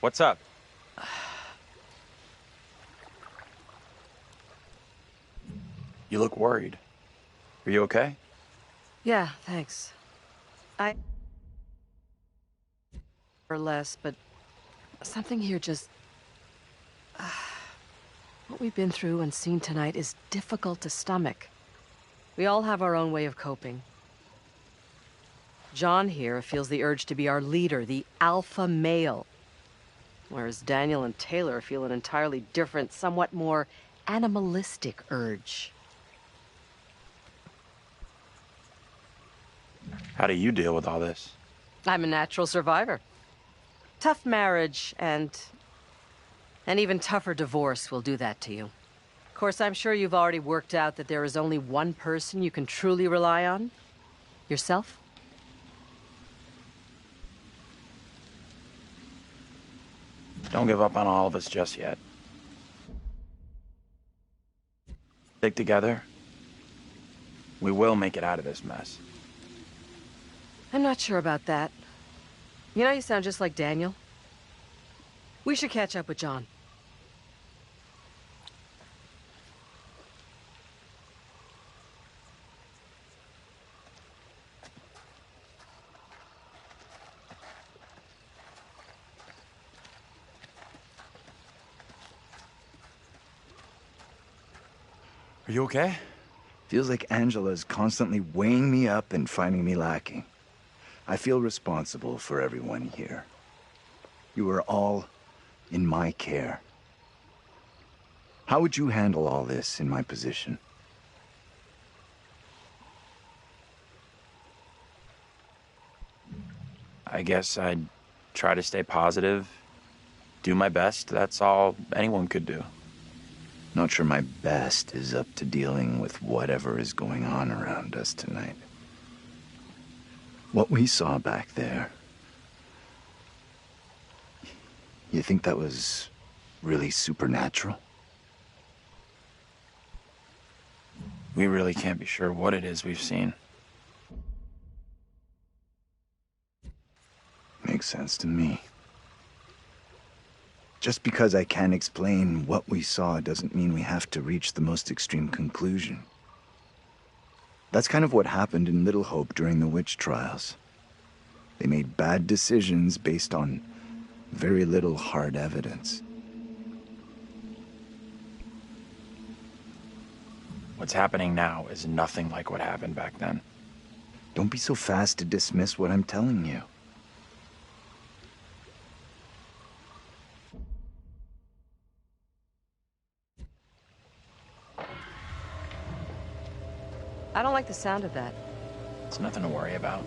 What's up? You look worried. Are you okay? Yeah, thanks. I... or less, but something here just... What we've been through and seen tonight is difficult to stomach. We all have our own way of coping. John here feels the urge to be our leader, the alpha male. Whereas Daniel and Taylor feel an entirely different, somewhat more animalistic urge. How do you deal with all this? I'm a natural survivor. Tough marriage and an even tougher divorce will do that to you. Of course, I'm sure you've already worked out that there is only one person you can truly rely on. Yourself? Don't give up on all of us just yet. Stick together. We will make it out of this mess. I'm not sure about that. You know, you sound just like Daniel. We should catch up with John. Are you okay? Feels like Angela's constantly weighing me up and finding me lacking. I feel responsible for everyone here. You are all in my care. How would you handle all this in my position? I guess I'd try to stay positive, do my best. That's all anyone could do. Not sure my best is up to dealing with whatever is going on around us tonight. What we saw back there, you think that was really supernatural? We really can't be sure what it is we've seen. Makes sense to me. Just because I can't explain what we saw doesn't mean we have to reach the most extreme conclusion. That's kind of what happened in Little Hope during the witch trials. They made bad decisions based on very little hard evidence. What's happening now is nothing like what happened back then. Don't be so fast to dismiss what I'm telling you. I don't like the sound of that. It's nothing to worry about.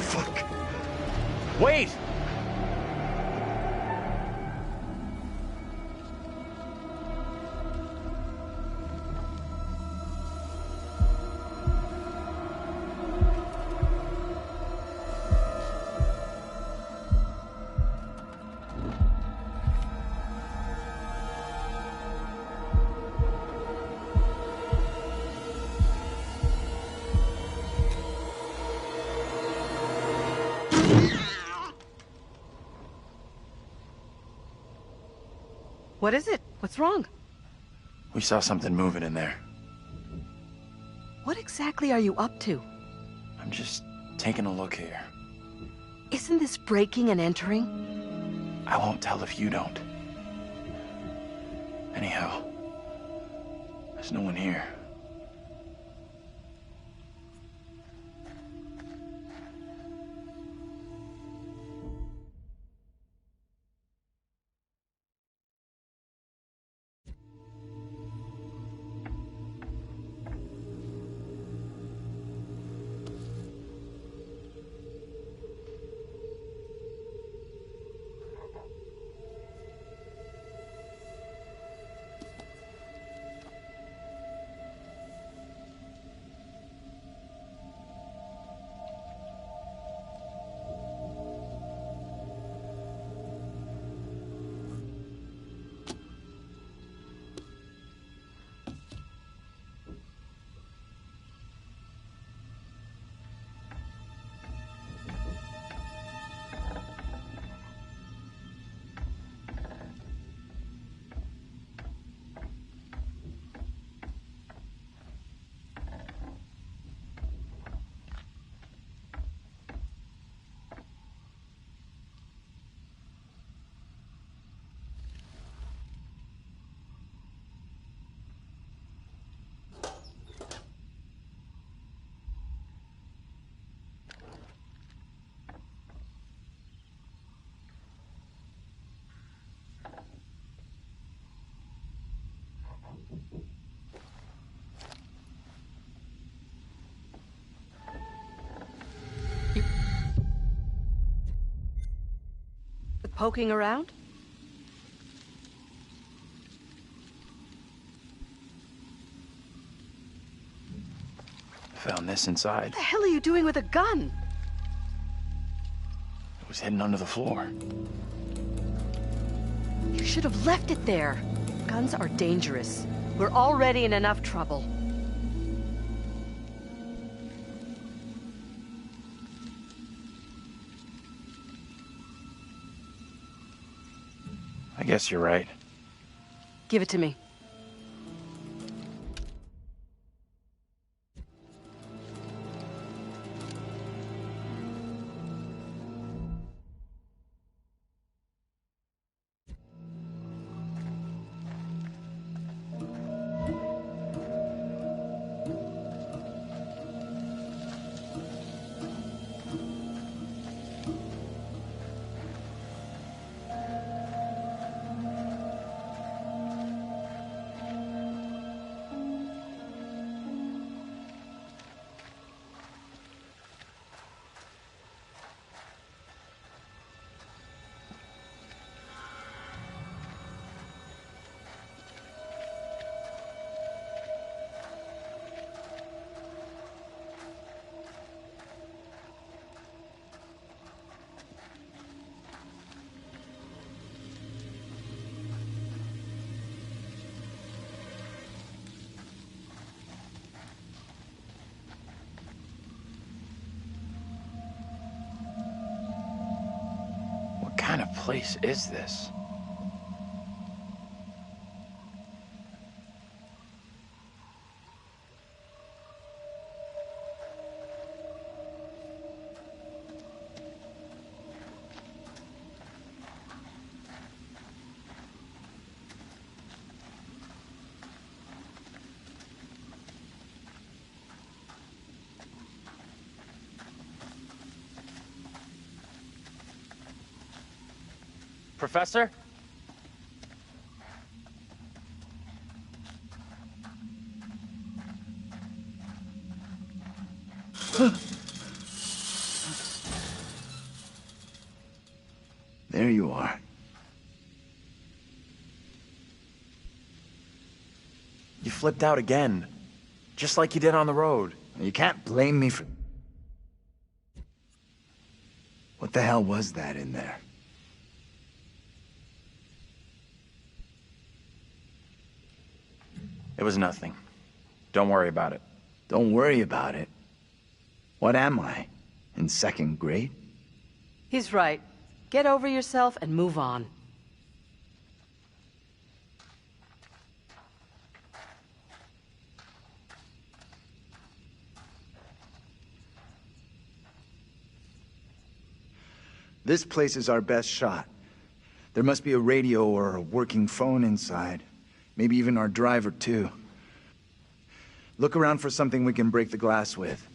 Fuck. Wait! What is it? What's wrong? We saw something moving in there. What exactly are you up to? I'm just taking a look here. Isn't this breaking and entering? I won't tell if you don't. Anyhow, there's no one here. Poking around? Found this inside. What the hell are you doing with a gun? It was hidden under the floor. You should have left it there. Guns are dangerous. We're already in enough trouble. I guess you're right. Give it to me. What kind of place is this? Professor? There you are. You flipped out again. Just like you did on the road. You can't blame me for... What the hell was that in there? It was nothing. Don't worry about it. Don't worry about it. What am I? In second grade? He's right. Get over yourself and move on. This place is our best shot. There must be a radio or a working phone inside. Maybe even our driver, too. Look around for something we can break the glass with.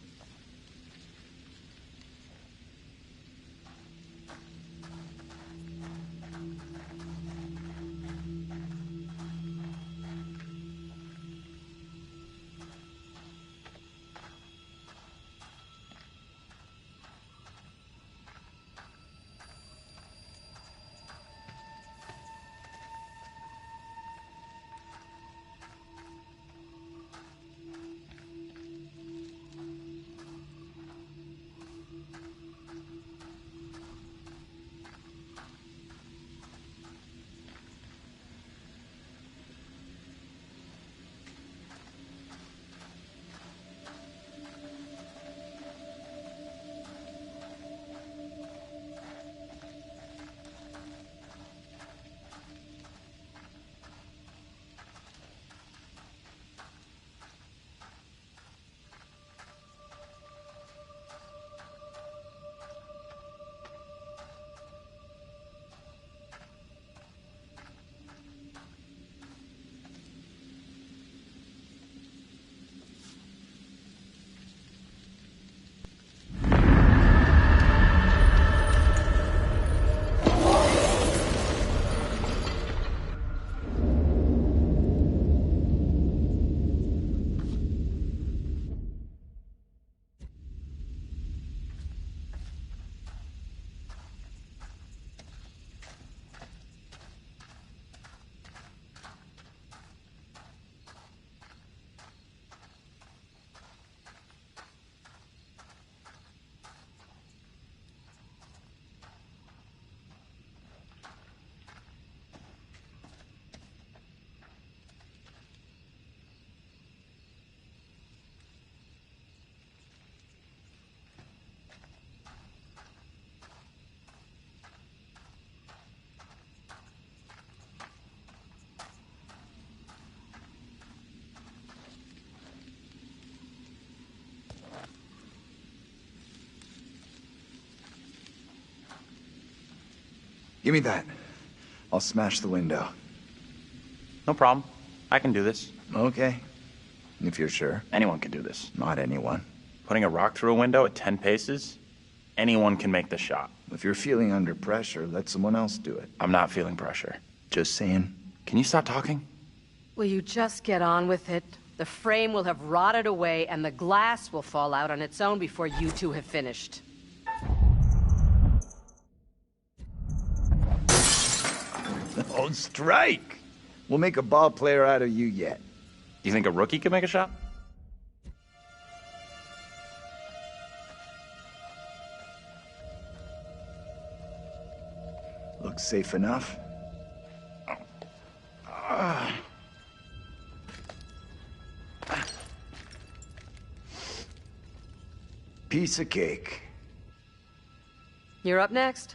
Give me that. I'll smash the window. No problem. I can do this. Okay. If you're sure. Anyone can do this. Not anyone. Putting a rock through a window at 10 paces? Anyone can make the shot. If you're feeling under pressure, let someone else do it. I'm not feeling pressure. Just saying. Can you stop talking? Will you just get on with it? The frame will have rotted away and the glass will fall out on its own before you two have finished. Oh, strike! We'll make a ball player out of you yet. Do you think a rookie could make a shot? Looks safe enough. Piece of cake. You're up next.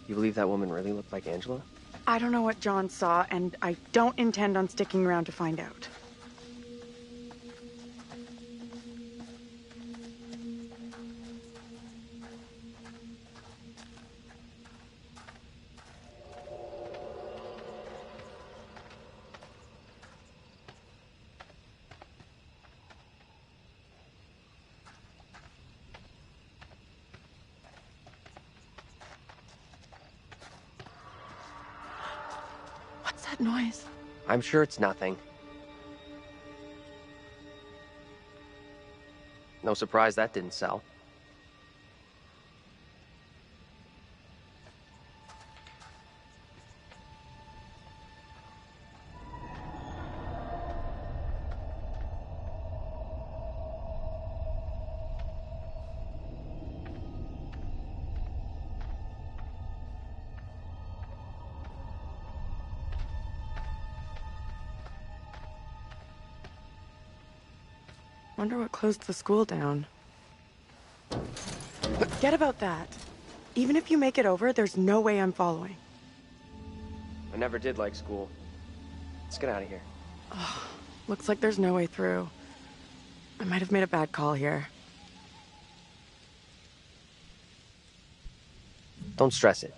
You believe that woman really looked like Angela? I don't know what John saw, and I don't intend on sticking around to find out. What's that noise? I'm sure it's nothing. No surprise that didn't sell. Wonder what closed the school down. Forget about that. Even if you make it over, there's no way I'm following. I never did like school. Let's get out of here. Looks like there's no way through. I might have made a bad call here. Don't stress it.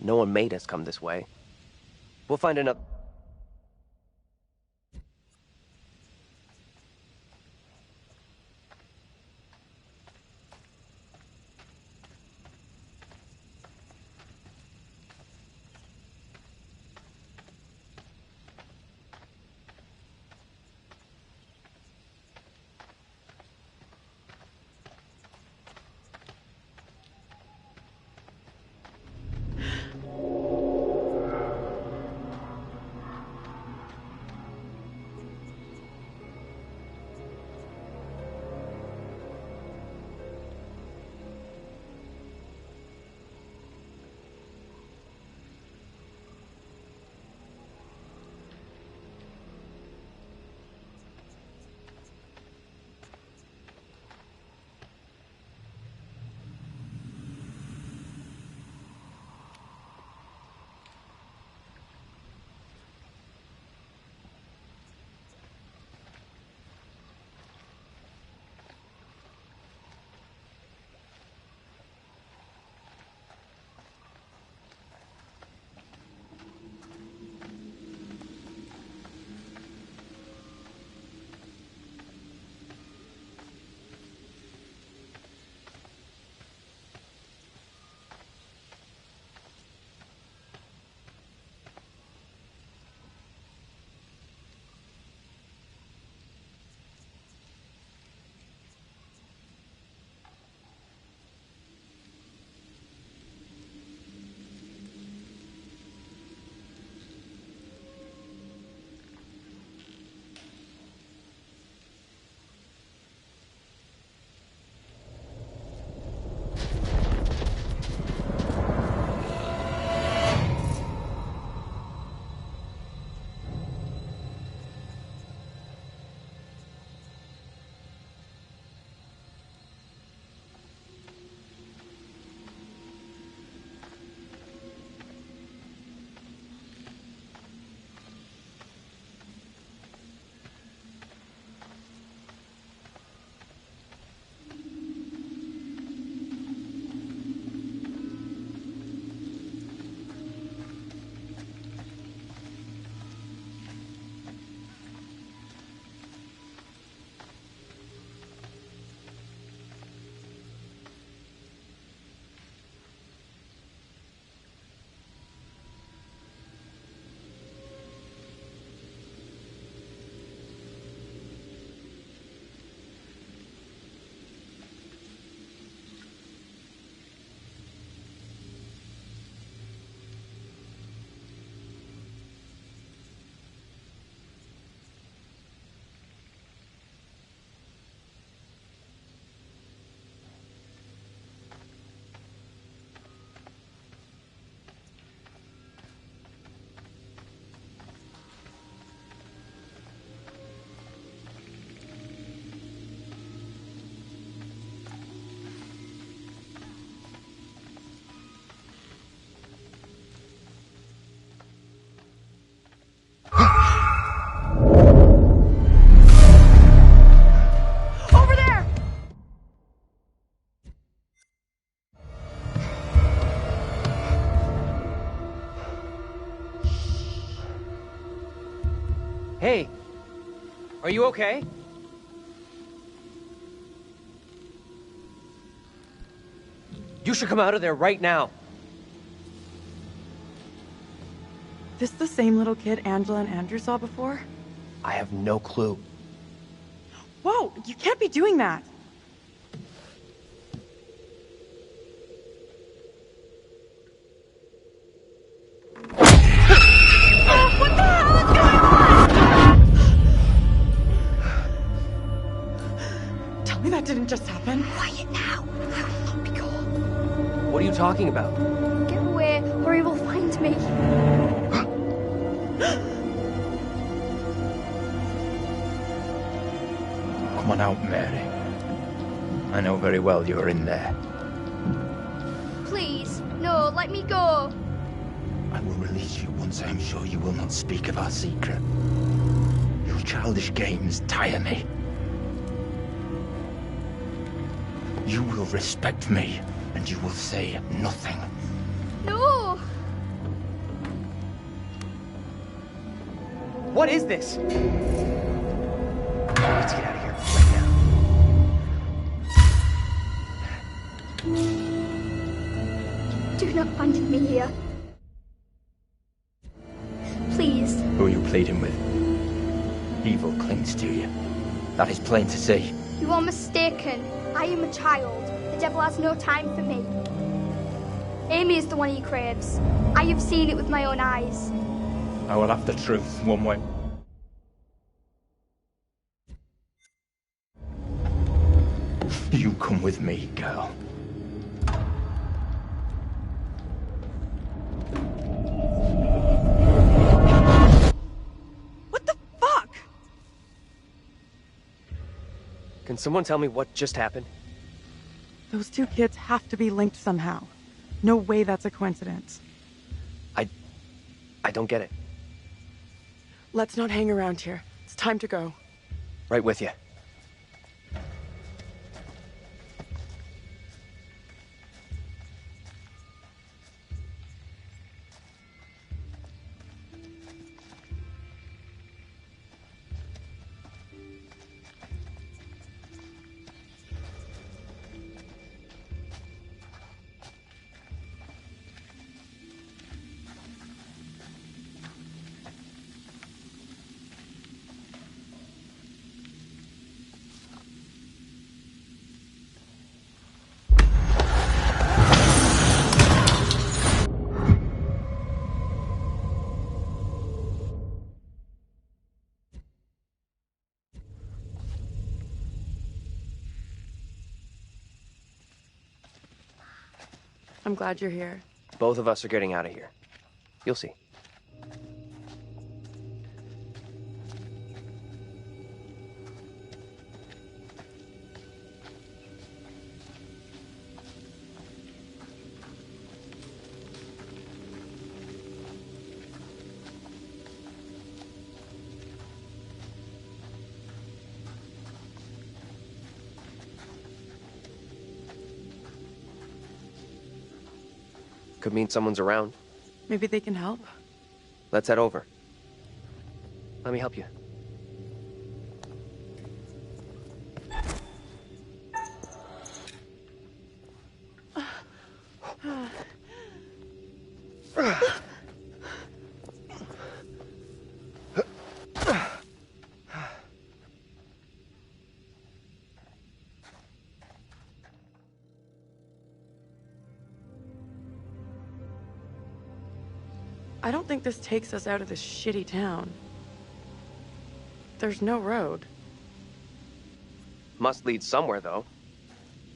No one made us come this way. We'll find another... Hey, are you okay? You should come out of there right now. This the same little kid Angela and Andrew saw before? I have no clue. Whoa, you can't be doing that. What the hell is going on? Tell me that didn't just happen. Quiet now. I will not be caught. What are you talking about? Get away, or he will find me. Come on out, Mary. I know very well you're in there. Please, no, let me go. I will release you once I am sure you will not speak of our secret. Your childish games tire me. You will respect me, and you will say nothing. No. What is this? Let's get out of here right now. Do not abandon me here. Please. Who are you pleading with? Evil clings to you. That is plain to see. You are mistaken. I am a child. The devil has no time for me. Amy is the one he craves. I have seen it with my own eyes. I will have the truth one way. You come with me, girl. What the fuck? Can someone tell me what just happened? Those two kids have to be linked somehow. No way that's a coincidence. I don't get it. Let's not hang around here. It's time to go. Right with you. I'm glad you're here. Both of us are getting out of here. You'll see. Could mean someone's around. Maybe they can help? Let's head over. Let me help you. I don't think this takes us out of this shitty town. There's no road. Must lead somewhere, though.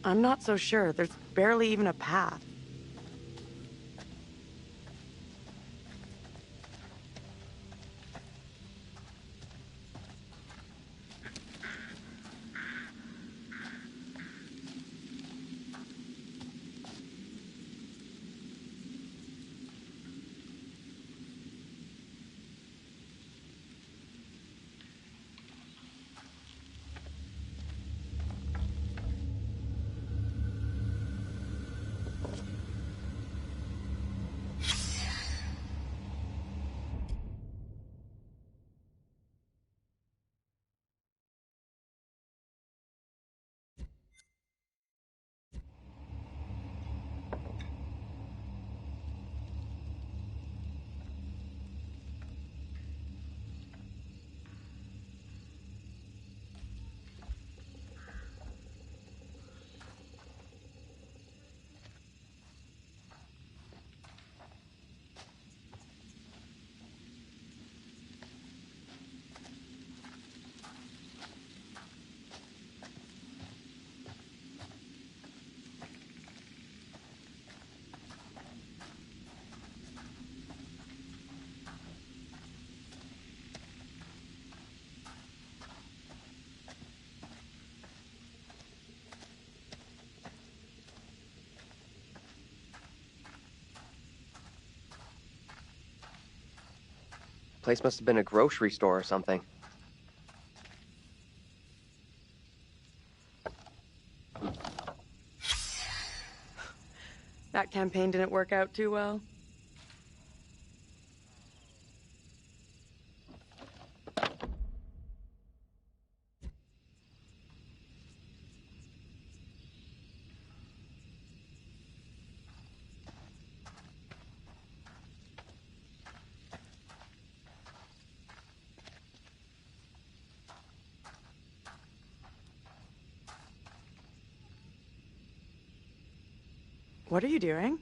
I'm not so sure. There's barely even a path. Place must have been a grocery store or something. That campaign didn't work out too well. What are you doing?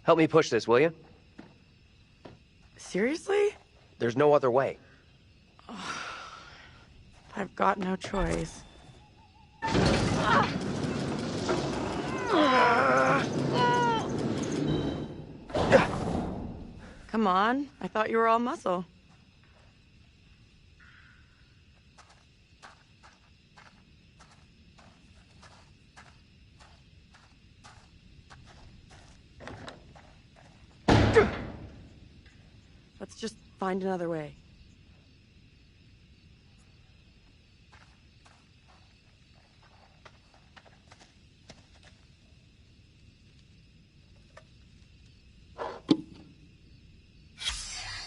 Help me push this, will you? Seriously? There's no other way. I've got no choice. Come on, I thought you were all muscle. Let's just find another way.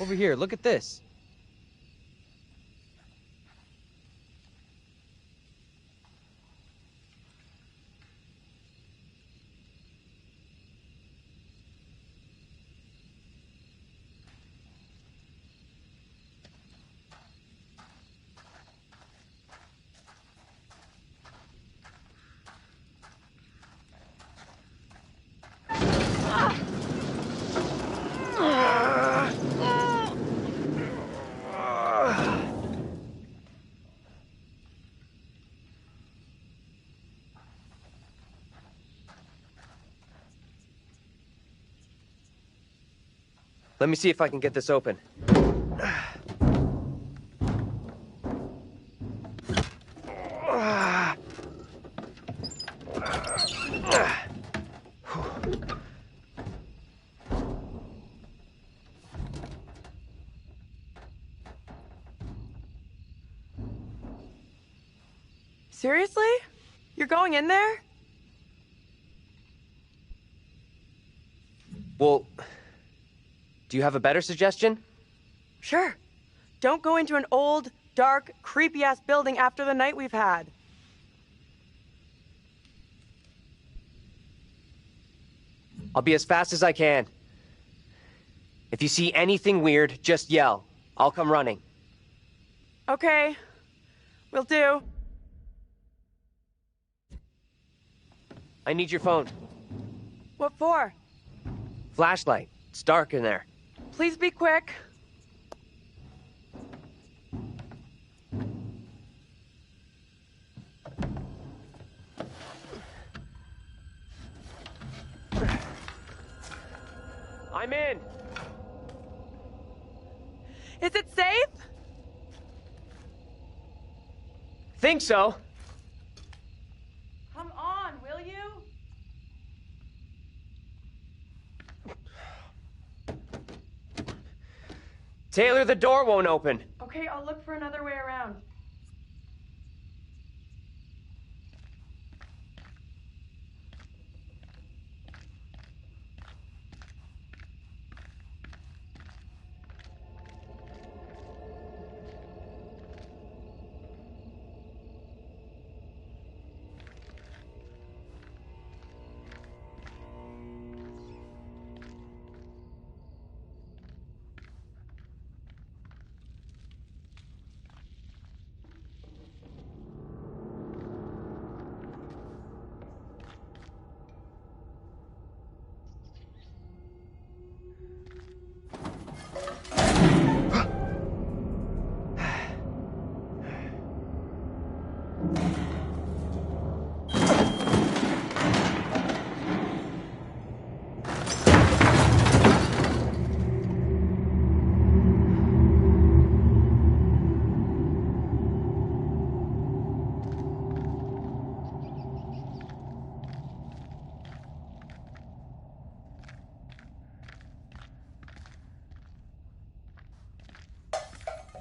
Over here, look at this. Let me see if I can get this open. Seriously? You're going in there? Well, do you have a better suggestion? Sure. Don't go into an old, dark, creepy-ass building after the night we've had. I'll be as fast as I can. If you see anything weird, just yell. I'll come running. Okay. Will do. I need your phone. What for? Flashlight. It's dark in there. Please be quick. I'm in. Is it safe? Think so. Come on, will you? Taylor, the door won't open. Okay, I'll look for another way around.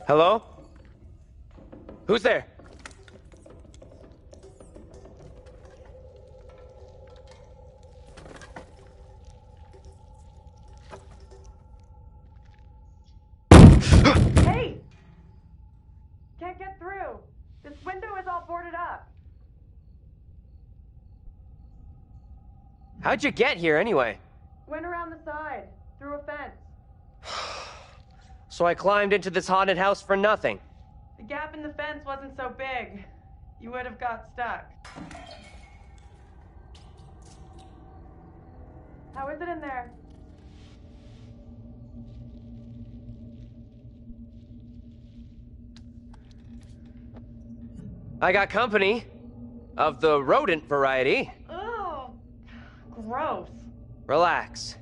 Hello? Who's there? Hey! Can't get through. This window is all boarded up. How'd you get here anyway? Went around the side, through a fence. So I climbed into this haunted house for nothing. The gap in the fence wasn't so big. You would have got stuck. How is it in there? I got company. Of the rodent variety. Oh, gross. Relax.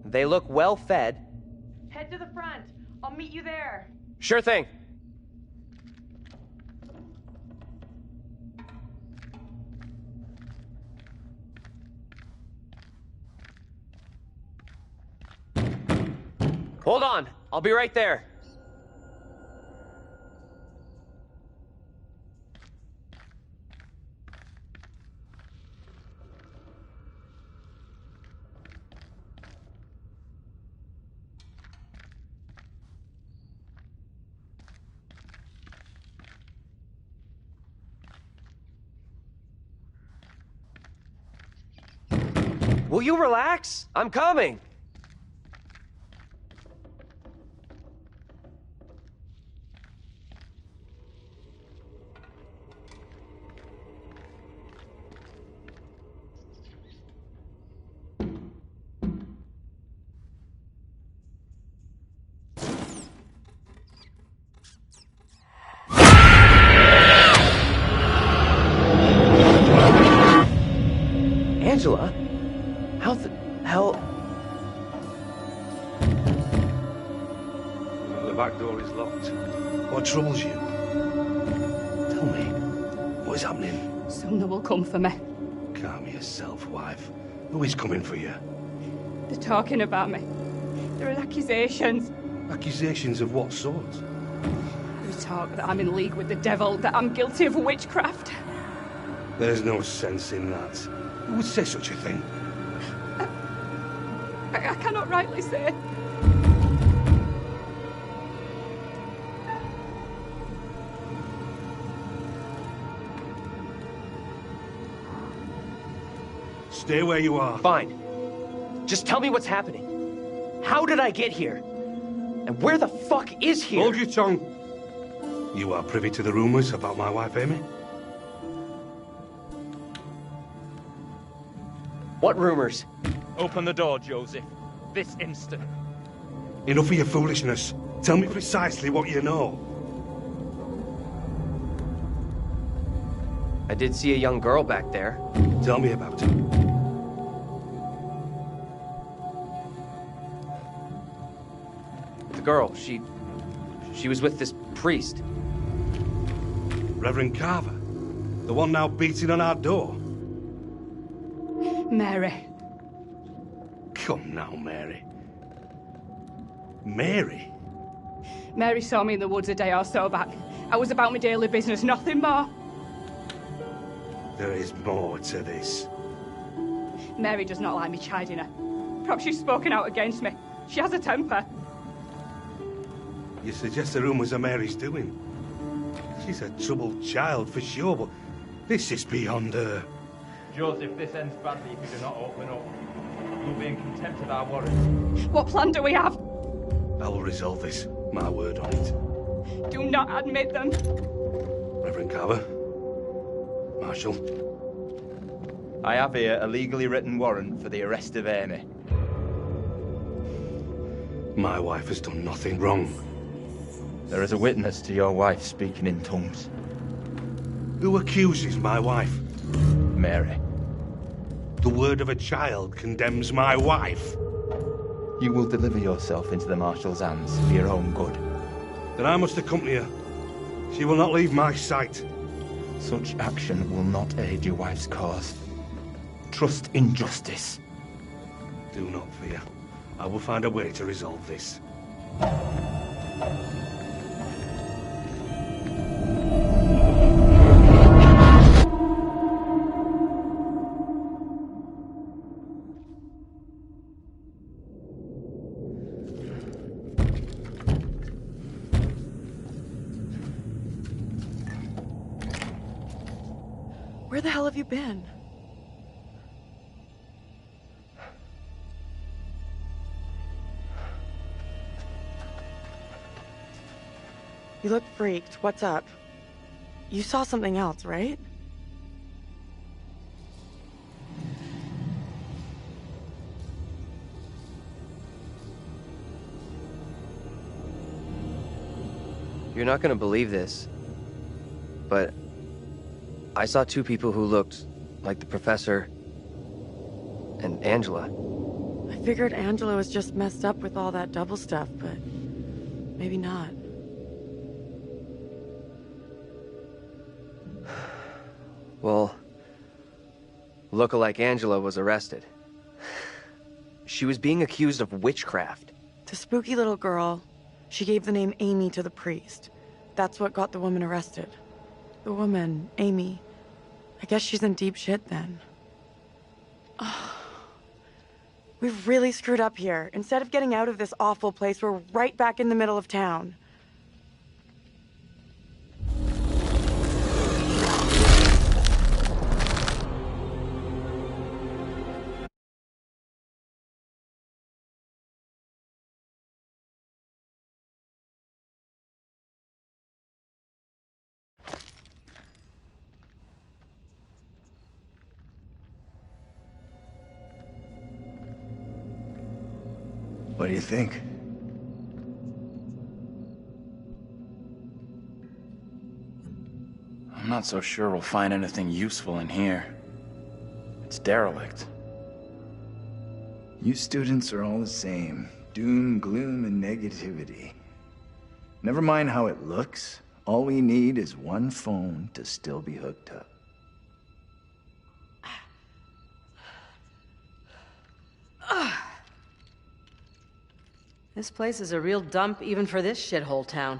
They look well fed. Head to the front. I'll meet you there. Sure thing. Hold on. I'll be right there. Will you relax? I'm coming. Angela? How the hell? The back door is locked. What troubles you? Tell me, what is happening? Someone will come for me. Calm yourself, wife. Who is coming for you? They're talking about me. There are accusations. Accusations of what sort? They talk that I'm in league with the devil, that I'm guilty of witchcraft. There's no sense in that. Who would say such a thing? I cannot rightly say. Stay where you are. Fine. Just tell me what's happening. How did I get here? And where the fuck is here? Hold your tongue. You are privy to the rumors about my wife, Amy? What rumors? Open the door, Joseph. This instant. Enough of your foolishness. Tell me precisely what you know. I did see a young girl back there. Tell me about it. The girl, she was with this priest. Reverend Carver? The one now beating on our door? Mary. Come now, Mary. Mary? Mary saw me in the woods a day or so back. I was about my daily business, nothing more. There is more to this. Mary does not like me chiding her. Perhaps she's spoken out against me. She has a temper. You suggest the rumors are Mary's doing? She's a troubled child for sure, but this is beyond her. Joseph, this ends badly if you do not open up. You'll be in contempt of our warrant. What plan do we have? I will resolve this. My word on it. Do not admit them. Reverend Carver. Marshal. I have here a legally written warrant for the arrest of Amy. My wife has done nothing wrong. There is a witness to your wife speaking in tongues. Who accuses my wife? Mary. The word of a child condemns my wife. You will deliver yourself into the Marshal's hands for your own good. Then I must accompany her. She will not leave my sight. Such action will not aid your wife's cause. Trust in justice. Do not fear. I will find a way to resolve this. Where the hell have you been? You look freaked. What's up? You saw something else, right? You're not gonna believe this, but I saw two people who looked like the professor and Angela. I figured Angela was just messed up with all that double stuff, but maybe not. Well, lookalike Angela was arrested. She was being accused of witchcraft. The spooky little girl, she gave the name Amy to the priest. That's what got the woman arrested. The woman, Amy. I guess she's in deep shit then. We've really screwed up here. Instead of getting out of this awful place, we're right back in the middle of town. What do you think? I'm not so sure we'll find anything useful in here. It's derelict. You students are all the same. Doom, gloom, and negativity. Never mind how it looks. All we need is one phone to still be hooked up. This place is a real dump even for this shithole town.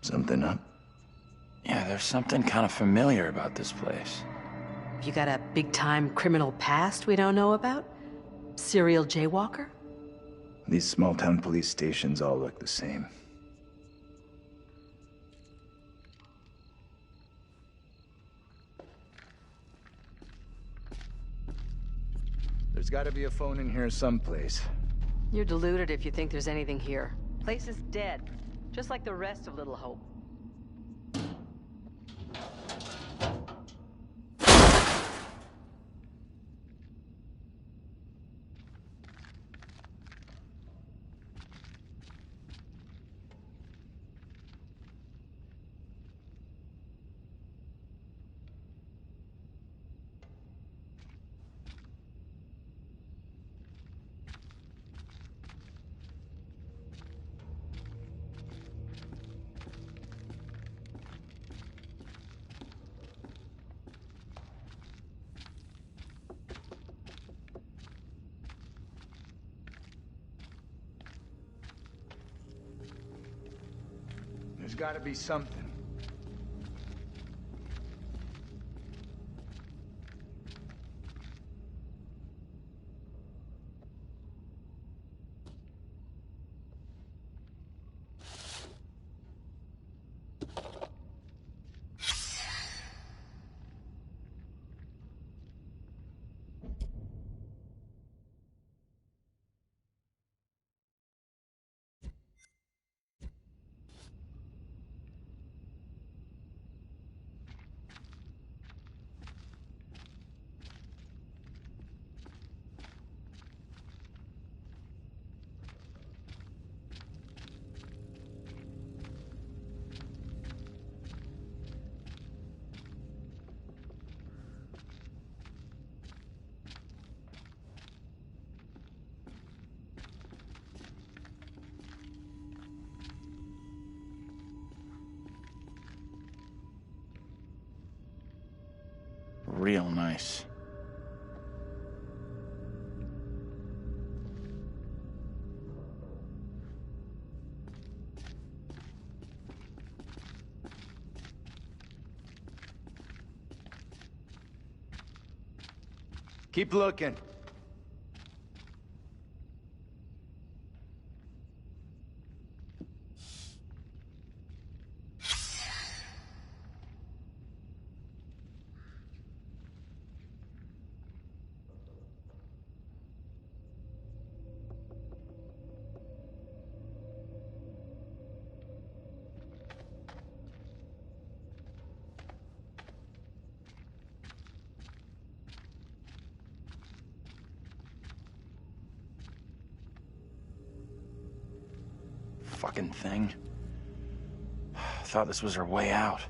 Something up? Yeah, there's something kind of familiar about this place. You got a big-time criminal past we don't know about? Serial jaywalker? These small-town police stations all look the same. There's gotta be a phone in here someplace. You're deluded if you think there's anything here. Place is dead, just like the rest of Little Hope. There's gotta be something. Real nice. Keep looking. fucking thing. Thought this was our way out.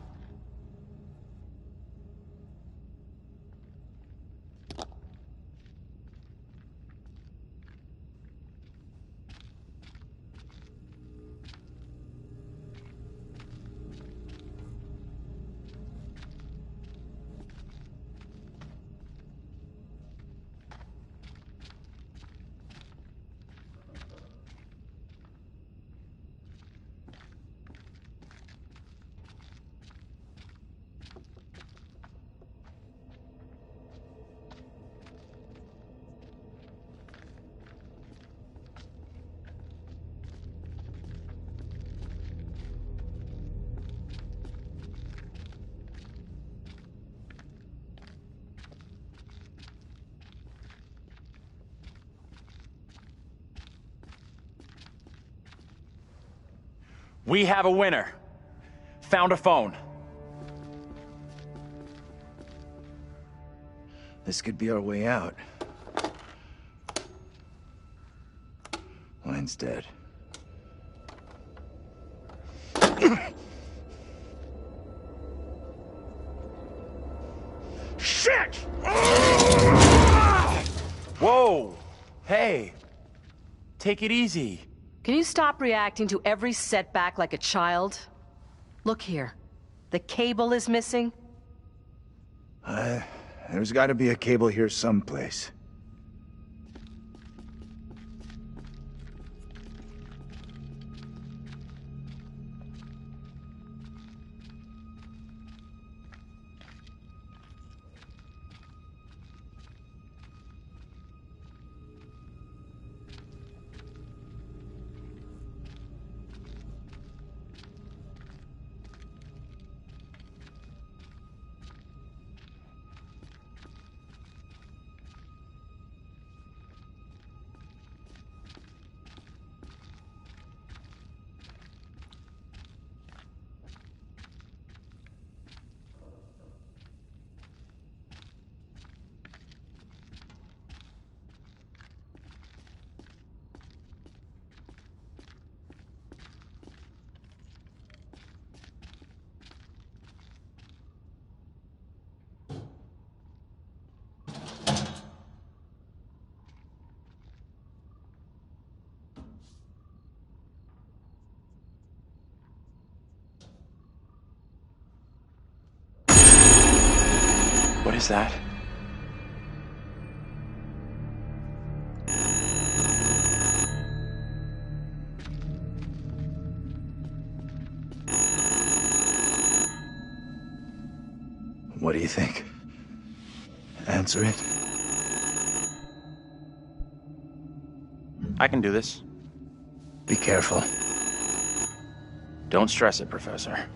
We have a winner. Found a phone. This could be our way out. Line's dead. Shit! Whoa! Hey! Take it easy. Can you stop reacting to every setback like a child? Look here. The cable is missing. There's gotta be a cable here someplace. What is that? What do you think? Answer it. I can do this. Be careful. Don't stress it, Professor.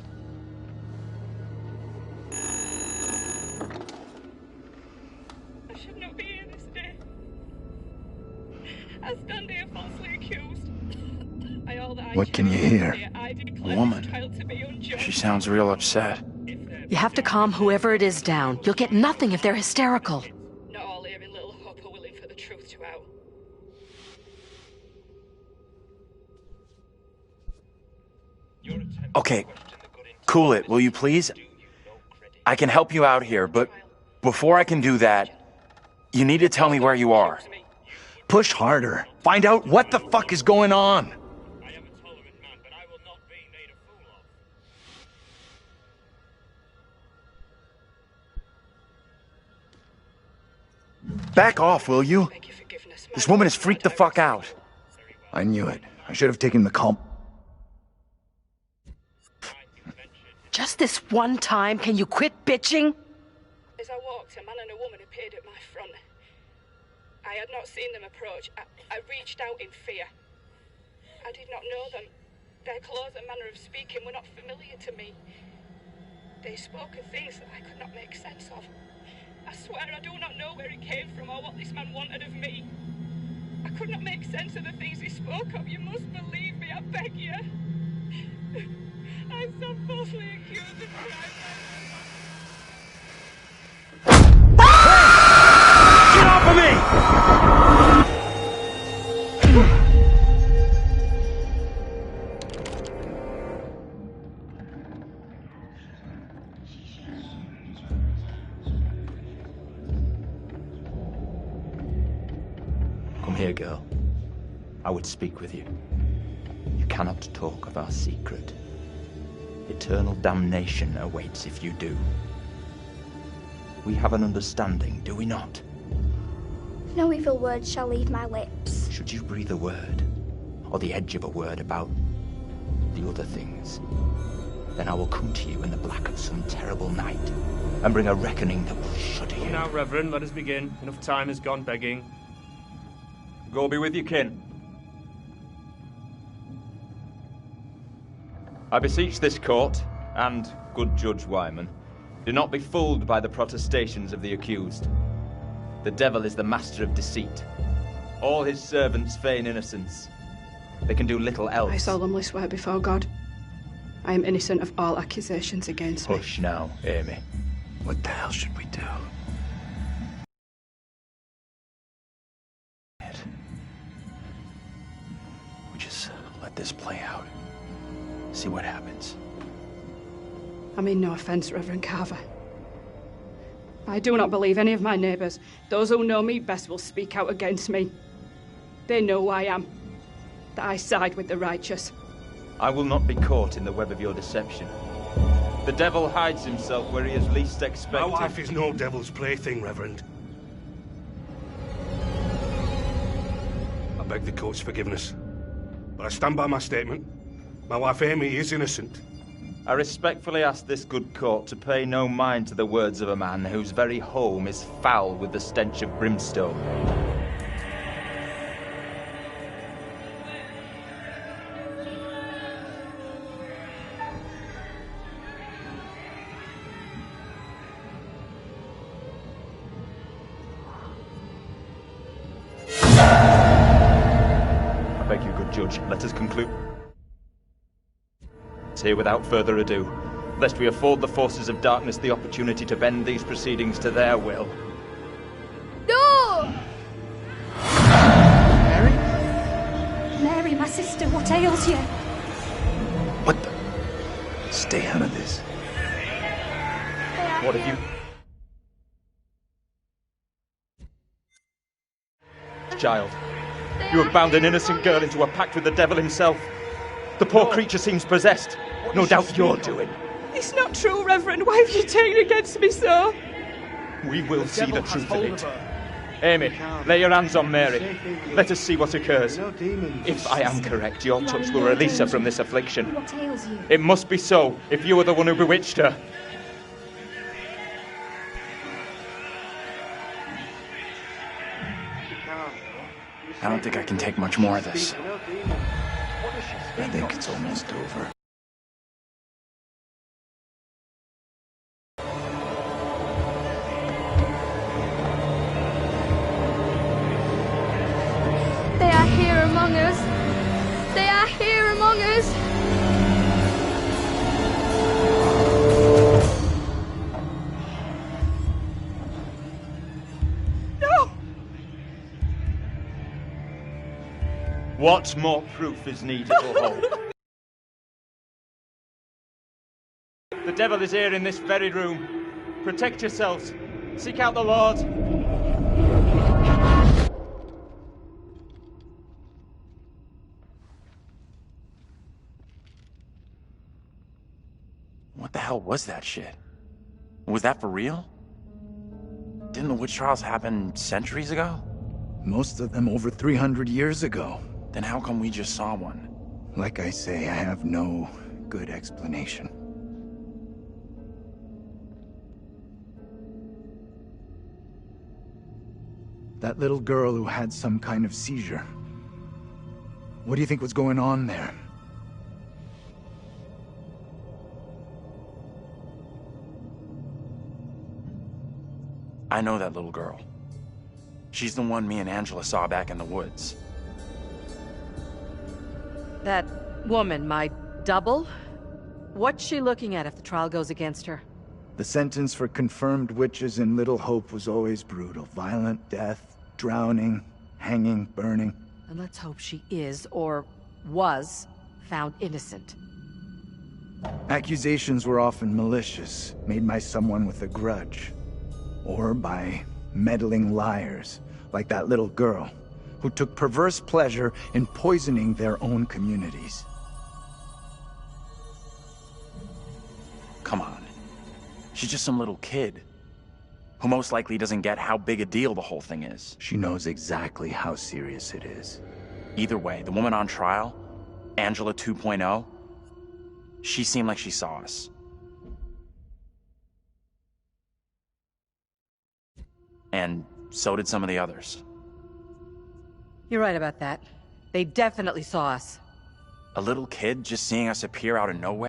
I should not be here this day. I stand here falsely accused. What can you hear? A woman. She sounds real upset. You have to calm whoever it is down. You'll get nothing if they're hysterical. Not all here in Little Hope are willing for the truth to out. Okay, cool it, will you please? I can help you out here, but before I can do that, you need to tell me where you are. Push harder. Find out what the fuck is going on. Back off, will you? This woman has freaked the fuck out. I knew it. I should have taken the calm. Just this one time, can you quit bitching? As I walked, a man and a woman appeared at my front. I had not seen them approach. I reached out in fear. I did not know them. Their clothes and manner of speaking were not familiar to me. They spoke of things that I could not make sense of. I swear I do not know where it came from or what this man wanted of me. I could not make sense of the things he spoke of. You must believe me, I beg you. I'm so falsely accused of crime. Get off of me! girl. I would speak with you. You cannot talk of our secret. Eternal damnation awaits if you do. We have an understanding, do we not? No evil word shall leave my lips. Should you breathe a word, or the edge of a word about the other things, then I will come to you in the black of some terrible night and bring a reckoning that will shudder you. Now, Reverend, let us begin. Enough time has gone begging. Go be with your kin. I beseech this court, and good Judge Wyman, do not be fooled by the protestations of the accused. The devil is the master of deceit. All his servants feign innocence. They can do little else. I solemnly swear before God, I am innocent of all accusations against me. Hush now, Amy. What the hell should we do? We just let this play out. See what happens. I mean no offence, Reverend Carver. I do not believe any of my neighbours. Those who know me best will speak out against me. They know who I am, that I side with the righteous. I will not be caught in the web of your deception. The devil hides himself where he is least expected. My wife is no devil's plaything, Reverend. I beg the court's forgiveness, but I stand by my statement. My wife Amy is innocent. I respectfully ask this good court to pay no mind to the words of a man whose very home is foul with the stench of brimstone. I beg you, good judge, let us conclude here without further ado, lest we afford the forces of darkness the opportunity to bend these proceedings to their will. No! Mary? Mary, my sister, what ails you? What the? Stay out of this. What have you... Child, you have bound an innocent girl into a pact with the devil himself. The poor creature seems possessed. No doubt you're doing. It's not true, Reverend. Why have you taken against me so? We will see the truth of it. Amy, lay your hands on Mary. Let us see what occurs. If I am correct, your touch will release her from this affliction. What ails you? It must be so, if you are the one who bewitched her. I don't think I can take much more of this. I think it's almost over. They are here among us. They are here among us. No! What more proof is needed, O Hope? The devil is here in this very room. Protect yourselves. Seek out the Lord. What the hell was that shit? Was that for real? Didn't the witch trials happen centuries ago? Most of them over 300 years ago. Then how come we just saw one? Like I say, I have no good explanation. That little girl who had some kind of seizure. What do you think was going on there? I know that little girl. She's the one me and Angela saw back in the woods. That woman, my double? What's she looking at if the trial goes against her? The sentence for confirmed witches in Little Hope was always brutal. Violent death, drowning, hanging, burning. And let's hope she is, or was, found innocent. Accusations were often malicious, made by someone with a grudge. Or by meddling liars, like that little girl, who took perverse pleasure in poisoning their own communities. Come on. She's just some little kid who most likely doesn't get how big a deal the whole thing is. She knows exactly how serious it is. Either way, the woman on trial, Angela 2.0, she seemed like she saw us. And so did some of the others. You're right about that. They definitely saw us. A little kid just seeing us appear out of nowhere?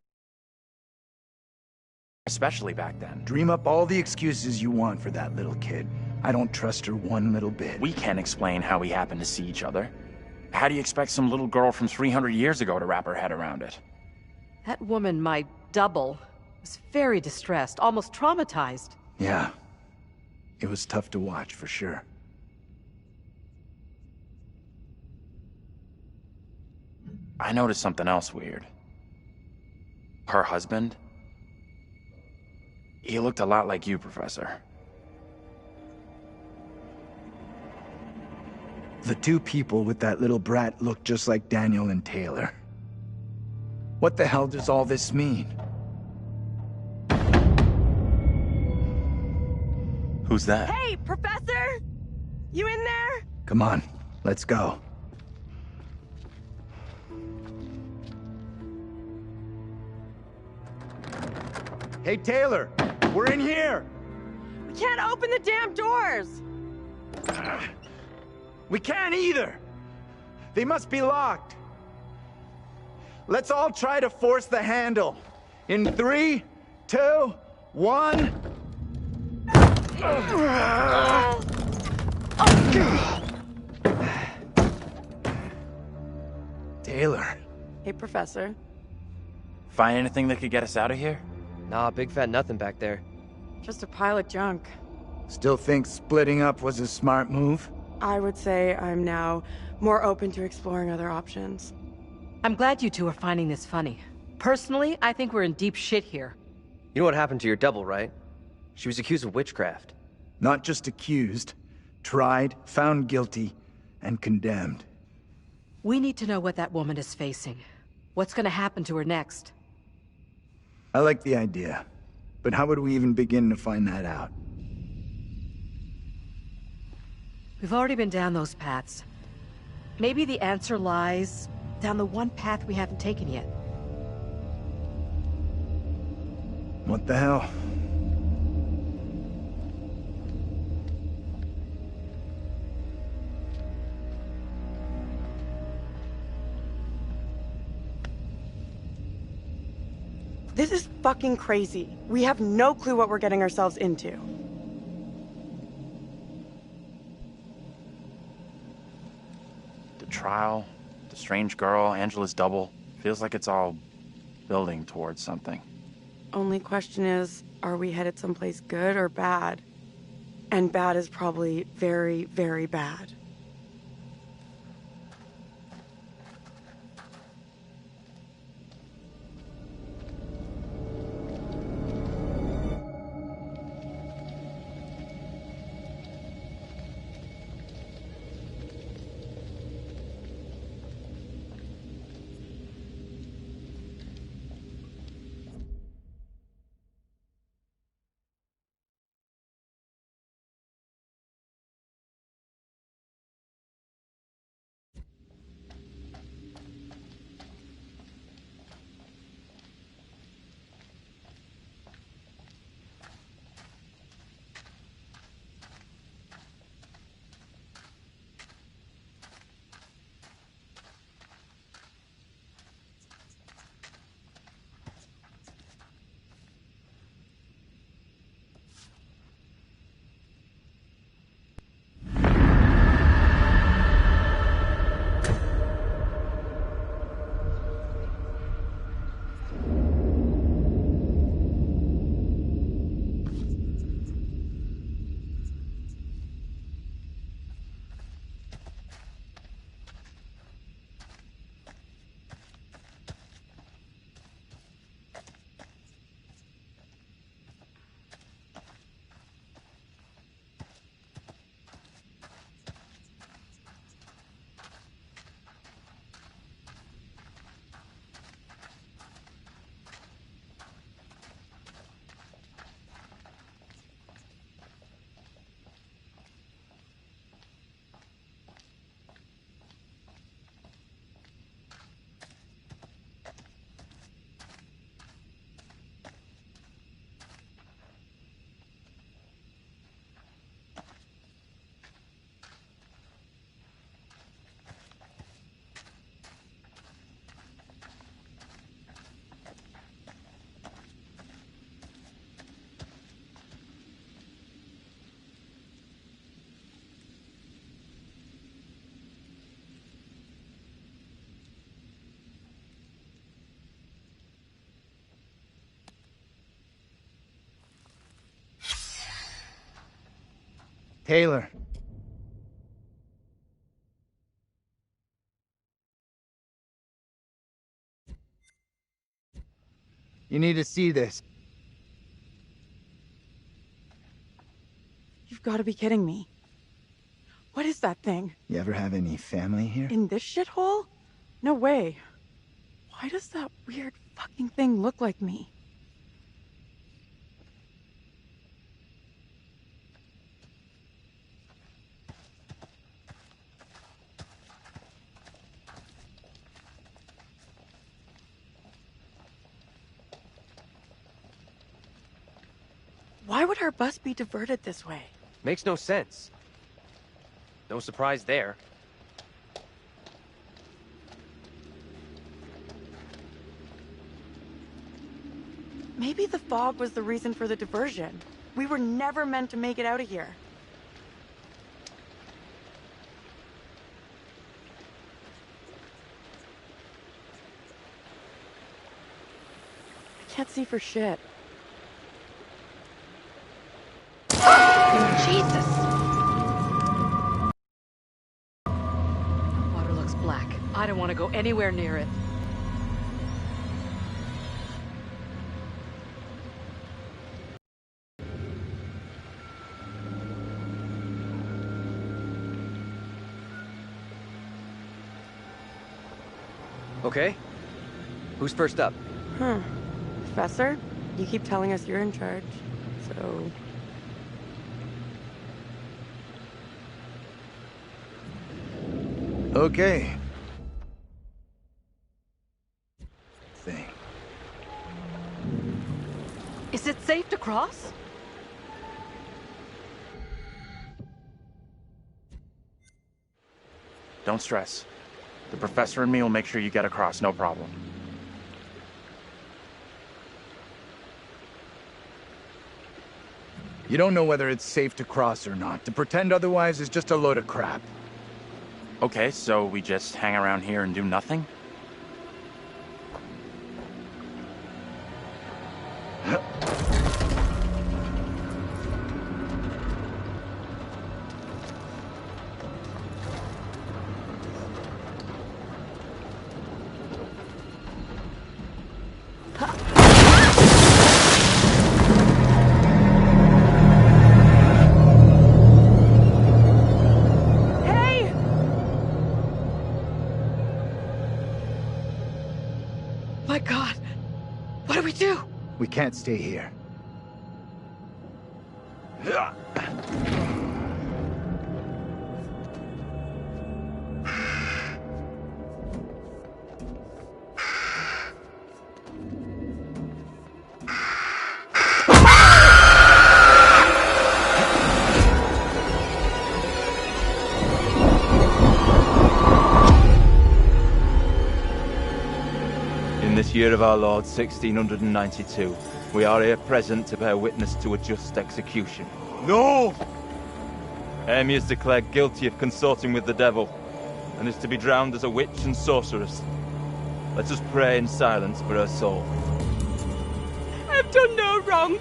Especially back then. Dream up all the excuses you want for that little kid. I don't trust her one little bit. We can't explain how we happened to see each other. How do you expect some little girl from 300 years ago to wrap her head around it? That woman, my double, was very distressed, almost traumatized. Yeah. It was tough to watch, for sure. I noticed something else weird. Her husband? He looked a lot like you, Professor. The two people with that little brat look just like Daniel and Taylor. What the hell does all this mean? Who's that? Hey, Professor! You in there? Come on, let's go. Hey, Taylor! We're in here! We can't open the damn doors! We can't either! They must be locked. Let's all try to force the handle. In 3, 2, 1... Taylor. Hey, Professor. Find anything that could get us out of here? Nah, big fat nothing back there. Just a pile of junk. Still think splitting up was a smart move? I would say I'm now more open to exploring other options. I'm glad you two are finding this funny. Personally, I think we're in deep shit here. You know what happened to your double, right? She was accused of witchcraft. Not just accused. Tried, found guilty, and condemned. We need to know what that woman is facing. What's gonna happen to her next? I like the idea. But how would we even begin to find that out? We've already been down those paths. Maybe the answer lies down the one path we haven't taken yet. What the hell? This is fucking crazy. We have no clue what we're getting ourselves into. The trial, the strange girl, Angela's double. Feels like it's all building towards something. Only question is, are we headed someplace good or bad? And bad is probably very, very bad. Taylor. You need to see this. You've got to be kidding me. What is that thing? You ever have any family here? In this shithole? No way. Why does that weird fucking thing look like me? Why would our bus be diverted this way? Makes no sense. No surprise there. Maybe the fog was the reason for the diversion. We were never meant to make it out of here. I can't see for shit. Jesus! The water looks black. I don't want to go anywhere near it. Okay. Who's first up? Professor? You keep telling us you're in charge, so... Okay. Thing. Is it safe to cross? Don't stress. The professor and me will make sure you get across, no problem. You don't know whether it's safe to cross or not. To pretend otherwise is just a load of crap. Okay, so we just hang around here and do nothing? My God! What do we do? We can't stay here. In this year of our Lord, 1692, we are here present to bear witness to a just execution. No! Amy is declared guilty of consorting with the devil, and is to be drowned as a witch and sorceress. Let us pray in silence for her soul. I've done no wrong.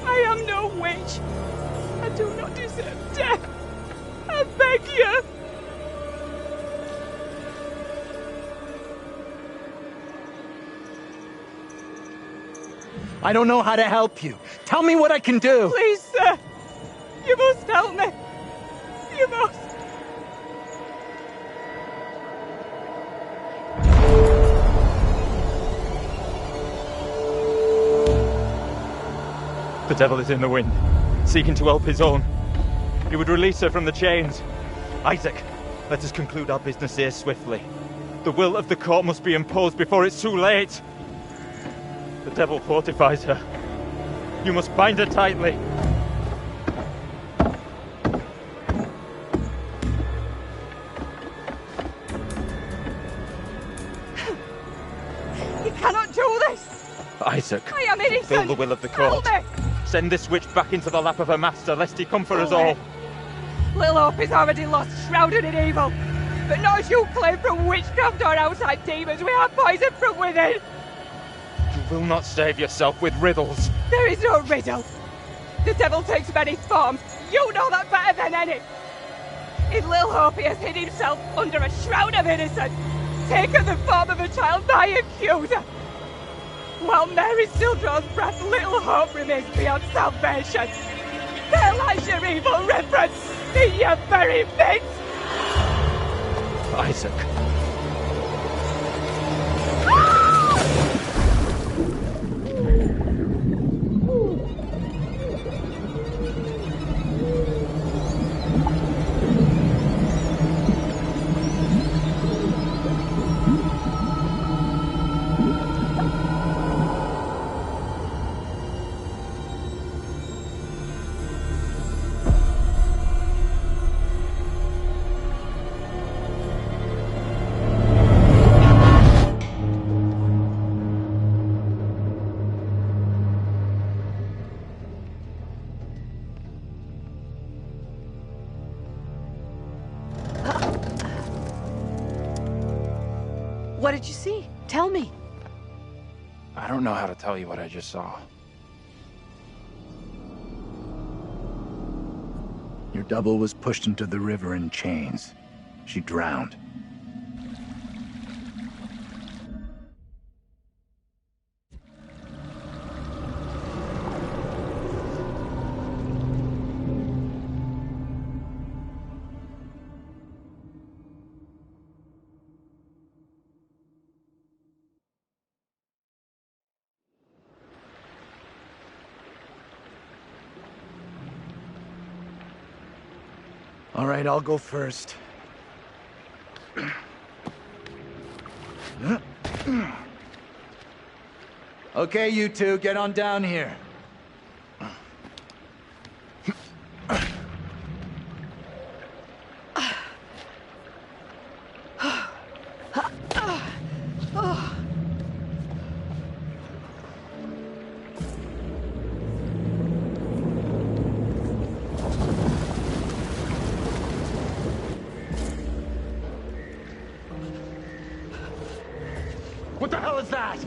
I am no witch. I do not deserve death. I beg you. I don't know how to help you. Tell me what I can do. Please, sir. You must help me. You must. The devil is in the wind, seeking to help his own. He would release her from the chains. Isaac, let us conclude our business here swiftly. The will of the court must be imposed before it's too late. The devil fortifies her. You must bind her tightly. You cannot do this. Isaac, I am innocent. fulfill the will of the court. Help me. Send this witch back into the lap of her master, lest he come for us all. Little hope is already lost, shrouded in evil. But not as you claim from witchcraft or outside demons. We have poison from within. You will not save yourself with riddles. There is no riddle. The devil takes many forms. You know that better than any. In Little Hope, he has hid himself under a shroud of innocence, taken the form of a child by accuser. While Mary still draws breath, Little Hope remains beyond salvation. There lies your evil reverence in your very midst. Isaac. What did you see? Tell me. I don't know how to tell you what I just saw. Your double was pushed into the river in chains. She drowned. All right, I'll go first. Okay, you two, get on down here. What the hell is that?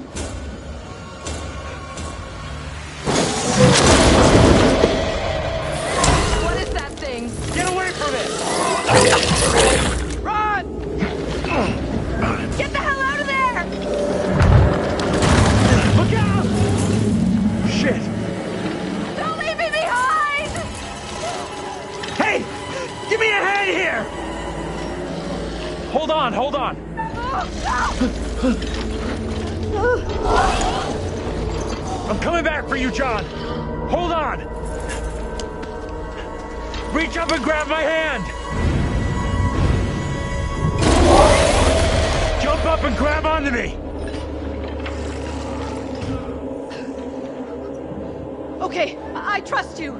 What is that thing? Get away from it! Run! Get the hell out of there! Look out! Shit! Don't leave me behind! Hey! Give me a hand here! Hold on, hold on. I'm coming back for you, John. Hold on. Reach up and grab my hand. Jump up and grab onto me. Okay, I trust you.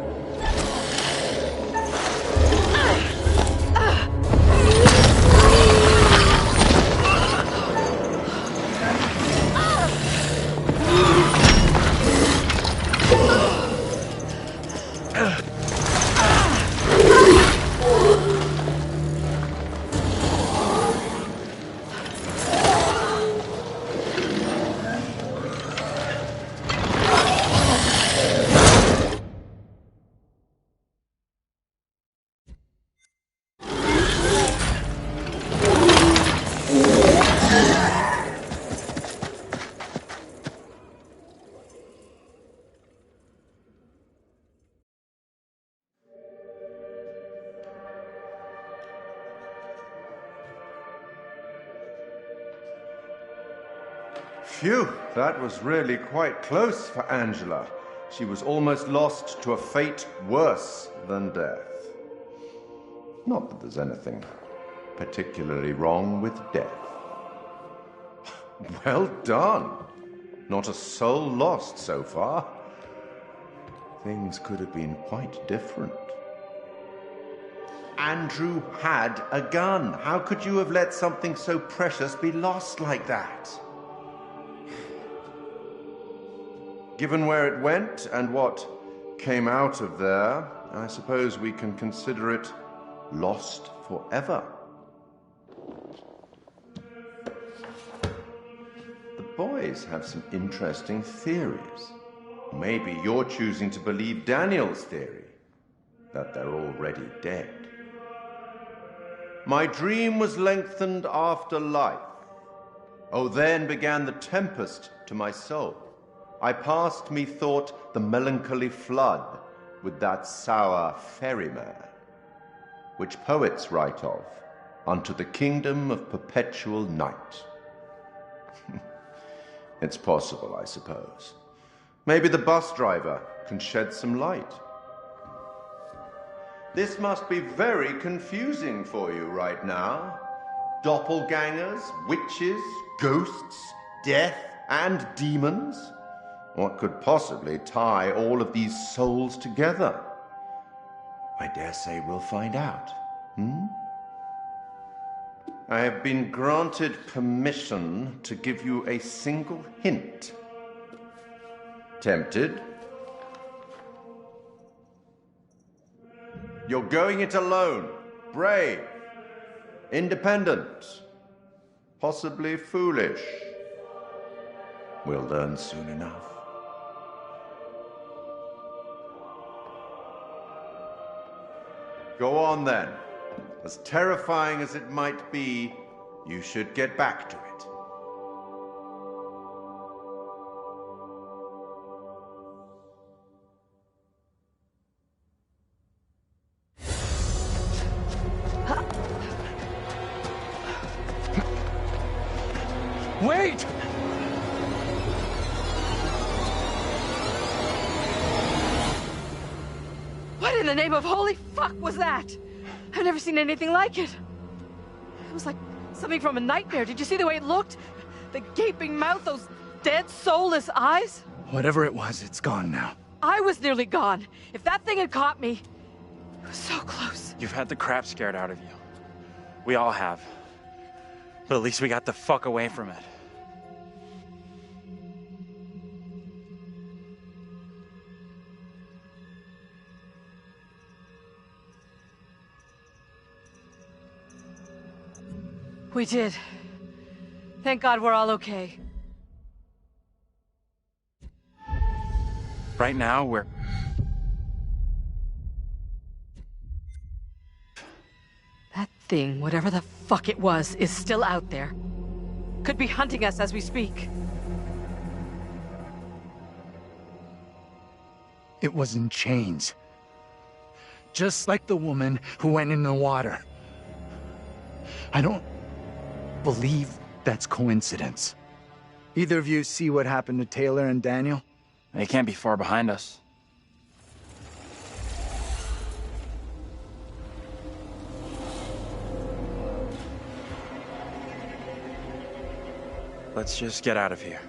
Phew, that was really quite close for Angela. She was almost lost to a fate worse than death. Not that there's anything particularly wrong with death. Well done. Not a soul lost so far. Things could have been quite different. Andrew had a gun. How could you have let something so precious be lost like that? Given where it went and what came out of there, I suppose we can consider it lost forever. The boys have some interesting theories. Maybe you're choosing to believe Daniel's theory. that they're already dead. My dream was lengthened after life. Oh, then began the tempest to my soul. I passed, methought, the melancholy flood with that sour ferryman, which poets write of, unto the kingdom of perpetual night. It's possible, I suppose. Maybe the bus driver can shed some light. This must be very confusing for you right now. Doppelgangers, witches, ghosts, death, and demons. What could possibly tie all of these souls together? I dare say we'll find out. I have been granted permission to give you a single hint. Tempted? You're going it alone, brave, independent, possibly foolish. We'll learn soon enough. Go on then. As terrifying as it might be, you should get back to it. Wait! What in the name of holy fuck was that? I've never seen anything like it. It was like something from a nightmare. Did you see the way it looked? The gaping mouth, those dead, soulless eyes? Whatever it was, it's gone now. I was nearly gone. If that thing had caught me, it was so close. You've had the crap scared out of you. We all have. But at least we got the fuck away from it. We did. Thank God we're all okay. Right now, we're... That thing, whatever the fuck it was, is still out there. Could be hunting us as we speak. It was in chains. Just like the woman who went in the water. I don't believe that's coincidence. Either of you see what happened to Taylor and Daniel? They can't be far behind us. Let's just get out of here.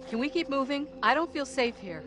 Can we keep moving? I don't feel safe here.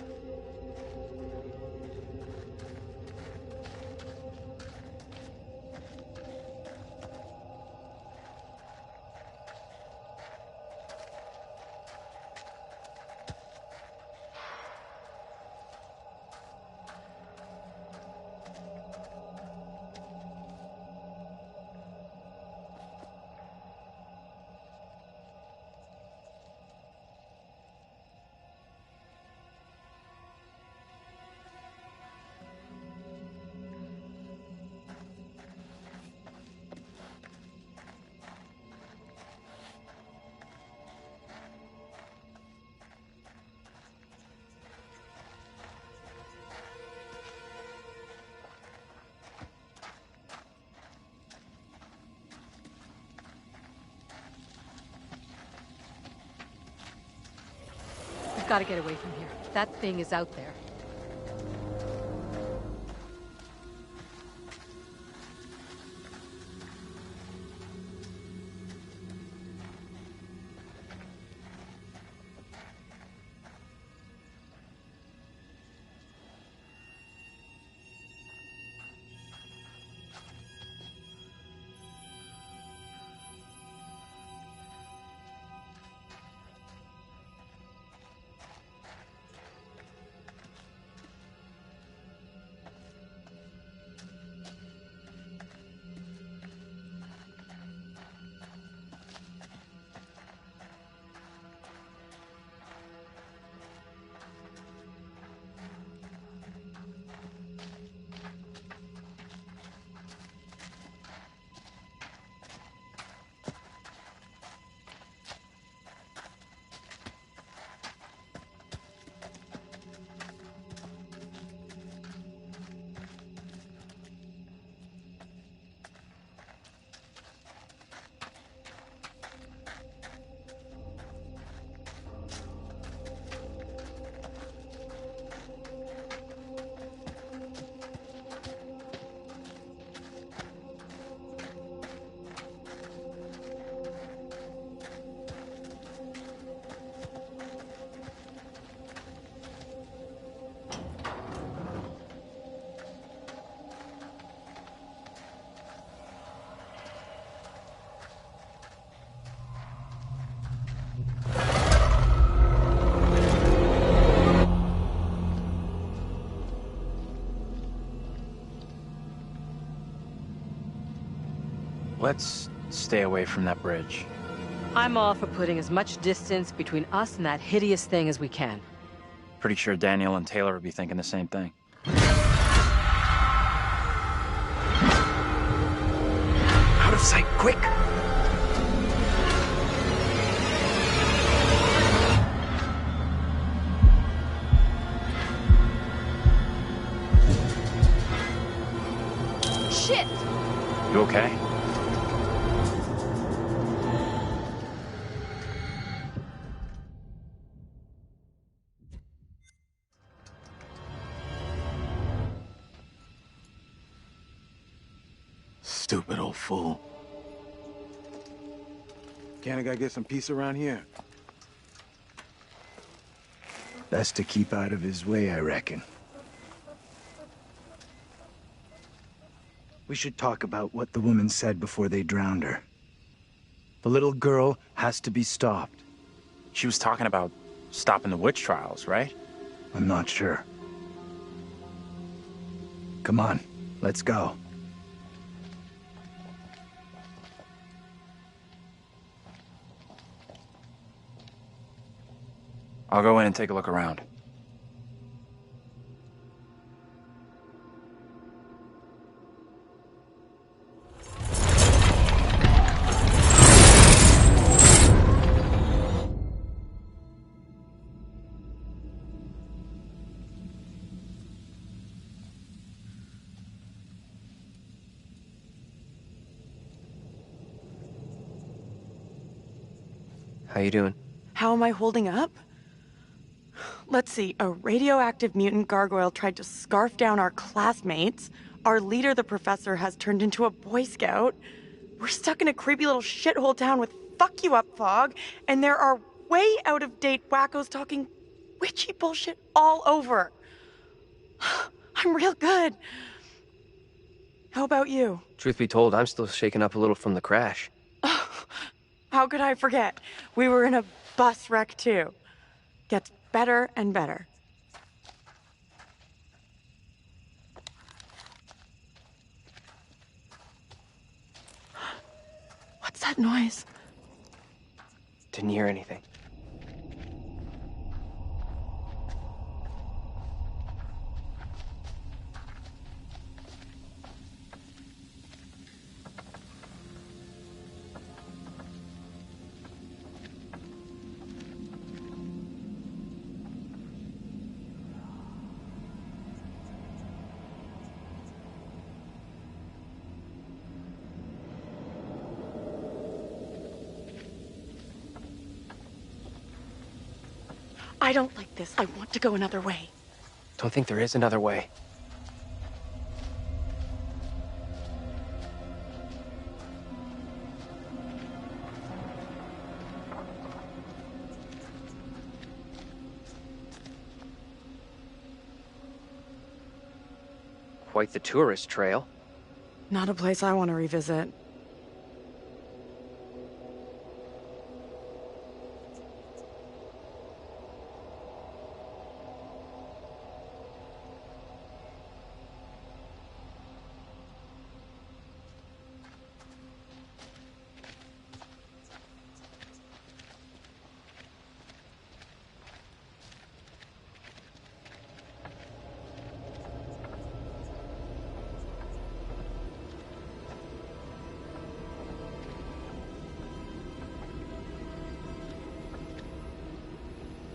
We've got to get away from here. That thing is out there. Let's stay away from that bridge. I'm all for putting as much distance between us and that hideous thing as we can. Pretty sure Daniel and Taylor would be thinking the same thing. Out of sight, quick! Shit! You okay? Stupid old fool. Can't a guy get some peace around here? Best to keep out of his way, I reckon. We should talk about what the woman said before they drowned her. The little girl has to be stopped. She was talking about stopping the witch trials, right? I'm not sure. Come on, let's go. I'll go in and take a look around. How you doing? How am I holding up? Let's see, a radioactive mutant gargoyle tried to scarf down our classmates. Our leader, the professor, has turned into a Boy Scout. We're stuck in a creepy little shithole town with fuck you up fog, and there are way out-of-date wackos talking witchy bullshit all over. I'm real good. How about you? Truth be told, I'm still shaken up a little from the crash. How could I forget? We were in a bus wreck, too. Gets better and better. What's that noise? Didn't hear anything. I don't like this. I want to go another way. Don't think there is another way. Quite the tourist trail. Not a place I want to revisit.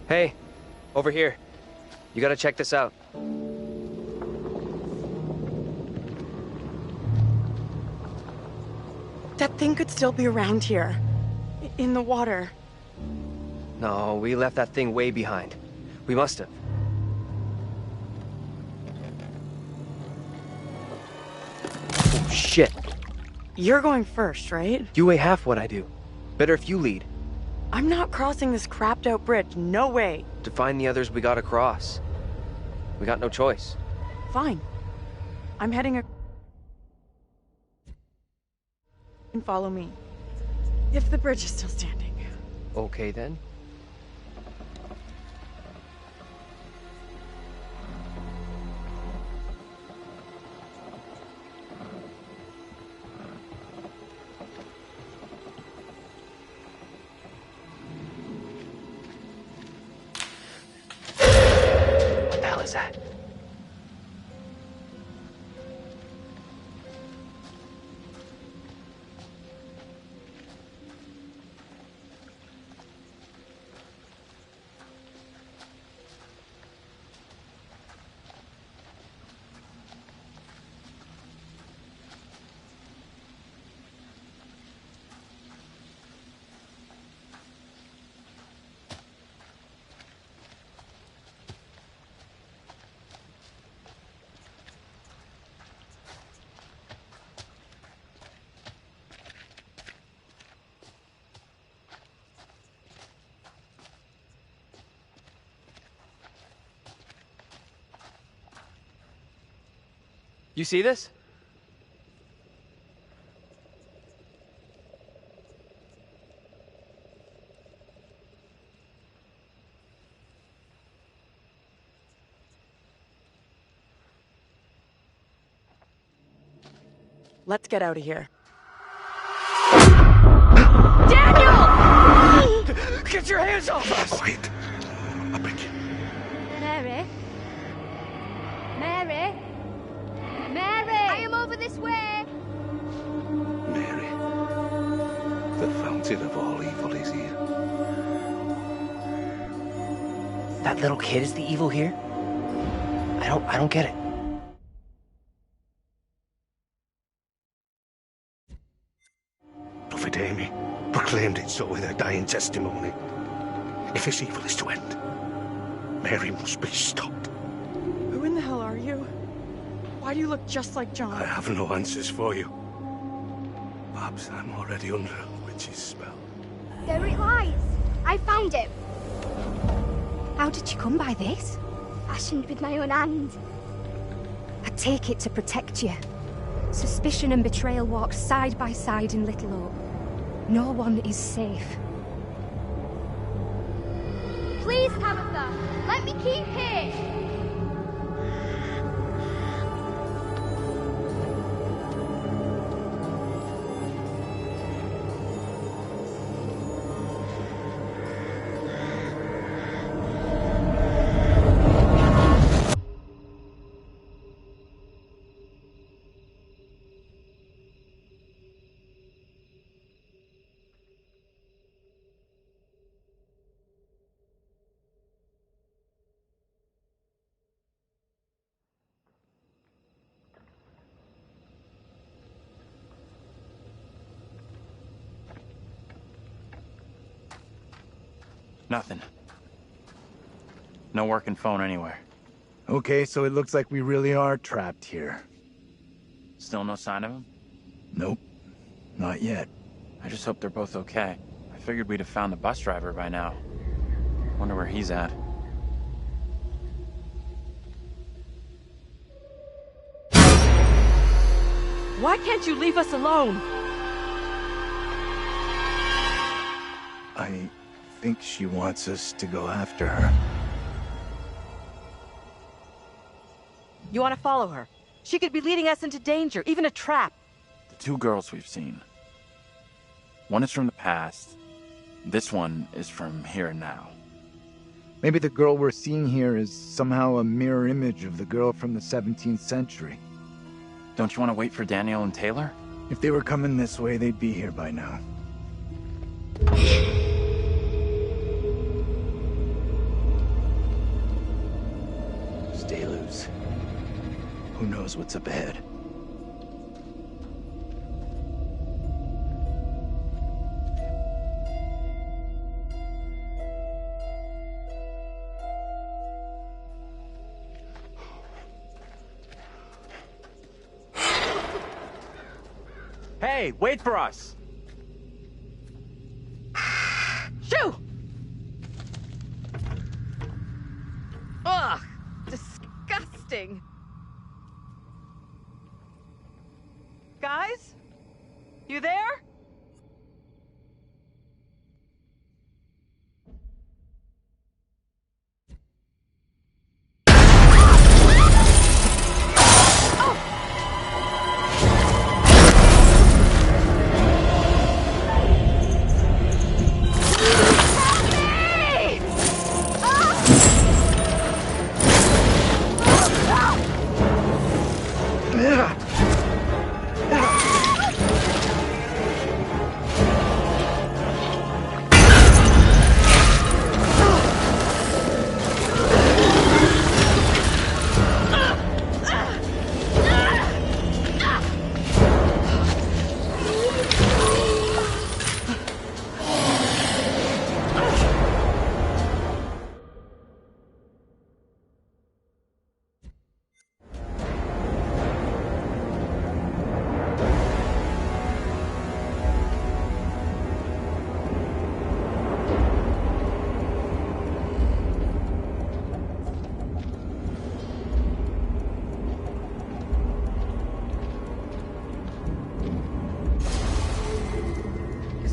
Hey, over here. You gotta check this out. That thing could still be around here. In the water. No, we left that thing way behind. We must have. Oh, shit. You're going first, right? You weigh half what I do. Better if you lead. I'm not crossing this crapped out bridge. No way. To find the others we gotta cross. We got no choice. Fine. I'm heading and follow me. If the bridge is still standing. Okay then. What the hell is that? You see this? Let's get out of here. Daniel! Get your hands off us! Wait. I beg you. Mary? Mary? Mary! I am over this way! Mary. The fountain of all evil is here. That little kid is the evil here? I don't get it. Prophet Amy proclaimed it so in her dying testimony. If this evil is to end, Mary must be stopped. Who in the hell are you? Why do you look just like John? I have no answers for you. Perhaps I'm already under a witch's spell. There it lies. I found it. How did you come by this? Fashioned with my own hand. I take it to protect you. Suspicion and betrayal walk side by side in Little Hope. No one is safe. Please, Tabitha, let me keep here. Nothing. No working phone anywhere. Okay, so it looks like we really are trapped here. Still no sign of him? Nope. Not yet. I just hope they're both okay. I figured we'd have found the bus driver by now. Wonder where he's at. Why can't you leave us alone? I think she wants us to go after her. You want to follow her? She could be leading us into danger, even a trap. The two girls we've seen. One is from the past. This one is from here and now. Maybe the girl we're seeing here is somehow a mirror image of the girl from the 17th century. Don't you want to wait for Daniel and Taylor? If they were coming this way, they'd be here by now. Stay loose. Who knows what's up ahead? Hey, wait for us! Shoo! Ugh! Disgusting! Guys? You there?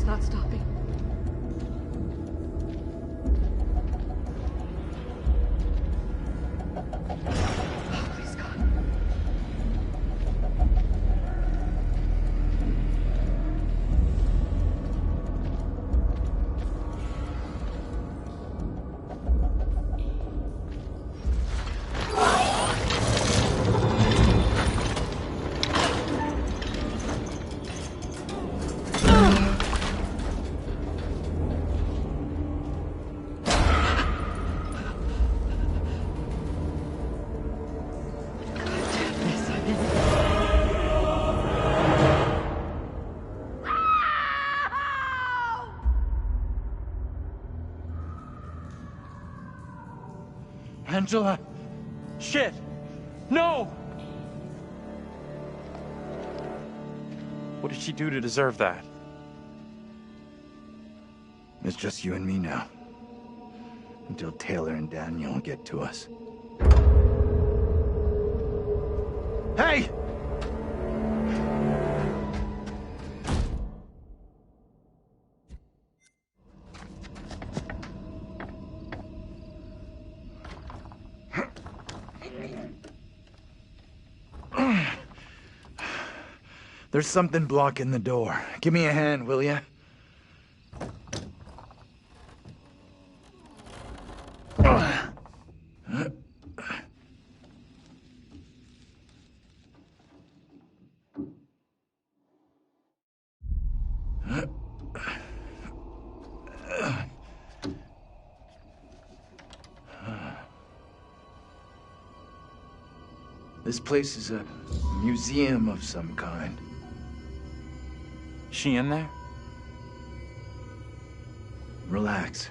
Not stopping. Oh, please, God. Angela! Shit! No! What did she do to deserve that? It's just you and me now. Until Taylor and Daniel get to us. Hey! There's something blocking the door. Give me a hand, will ya? This place is a museum of some kind. She in there? Relax.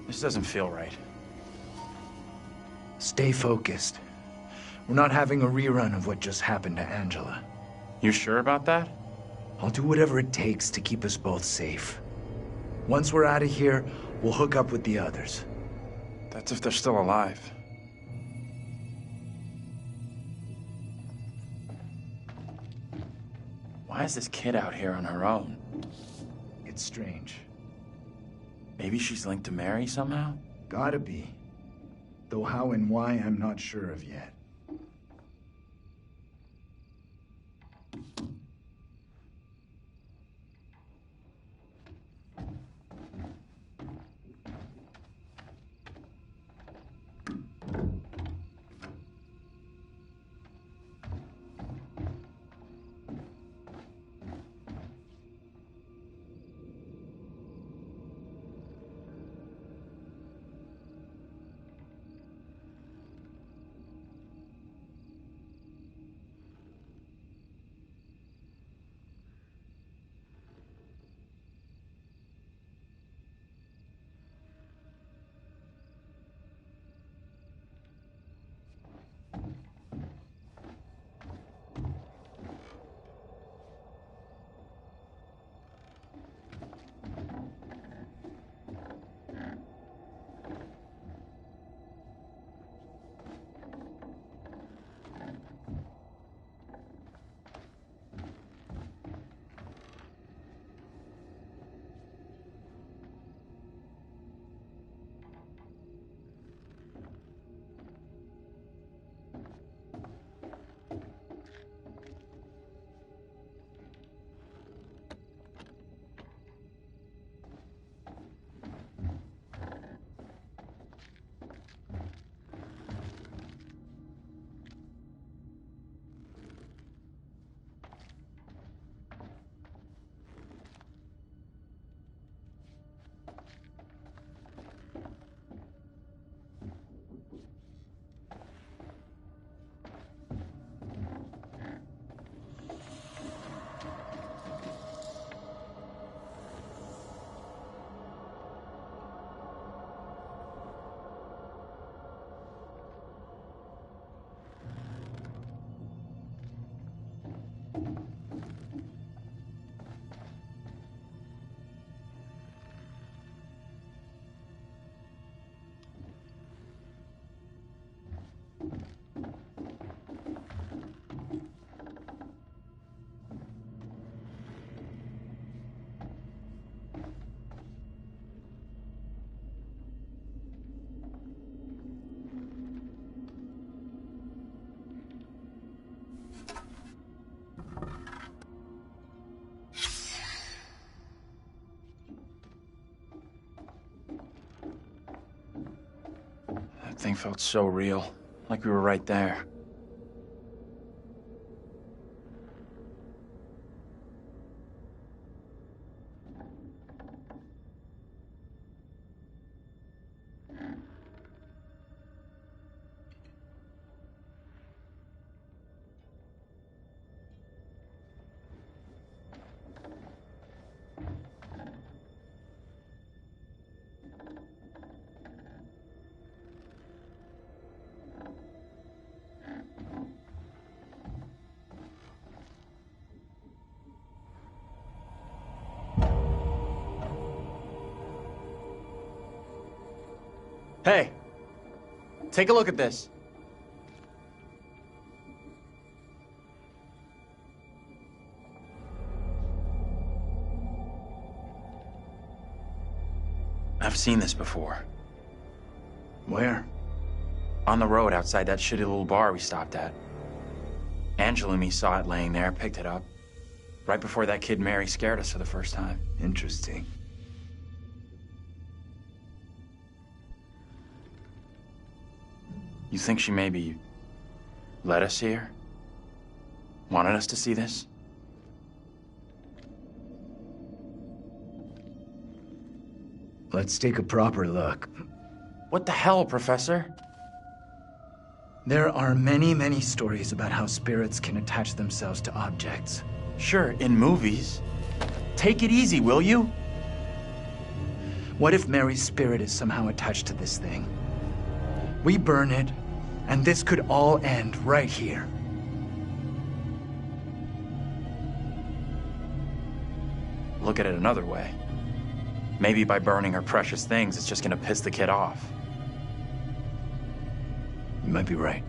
This doesn't feel right. Stay focused. We're not having a rerun of what just happened to Angela. You sure about that? I'll do whatever it takes to keep us both safe. Once we're out of here, we'll hook up with the others. That's if they're still alive. Why is this kid out here on her own? It's strange. Maybe she's linked to Mary somehow? Gotta be. Though how and why, I'm not sure of yet. That thing felt so real, like we were right there. Hey, take a look at this. I've seen this before. Where? On the road outside that shitty little bar we stopped at. Angela and me saw it laying there, picked it up. Right before that kid Mary scared us for the first time. Interesting. You think she maybe let us see her? Wanted us to see this? Let's take a proper look. What the hell, Professor? There are many, many stories about how spirits can attach themselves to objects. Sure, in movies. Take it easy, will you? What if Mary's spirit is somehow attached to this thing? We burn it, and this could all end right here. Look at it another way. Maybe by burning her precious things, it's just gonna piss the kid off. You might be right.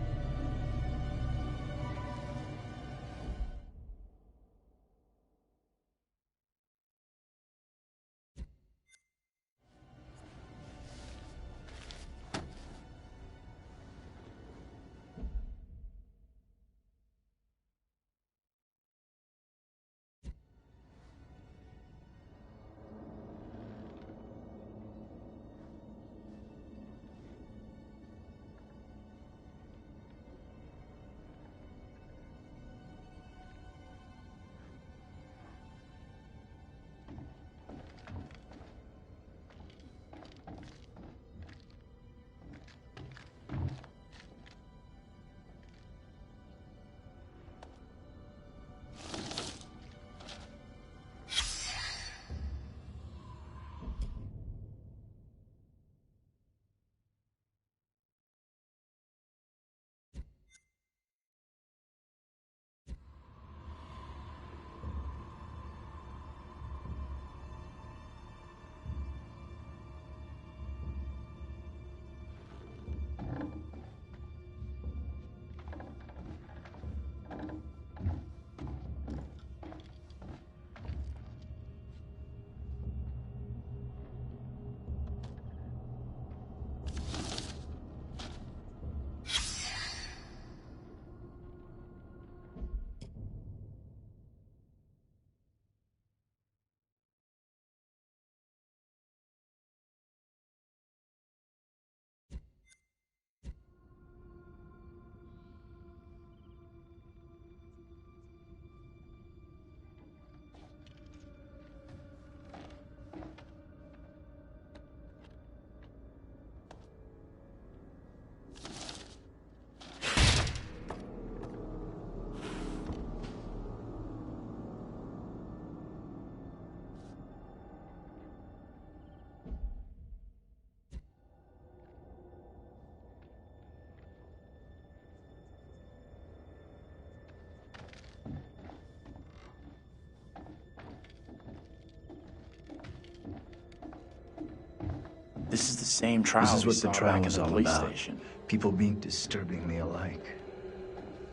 This is the same trial This is we what the saw trial back in was the all police about. station. People being disturbingly alike.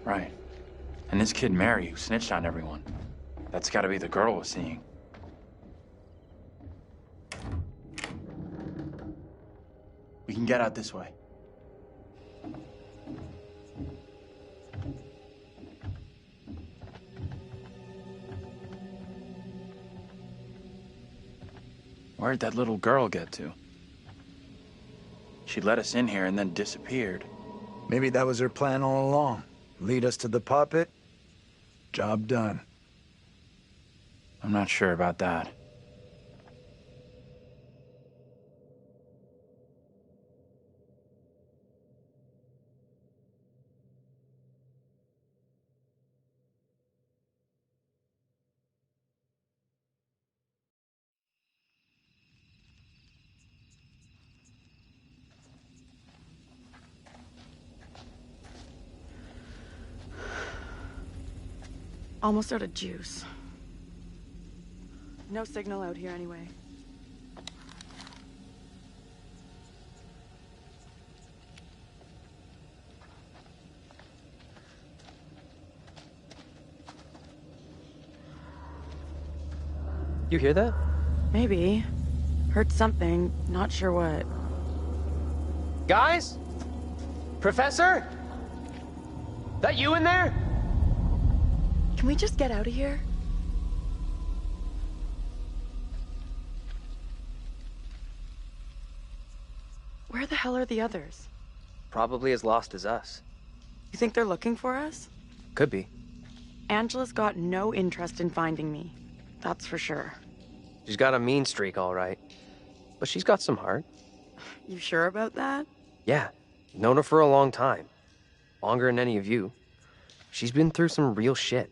Right. And this kid Mary, who snitched on everyone. That's gotta be the girl we're seeing. We can get out this way. Where'd that little girl get to? She let us in here and then disappeared. Maybe that was her plan all along. Lead us to the puppet. Job done. I'm not sure about that. Almost out of juice. No signal out here anyway. You hear that? Maybe. Heard something, not sure what. Guys? Professor? That you in there? Can we just get out of here? Where the hell are the others? Probably as lost as us. You think they're looking for us? Could be. Angela's got no interest in finding me. That's for sure. She's got a mean streak, all right. But she's got some heart. You sure about that? Yeah. Known her for a long time. Longer than any of you. She's been through some real shit.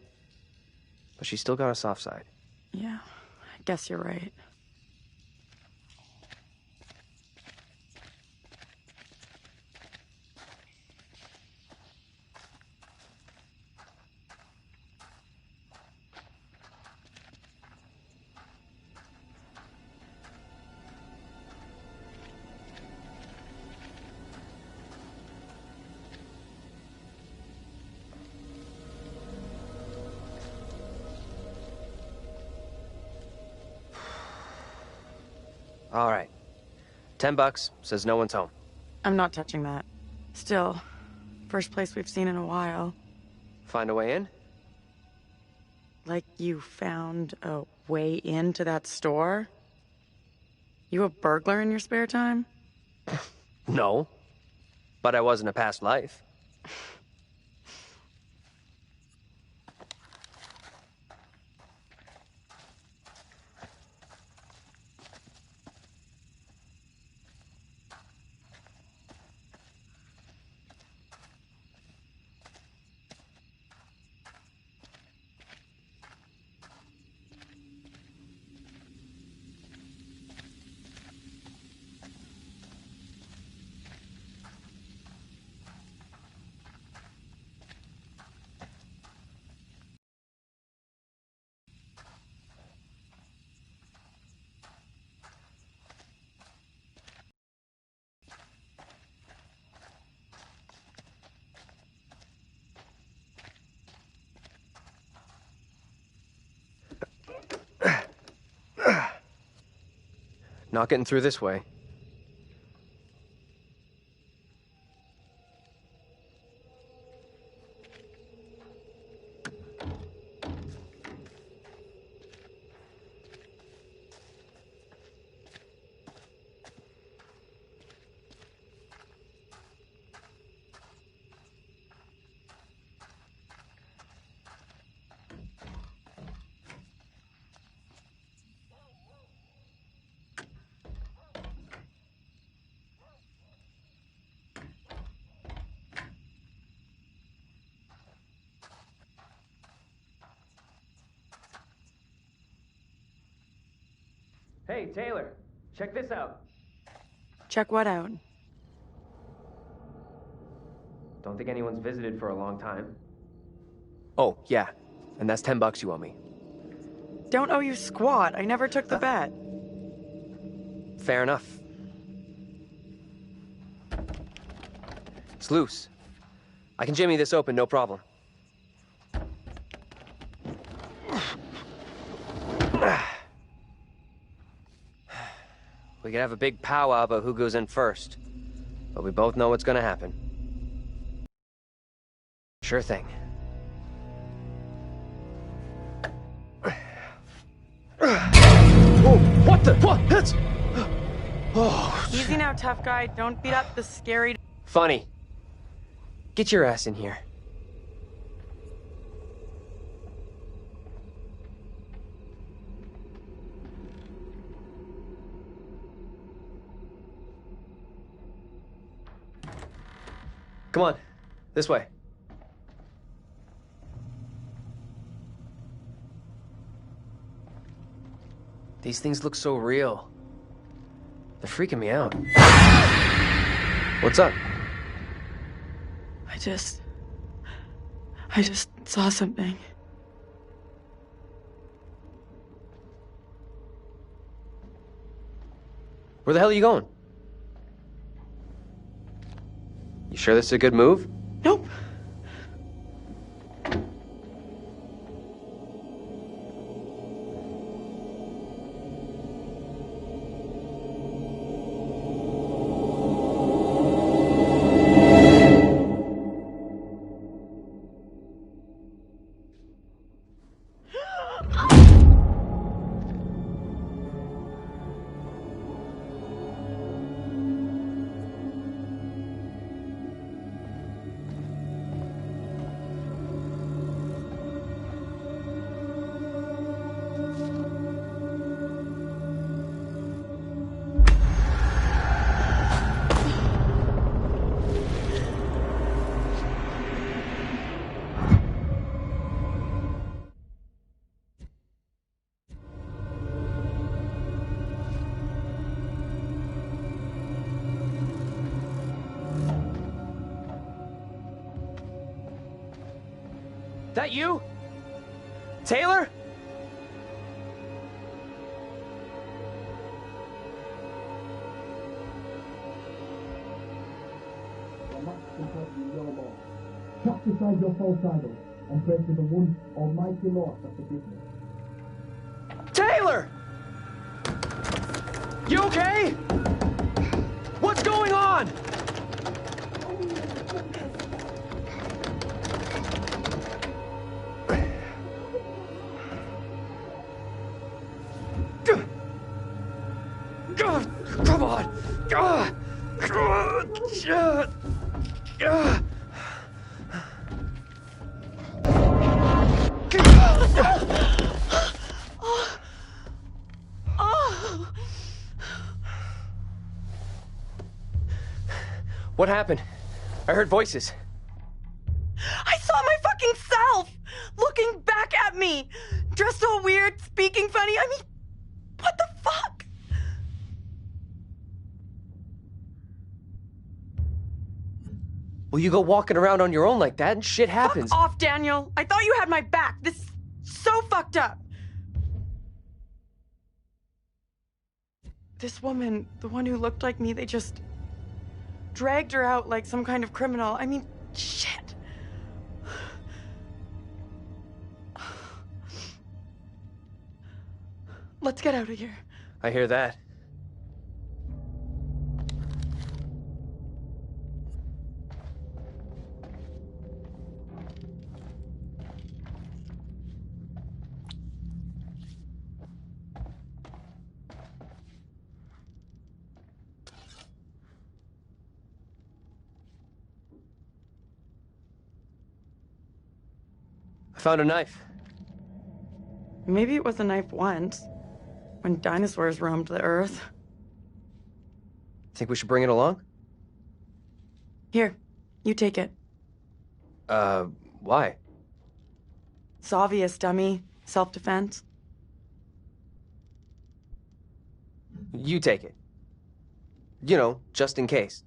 But she's still got a soft side. Yeah, I guess you're right. All right. $10, says no one's home. I'm not touching that. Still, first place we've seen in a while. Find a way in? Like you found a way into that store? You a burglar in your spare time? No. But I was in a past life. Not getting through this way. Hey, Taylor, check this out. Check what out? Don't think anyone's visited for a long time. Oh, yeah. And that's $10 you owe me. Don't owe you squat. I never took the bet. Fair enough. It's loose. I can jimmy this open, no problem. We could have a big powwow about who goes in first, but we both know what's gonna happen. Sure thing. Oh, what the? What? That's... Oh. Easy now, tough guy. Don't beat up the scary... Funny. Get your ass in here. Come on, this way. These things look so real. They're freaking me out. What's up? I just saw something. Where the hell are you going? You sure this is a good move? Nope. That you? Taylor? Cast aside your false idols and pray to the one almighty Lord of the business. Taylor! You okay? What's going on? Come on! What happened? I heard voices. I saw my fucking self looking back at me, dressed all weird, speaking funny. I mean, what the fuck? Well, you go walking around on your own like that and shit happens. Fuck off, Daniel. I thought you had my back. This is so fucked up. This woman, the one who looked like me, they just dragged her out like some kind of criminal. I mean, shit. Let's get out of here. I hear that. I found a knife. Maybe it was a knife once, when dinosaurs roamed the earth. Think we should bring it along? Here, you take it. Why? It's obvious, dummy. Self-defense. You take it. You know, just in case.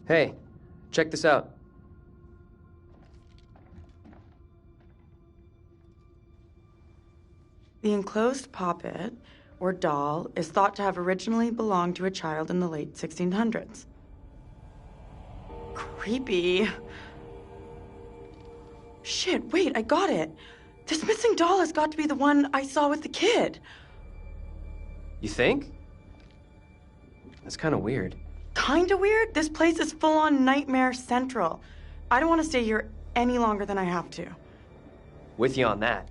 Hey, check this out. The enclosed poppet, or doll, is thought to have originally belonged to a child in the late 1600s. Creepy. Shit, wait, I got it. This missing doll has got to be the one I saw with the kid. You think? That's kind of weird. Kinda weird? This place is full-on Nightmare Central. I don't want to stay here any longer than I have to. With you on that.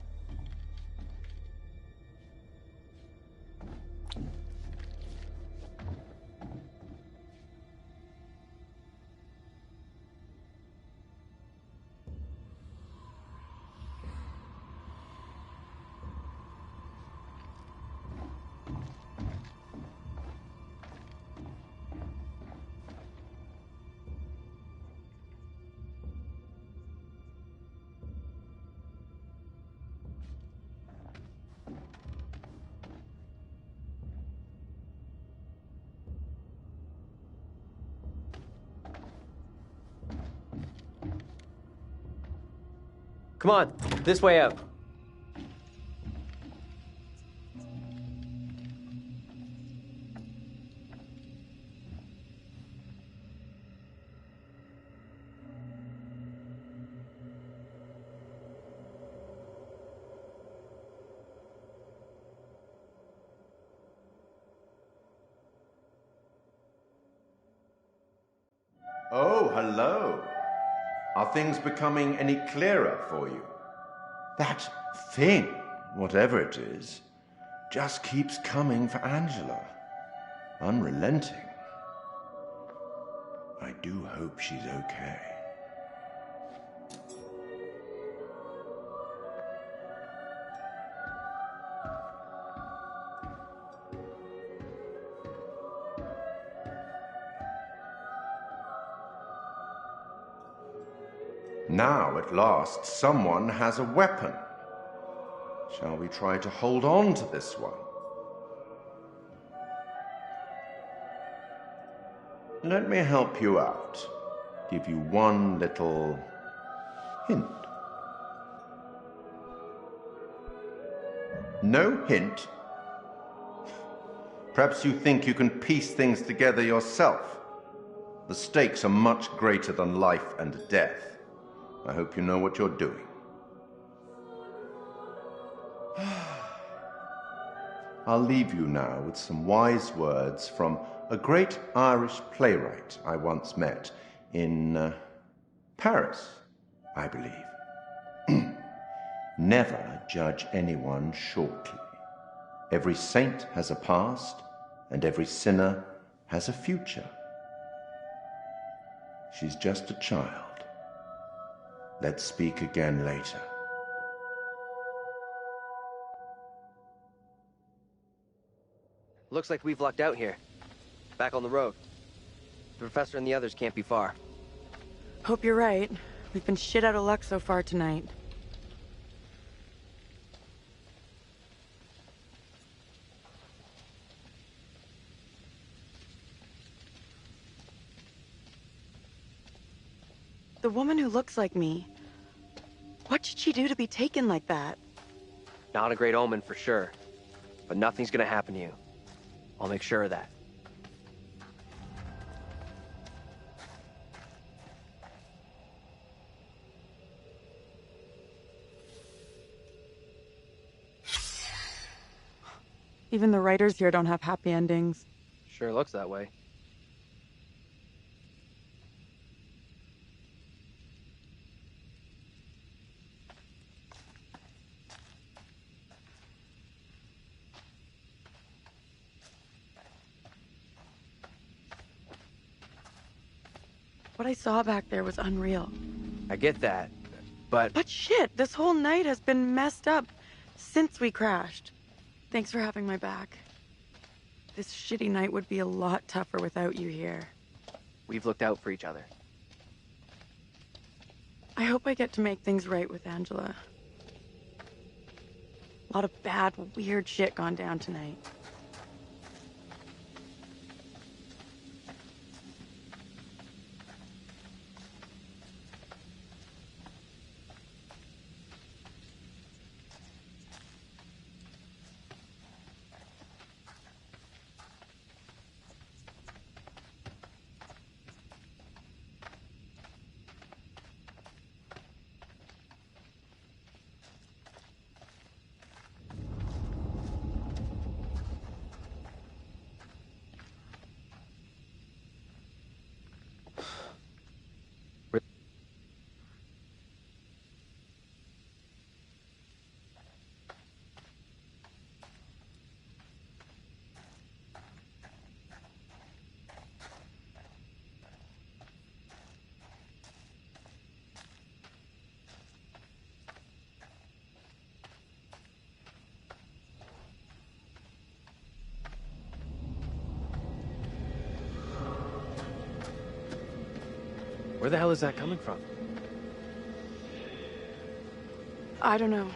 Come on, this way up. Oh, hello. Are things becoming any clearer for you? That thing, whatever it is, just keeps coming for Angela. Unrelenting. I do hope she's okay. Now, at last, someone has a weapon. Shall we try to hold on to this one? Let me help you out. Give you one little hint. No hint? Perhaps you think you can piece things together yourself. The stakes are much greater than life and death. I hope you know what you're doing. I'll leave you now with some wise words from a great Irish playwright I once met in Paris, I believe. Never judge anyone shortly. Every saint has a past, and every sinner has a future. She's just a child. Let's speak again later. Looks like we've lucked out here. Back on the road. The professor and the others can't be far. Hope you're right. We've been shit out of luck so far tonight. The woman who looks like me. What did she do to be taken like that? Not a great omen for sure. But nothing's gonna happen to you. I'll make sure of that. Even the writers here don't have happy endings. Sure looks that way. What I saw back there was unreal. I get that, but... But shit, this whole night has been messed up since we crashed. Thanks for having my back. This shitty night would be a lot tougher without you here. We've looked out for each other. I hope I get to make things right with Angela. A lot of bad, weird shit gone down tonight. Where the hell is that coming from? I don't know.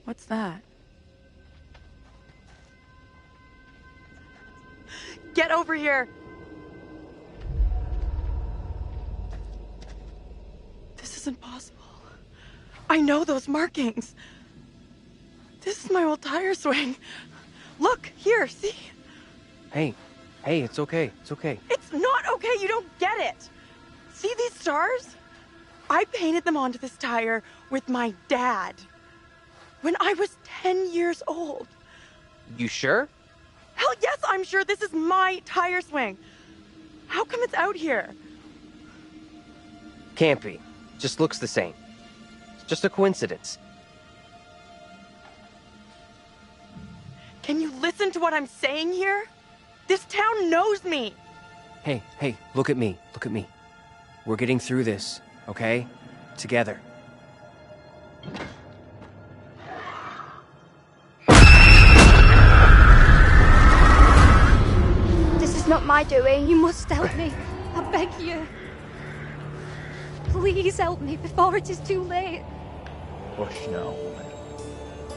What's that? Get over here! This isn't possible. I know those markings. This is my old tire swing. Look, here, see? Hey, it's okay. It's okay. It's not okay, you don't get it. See these stars? I painted them onto this tire with my dad when I was 10 years old. You sure? Hell yes, I'm sure this is my tire swing. How come it's out here? Can't be. Just looks the same. It's just a coincidence. Can you listen to what I'm saying here? This town knows me. Hey, look at me. Look at me. We're getting through this, okay? Together. This is not my doing. You must help me. I beg you. Please help me before it is too late. Hush now, woman.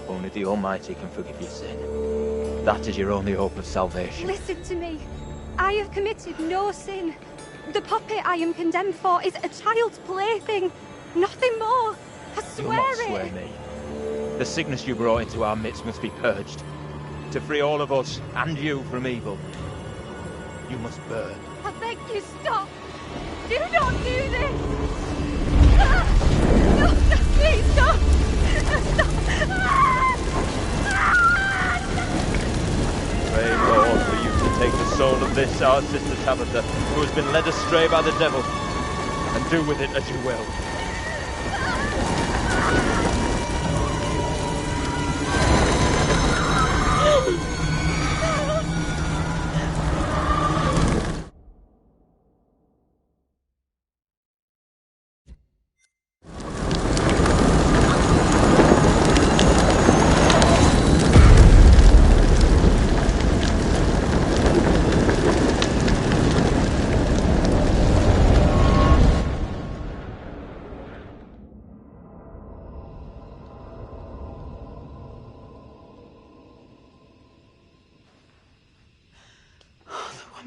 Only the Almighty can forgive your sin. That is your only hope of salvation. Listen to me. I have committed no sin. The puppet I am condemned for is a child's plaything. Nothing more. I You'll swear not it. swear me. The sickness you brought into our midst must be purged. To free all of us, and you, from evil, you must burn. I beg you, stop. Do not do this. No, please stop. Pray, Lord, for you to take the soul of this, our sister Tabitha, who has been led astray by the devil, and do with it as you will.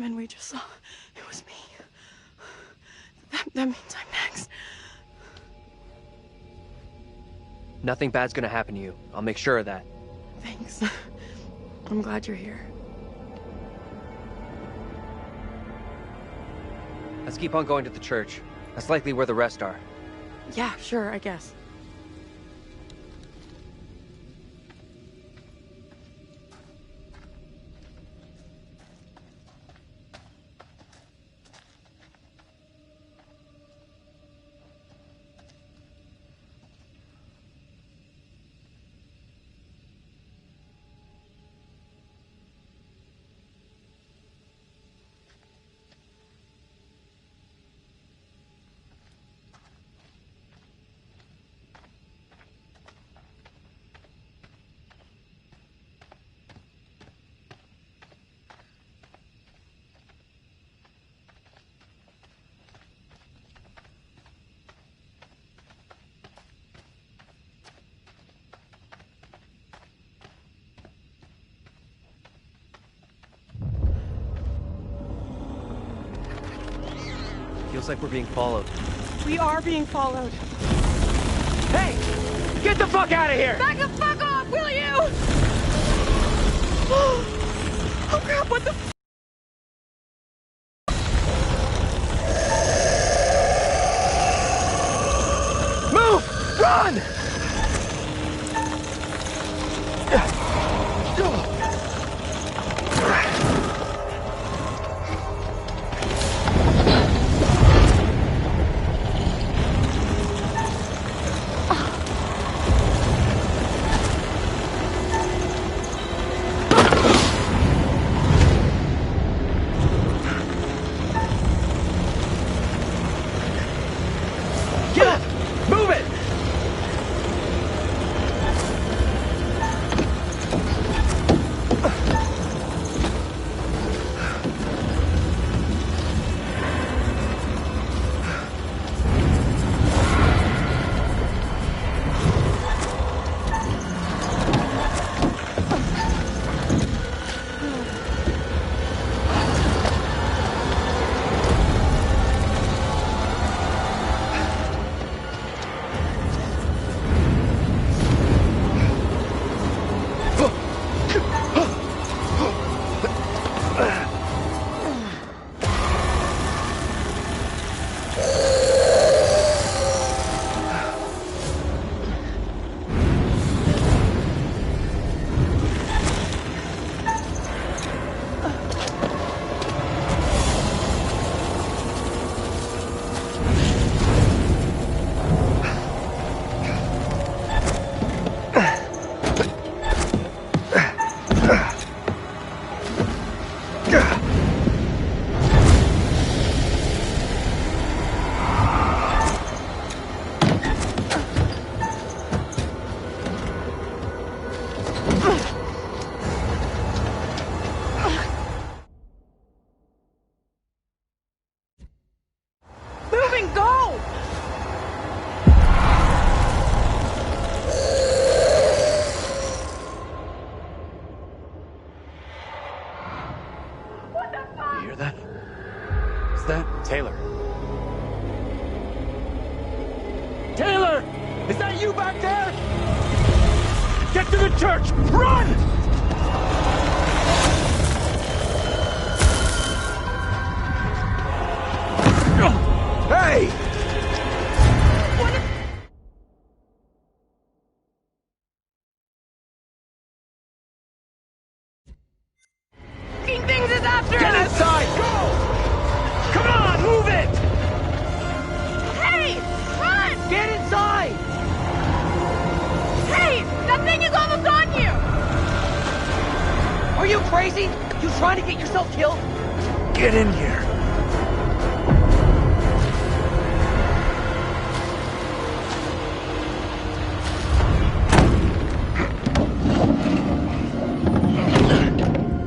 woman we just saw, it was me. That means I'm next. Nothing bad's gonna happen to you. I'll make sure of that. Thanks. I'm glad you're here. Let's keep on going to the church. That's likely where the rest are. Yeah, sure, I guess. Feels like we're being followed. We are being followed. Hey! Get the fuck out of here! Back the fuck off, will you? Oh crap, what the f— Move! Run! Taylor. Taylor! Is that you back there? Get to the church! Run! Hey! Things is after us! Get inside! Go! Come on, move it! Hey! Run! Get inside! Hey! That thing is almost on you! Are you crazy? You trying to get yourself killed? Get in here.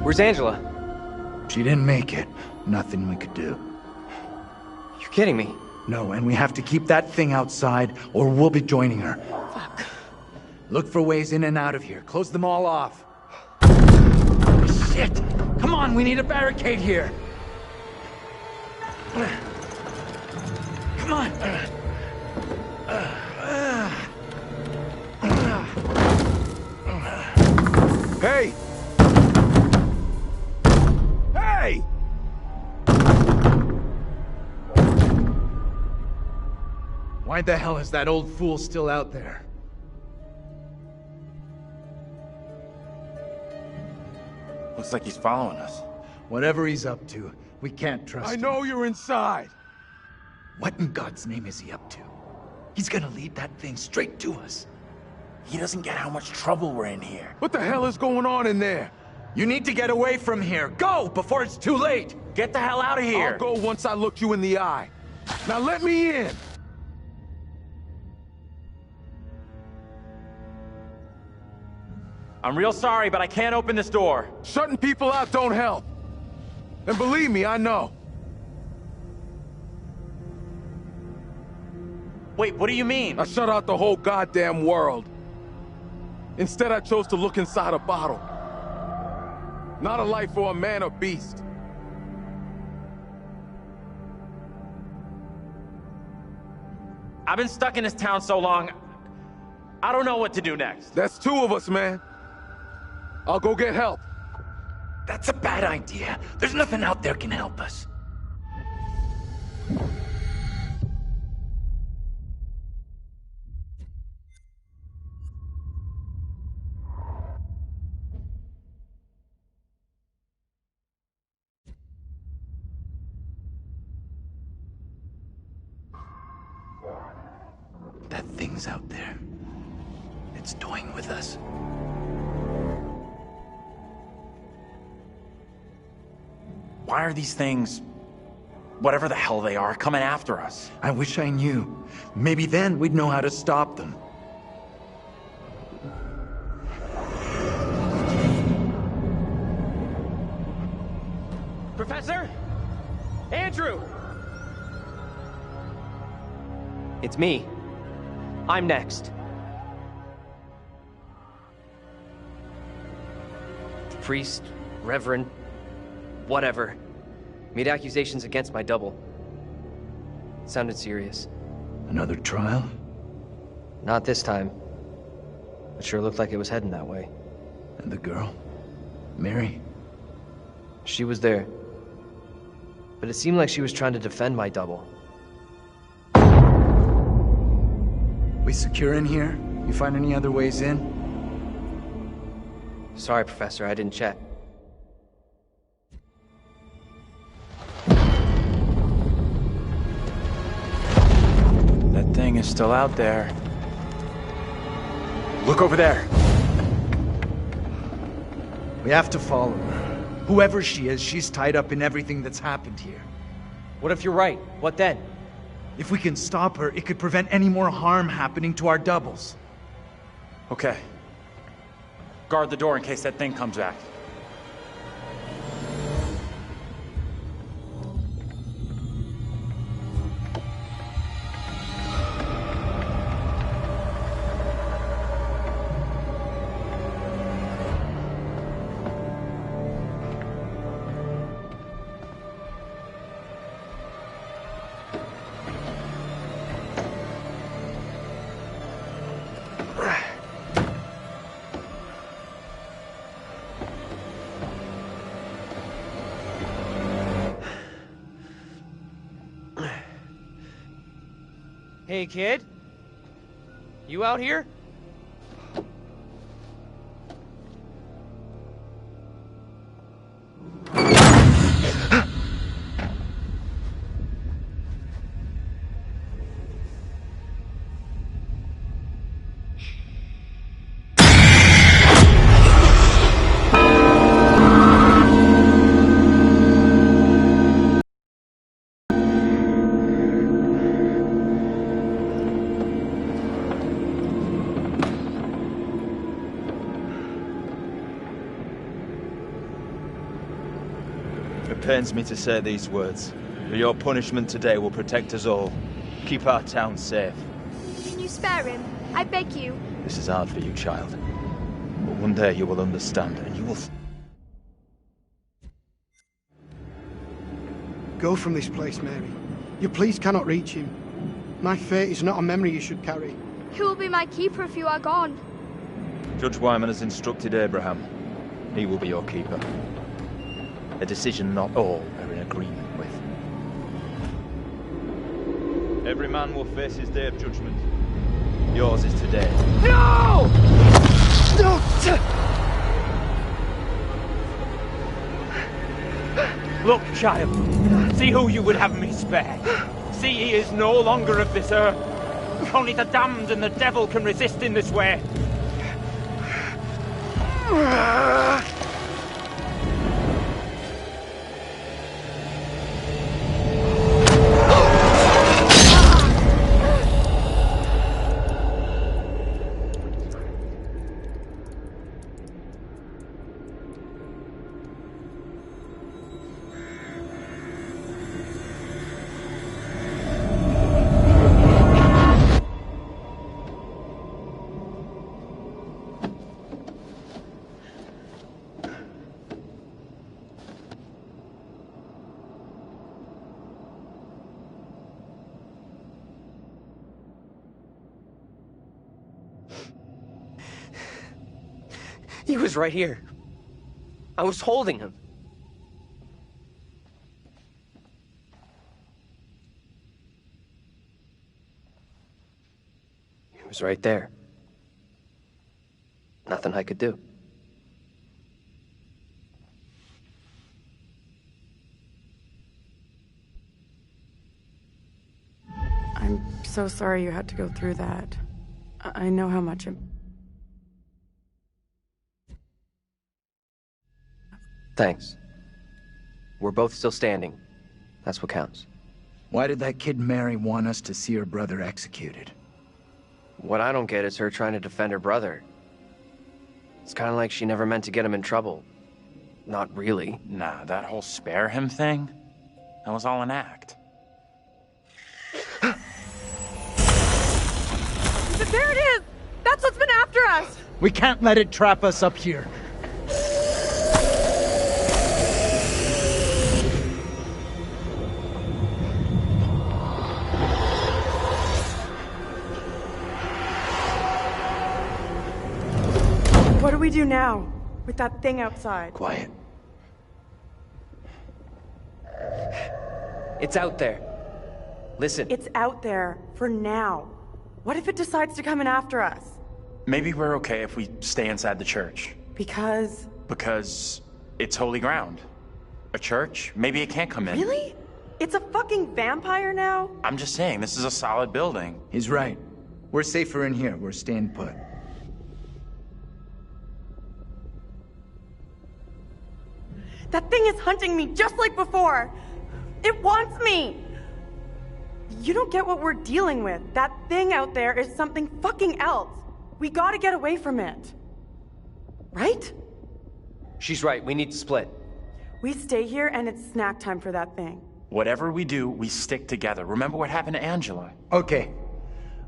Where's Angela? She didn't make it. Nothing we could do. You're kidding me. No, and we have to keep that thing outside, or we'll be joining her. Fuck. Look for ways in and out of here. Close them all off. Shit! Come on, we need a barricade here. Come on! Hey! Hey! Why the hell is that old fool still out there? Looks like he's following us. Whatever he's up to, we can't trust him. I know you're inside. What in God's name is he up to? He's gonna lead that thing straight to us. He doesn't get how much trouble we're in here. What the hell is going on in there? You need to get away from here. Go before it's too late. Get the hell out of here. I'll go once I look you in the eye. Now let me in. I'm real sorry, but I can't open this door. Shutting people out don't help. And believe me, I know. Wait, what do you mean? I shut out the whole goddamn world. Instead, I chose to look inside a bottle. Not a life for a man or beast. I've been stuck in this town so long, I don't know what to do next. That's two of us, man. I'll go get help. That's a bad idea. There's nothing out there can help us. That thing's out there. It's toying with us. Why are these things, whatever the hell they are, coming after us? I wish I knew. Maybe then we'd know how to stop them. Professor? Andrew! It's me. I'm next. The priest, reverend, whatever, made accusations against my double. It sounded serious. Another trial? Not this time. It sure looked like it was heading that way. And the girl? Mary? She was there. But it seemed like she was trying to defend my double. We secure in here? You find any other ways in? Sorry, Professor, I didn't check. That thing is still out there. Look over there. We have to follow her. Whoever she is, she's tied up in everything that's happened here. What if you're right? What then? If we can stop her, it could prevent any more harm happening to our doubles. Okay. Guard the door in case that thing comes back. Hey, kid? You out here? It pains me to say these words, but your punishment today will protect us all. Keep our town safe. Can you spare him? I beg you. This is hard for you, child. But one day you will understand, and you will... Go from this place, Mary. Your pleas cannot reach him. My fate is not a memory you should carry. Who will be my keeper if you are gone? Judge Wyman has instructed Abraham. He will be your keeper. A decision not all are in agreement with. Every man will face his day of judgment. Yours is today. No! No! Look, child. See who you would have me spare. See he is no longer of this earth. Only the damned and the devil can resist in this way. He was right here. I was holding him. He was right there. Nothing I could do. I'm so sorry you had to go through that. I know how much it... Thanks. We're both still standing. That's what counts. Why did that kid Mary want us to see her brother executed? What I don't get is her trying to defend her brother. It's kind of like she never meant to get him in trouble. Not really. Nah, that whole spare him thing? That was all an act. There it is! That's what's been after us! We can't let it trap us up here. What do we do now, with that thing outside? Quiet. It's out there. Listen. It's out there, for now. What if it decides to come in after us? Maybe we're okay if we stay inside the church. Because? Because it's holy ground. A church? Maybe it can't come in. Really? It's a fucking vampire now? I'm just saying, this is a solid building. He's right. We're safer in here. We're staying put. That thing is hunting me just like before. It wants me. You don't get what we're dealing with. That thing out there is something fucking else. We gotta get away from it. Right? She's right. We need to split. We stay here and it's snack time for that thing. Whatever we do, we stick together. Remember what happened to Angela? Okay.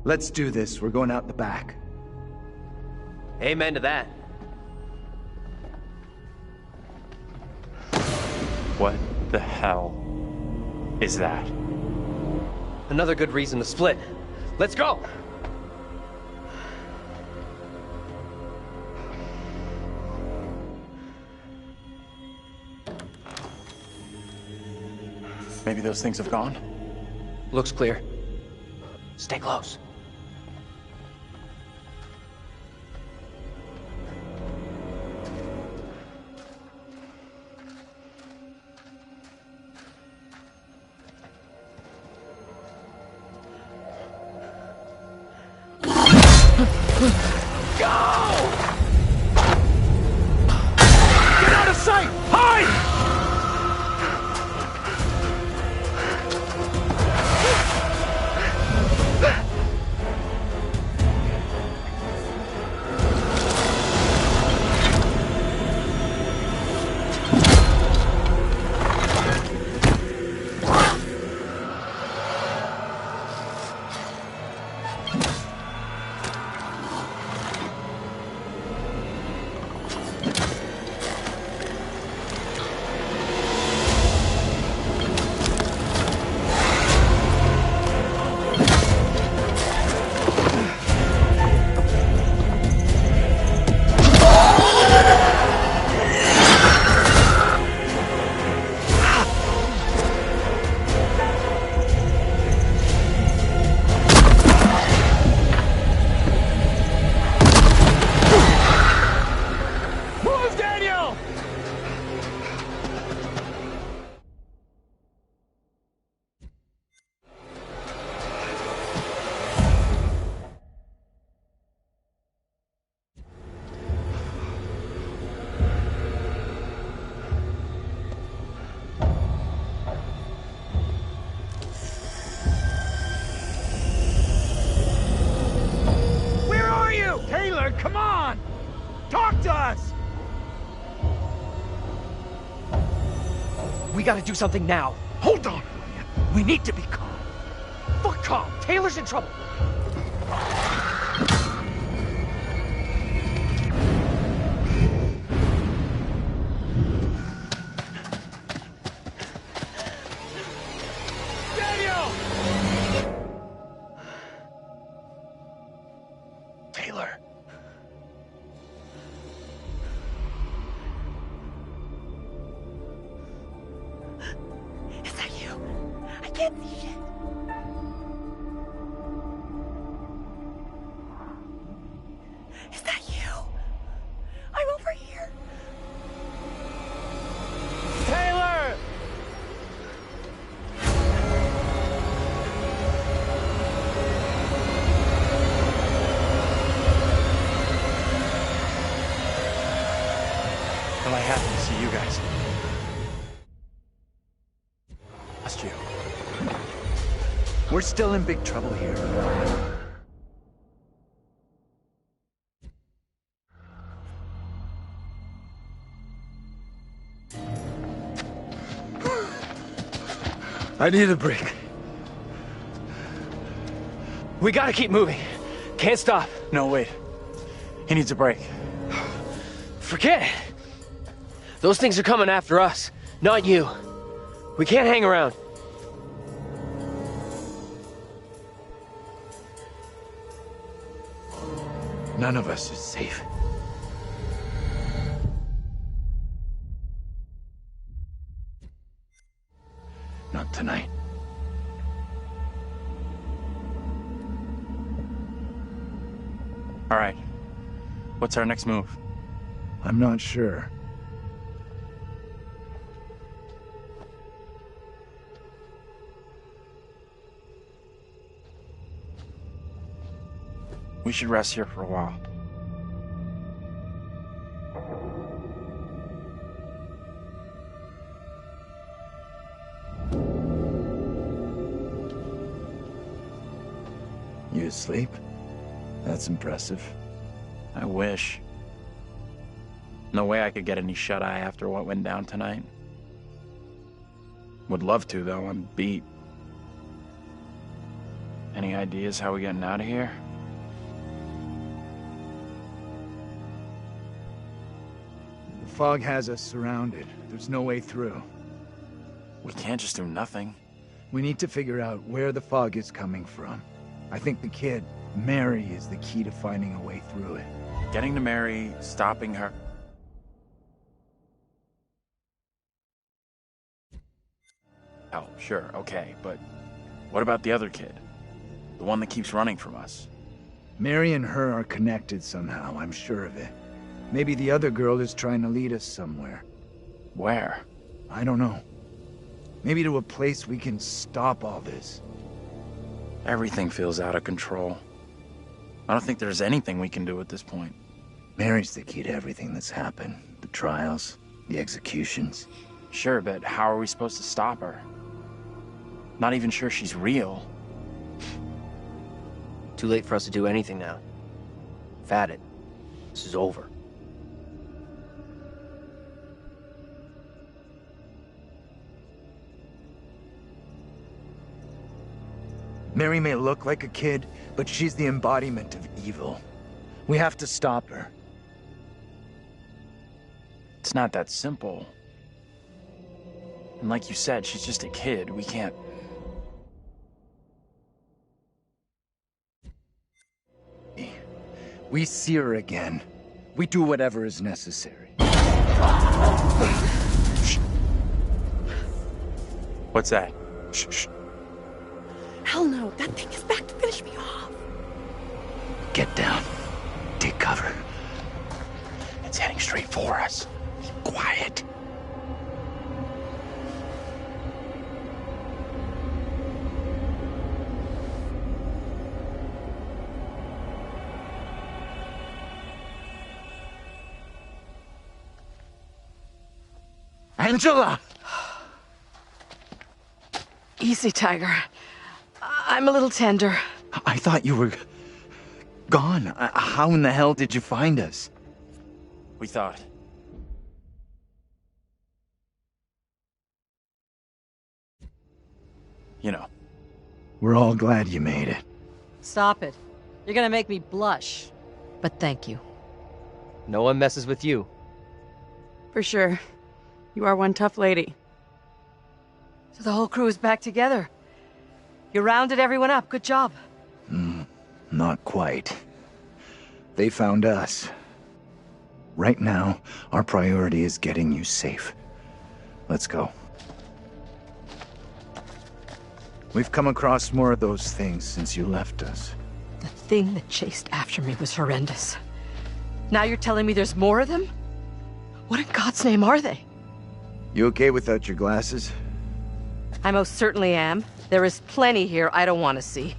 Let's do this. We're going out the back. Amen to that. What the hell is that? Another good reason to split. Let's go! Maybe those things have gone? Looks clear. Stay close. We gotta do something now. Hold on. We need to be calm. Fuck calm. Taylor's in trouble. Daniel! Taylor. Is that you? I can't see shit. Is that you? I'm over here. Taylor! Well, I happen to see you guys. Lost you. We're still in big trouble here. I need a break. We gotta keep moving. Can't stop. No, wait. He needs a break. Forget it. Those things are coming after us, not you. We can't hang around. None of us is safe. Not tonight. All right. What's our next move? I'm not sure. We should rest here for a while. You asleep? That's impressive. I wish. No way I could get any shut-eye after what went down tonight. Would love to, though. I'm beat. Any ideas how we getting out of here? The fog has us surrounded. There's no way through. We can't just do nothing. We need to figure out where the fog is coming from. I think the kid, Mary, is the key to finding a way through it. Getting to Mary, stopping her. Oh, sure, okay, but what about the other kid? The one that keeps running from us? Mary and her are connected somehow, I'm sure of it. Maybe the other girl is trying to lead us somewhere. Where? I don't know. Maybe to a place we can stop all this. Everything feels out of control. I don't think there's anything we can do at this point. Mary's the key to everything that's happened. The trials, the executions. Sure, but how are we supposed to stop her? Not even sure she's real. Too late for us to do anything now. We've had it. This is over. Mary may look like a kid, but she's the embodiment of evil. We have to stop her. It's not that simple. And like you said, she's just a kid. We can't... We see her again. We do whatever is necessary. What's that? Shh, shh. Hell no, that thing is back to finish me off. Get down. Take cover. It's heading straight for us. Keep quiet. Angela! Easy, Tiger. I'm a little tender. I thought you were... gone. How in the hell did you find us? We thought you know. We're all glad you made it. Stop it. You're gonna make me blush. But thank you. No one messes with you. For sure. You are one tough lady. So the whole crew is back together. You rounded everyone up. Good job. Not quite. They found us. Right now, our priority is getting you safe. Let's go. We've come across more of those things since you left us. The thing that chased after me was horrendous. Now you're telling me there's more of them? What in God's name are they? You okay without your glasses? I most certainly am. There is plenty here I don't want to see.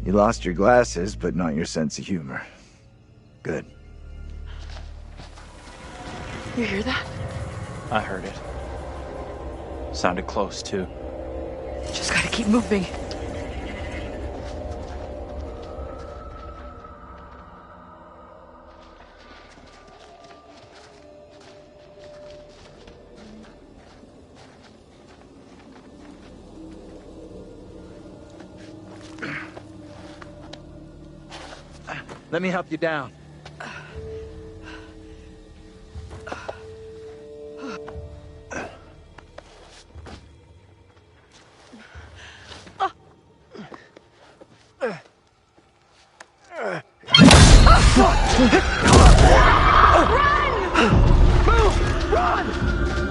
You lost your glasses, but not your sense of humor. Good. You hear that? I heard it. Sounded close, too. Just gotta keep moving. Let me help you down.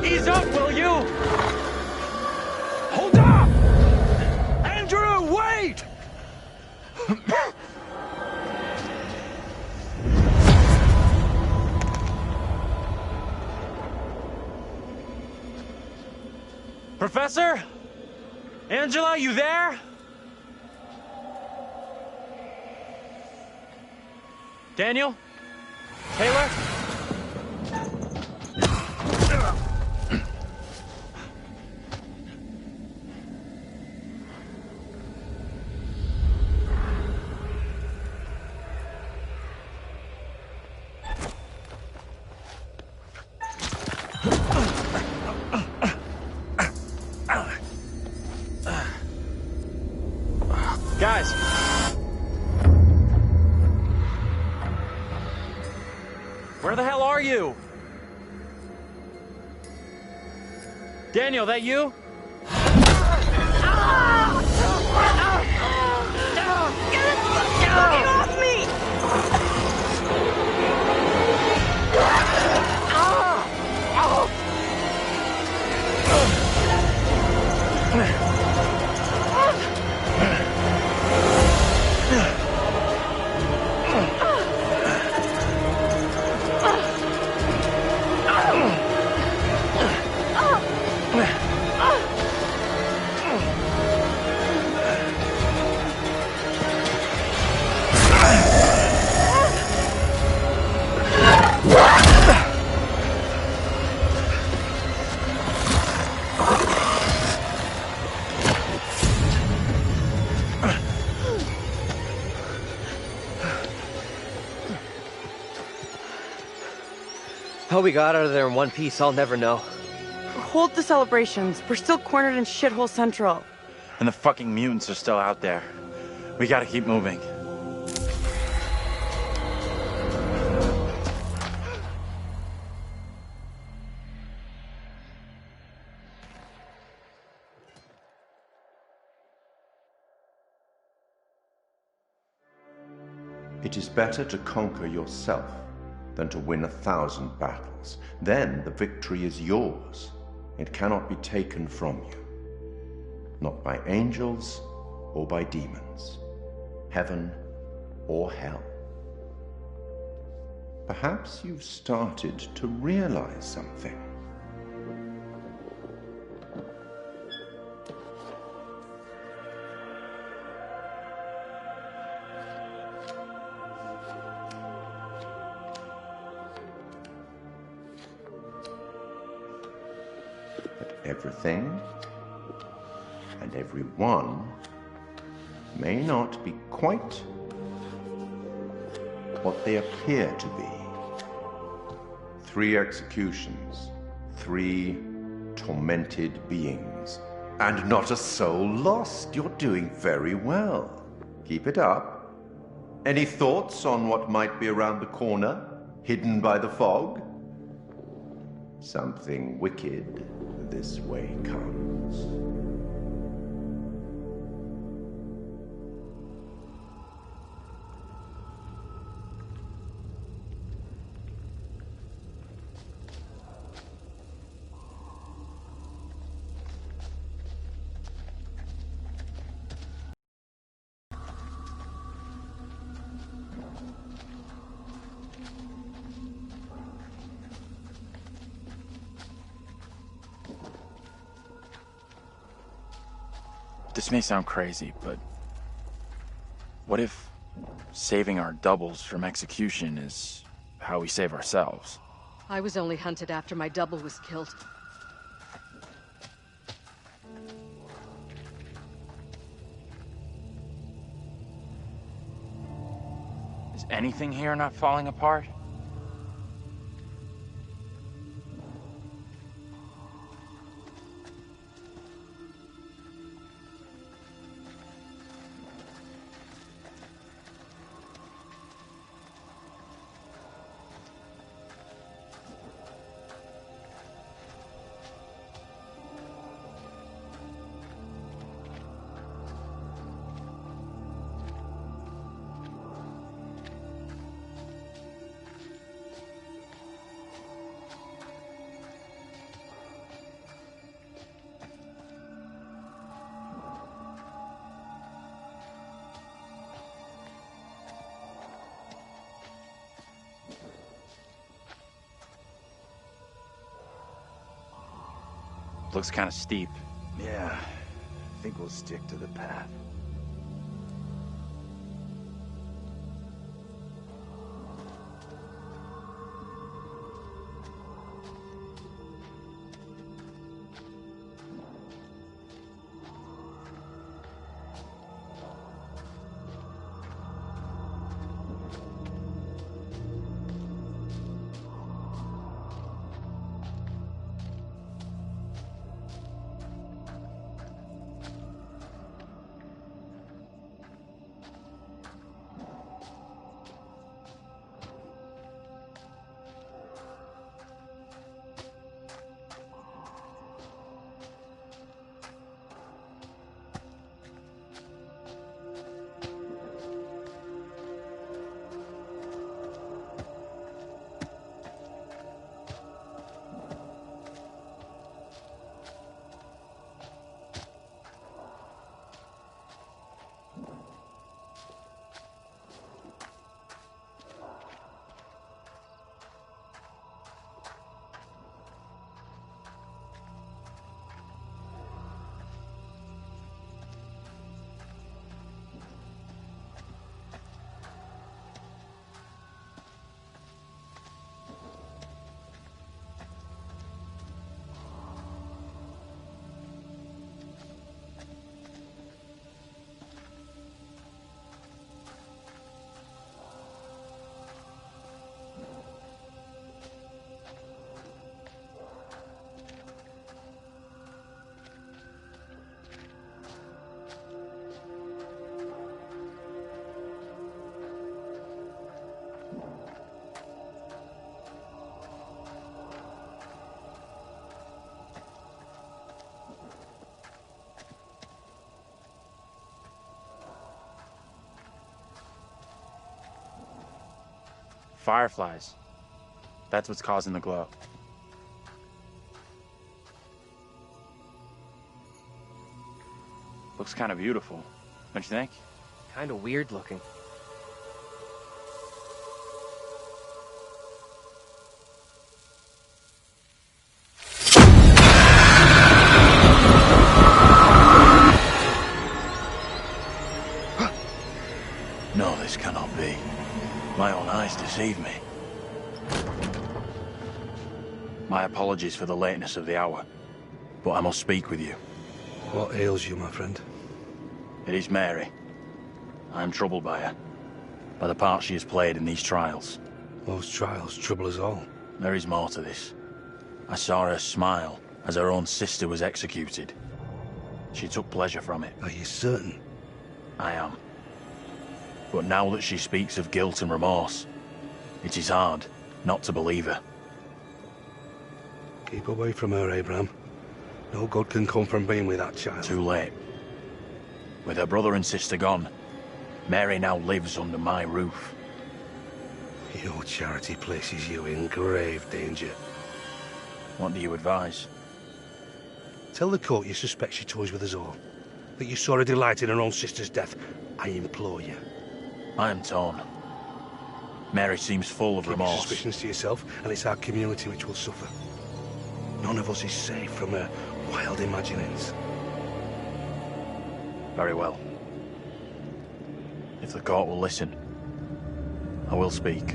Ease up, will you? Hold up! Andrew, wait! Professor? Angela, you there? Daniel? Taylor? Guys! Where the hell are you? Daniel, that you? Get off me! How we got out of there in one piece, I'll never know. Hold the celebrations. We're still cornered in Shithole Central. And the fucking mutants are still out there. We gotta keep moving. It is better to conquer yourself than to win 1,000 battles. Then the victory is yours. It cannot be taken from you. Not by angels or by demons, heaven or hell. Perhaps you've started to realize something. Everything and everyone may not be quite what they appear to be. 3 executions, 3 tormented beings, And not a soul lost. You're doing very well. Keep it up. Any thoughts on what might be around the corner, hidden by the fog? Something wicked this way comes. This may sound crazy, but what if saving our doubles from execution is how we save ourselves? I was only hunted after my double was killed. Is anything here not falling apart? Looks kind of steep. Yeah, I think we'll stick to the path. Fireflies. That's what's causing the glow. Looks kind of beautiful, don't you think? Kind of weird looking. No, this cannot be. My own eyes deceive me. My apologies for the lateness of the hour, but I must speak with you. What ails you, my friend? It is Mary. I am troubled by her, by the part she has played in these trials. Those trials trouble us all. There is more to this. I saw her smile as her own sister was executed. She took pleasure from it. Are you certain? I am. But now that she speaks of guilt and remorse, it is hard not to believe her. Keep away from her, Abraham. No good can come from being with that child. Too late. With her brother and sister gone, Mary now lives under my roof. Your charity places you in grave danger. What do you advise? Tell the court you suspect she toys with us all. That you saw her delight in her own sister's death. I implore you. I am torn. Mary seems full of Keep your remorse. suspicions to yourself, and it's our community which will suffer. None of us is safe from her wild imaginings. Very well. If the court will listen, I will speak.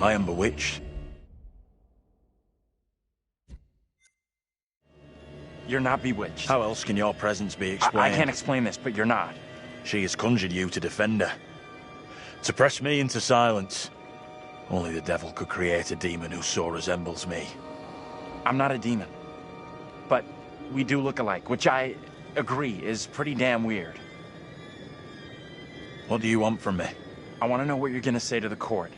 I am bewitched. You're not bewitched. How else can your presence be explained? I can't explain this, but you're not. She has conjured you to defend her. To press me into silence. Only the devil could create a demon who so resembles me. I'm not a demon. But we do look alike, which I agree is pretty damn weird. What do you want from me? I want to know what you're going to say to the court.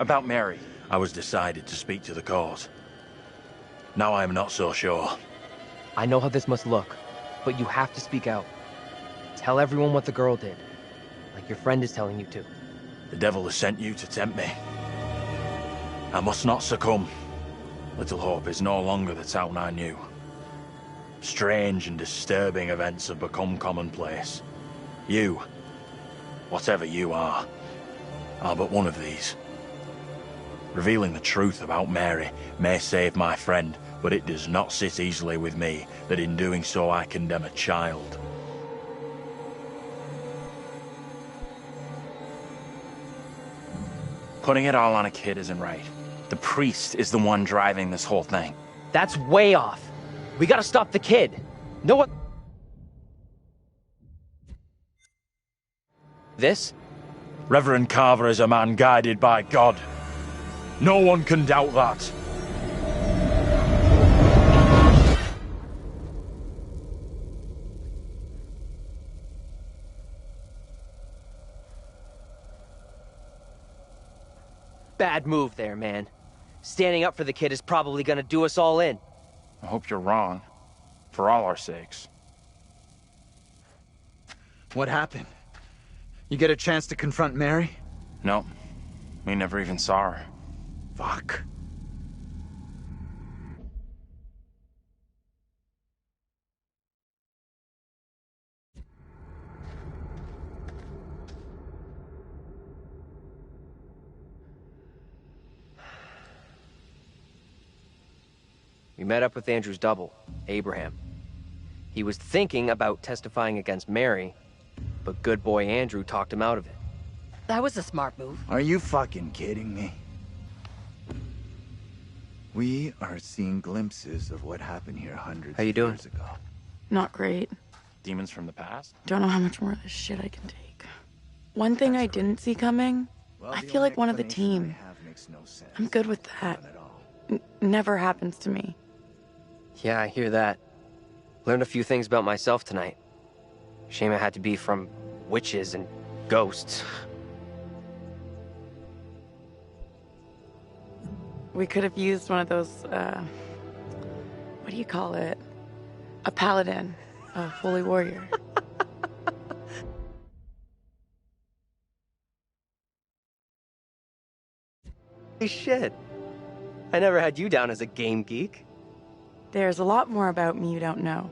About Mary. I was decided to speak to the court. Now I am not so sure. I know how this must look, but you have to speak out. Tell everyone what the girl did, like your friend is telling you to. The devil has sent you to tempt me. I must not succumb. Little Hope is no longer the town I knew. Strange and disturbing events have become commonplace. You, whatever you are but one of these. Revealing the truth about Mary may save my friend, but it does not sit easily with me that in doing so I condemn a child. Putting it all on a kid isn't right. The priest is the one driving this whole thing. That's way off. We gotta stop the kid. Know what? This? Reverend Carver is a man guided by God. No one can doubt that. Bad move there, man. Standing up for the kid is probably gonna do us all in. I hope you're wrong. For all our sakes. What happened? You get a chance to confront Mary? No. We never even saw her. Fuck. We met up with Andrew's double, Abraham. He was thinking about testifying against Mary, but good boy Andrew talked him out of it. That was a smart move. Are you fucking kidding me? We are seeing glimpses of what happened here hundreds of years ago. Not great. Demons from the past? Don't know how much more of this shit I can take. One thing I didn't see coming, I feel like one of the team. I'm good with that. Never happens to me. Yeah, I hear that. Learned a few things about myself tonight. Shame it had to be from witches and ghosts. We could have used one of those, what do you call it? A paladin, a holy warrior. Holy shit. I never had you down as a game geek. There's a lot more about me you don't know.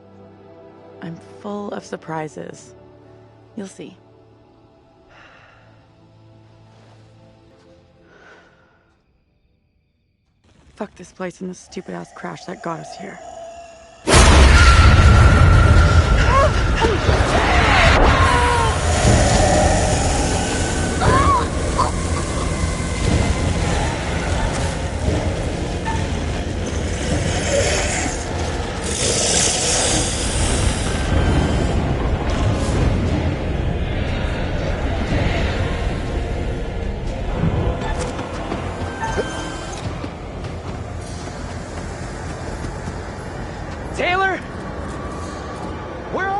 I'm full of surprises. You'll see. Fuck this place and the stupid-ass crash that got us here.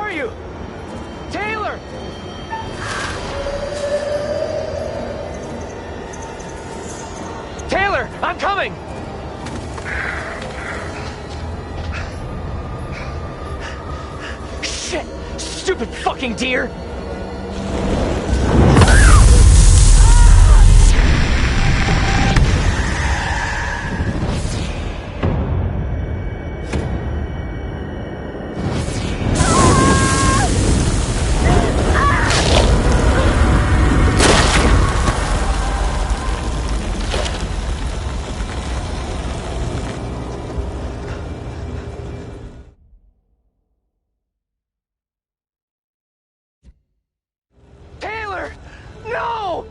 are you? Taylor! Taylor, I'm coming! Shit! Stupid fucking deer! No!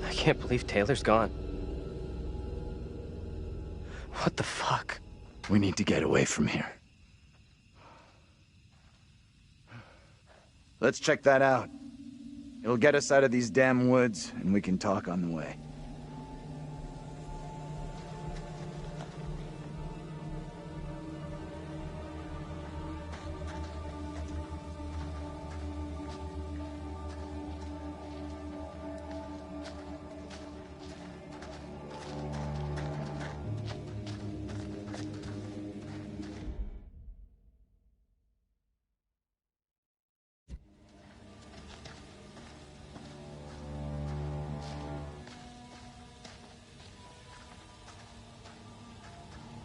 I can't believe Taylor's gone. What the fuck? We need to get away from here. Let's check that out. It'll get us out of these damn woods, and we can talk on the way.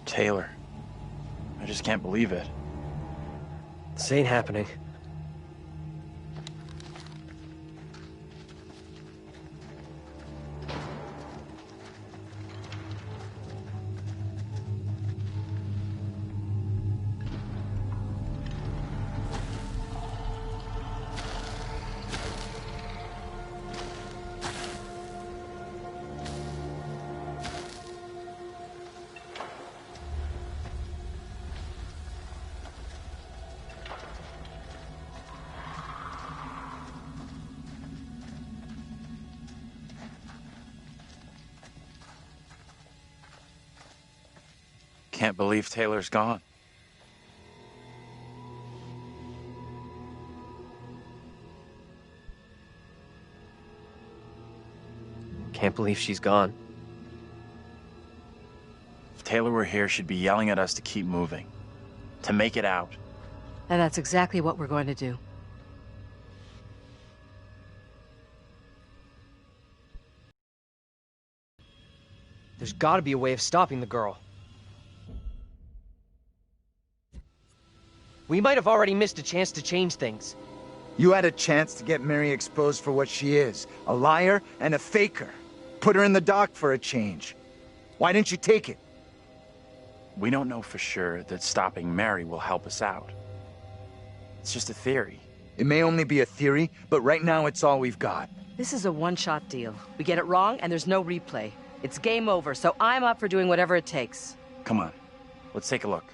Taylor. I just can't believe it. This ain't happening. Can't believe Taylor's gone. Can't believe she's gone. If Taylor were here, she'd be yelling at us to keep moving. To make it out. And that's exactly what we're going to do. There's gotta be a way of stopping the girl. We might have already missed a chance to change things. You had a chance to get Mary exposed for what she is. A liar and a faker. Put her in the dock for a change. Why didn't you take it? We don't know for sure that stopping Mary will help us out. It's just a theory. It may only be a theory, but right now it's all we've got. This is a one-shot deal. We get it wrong, and there's no replay. It's game over, so I'm up for doing whatever it takes. Come on, let's take a look.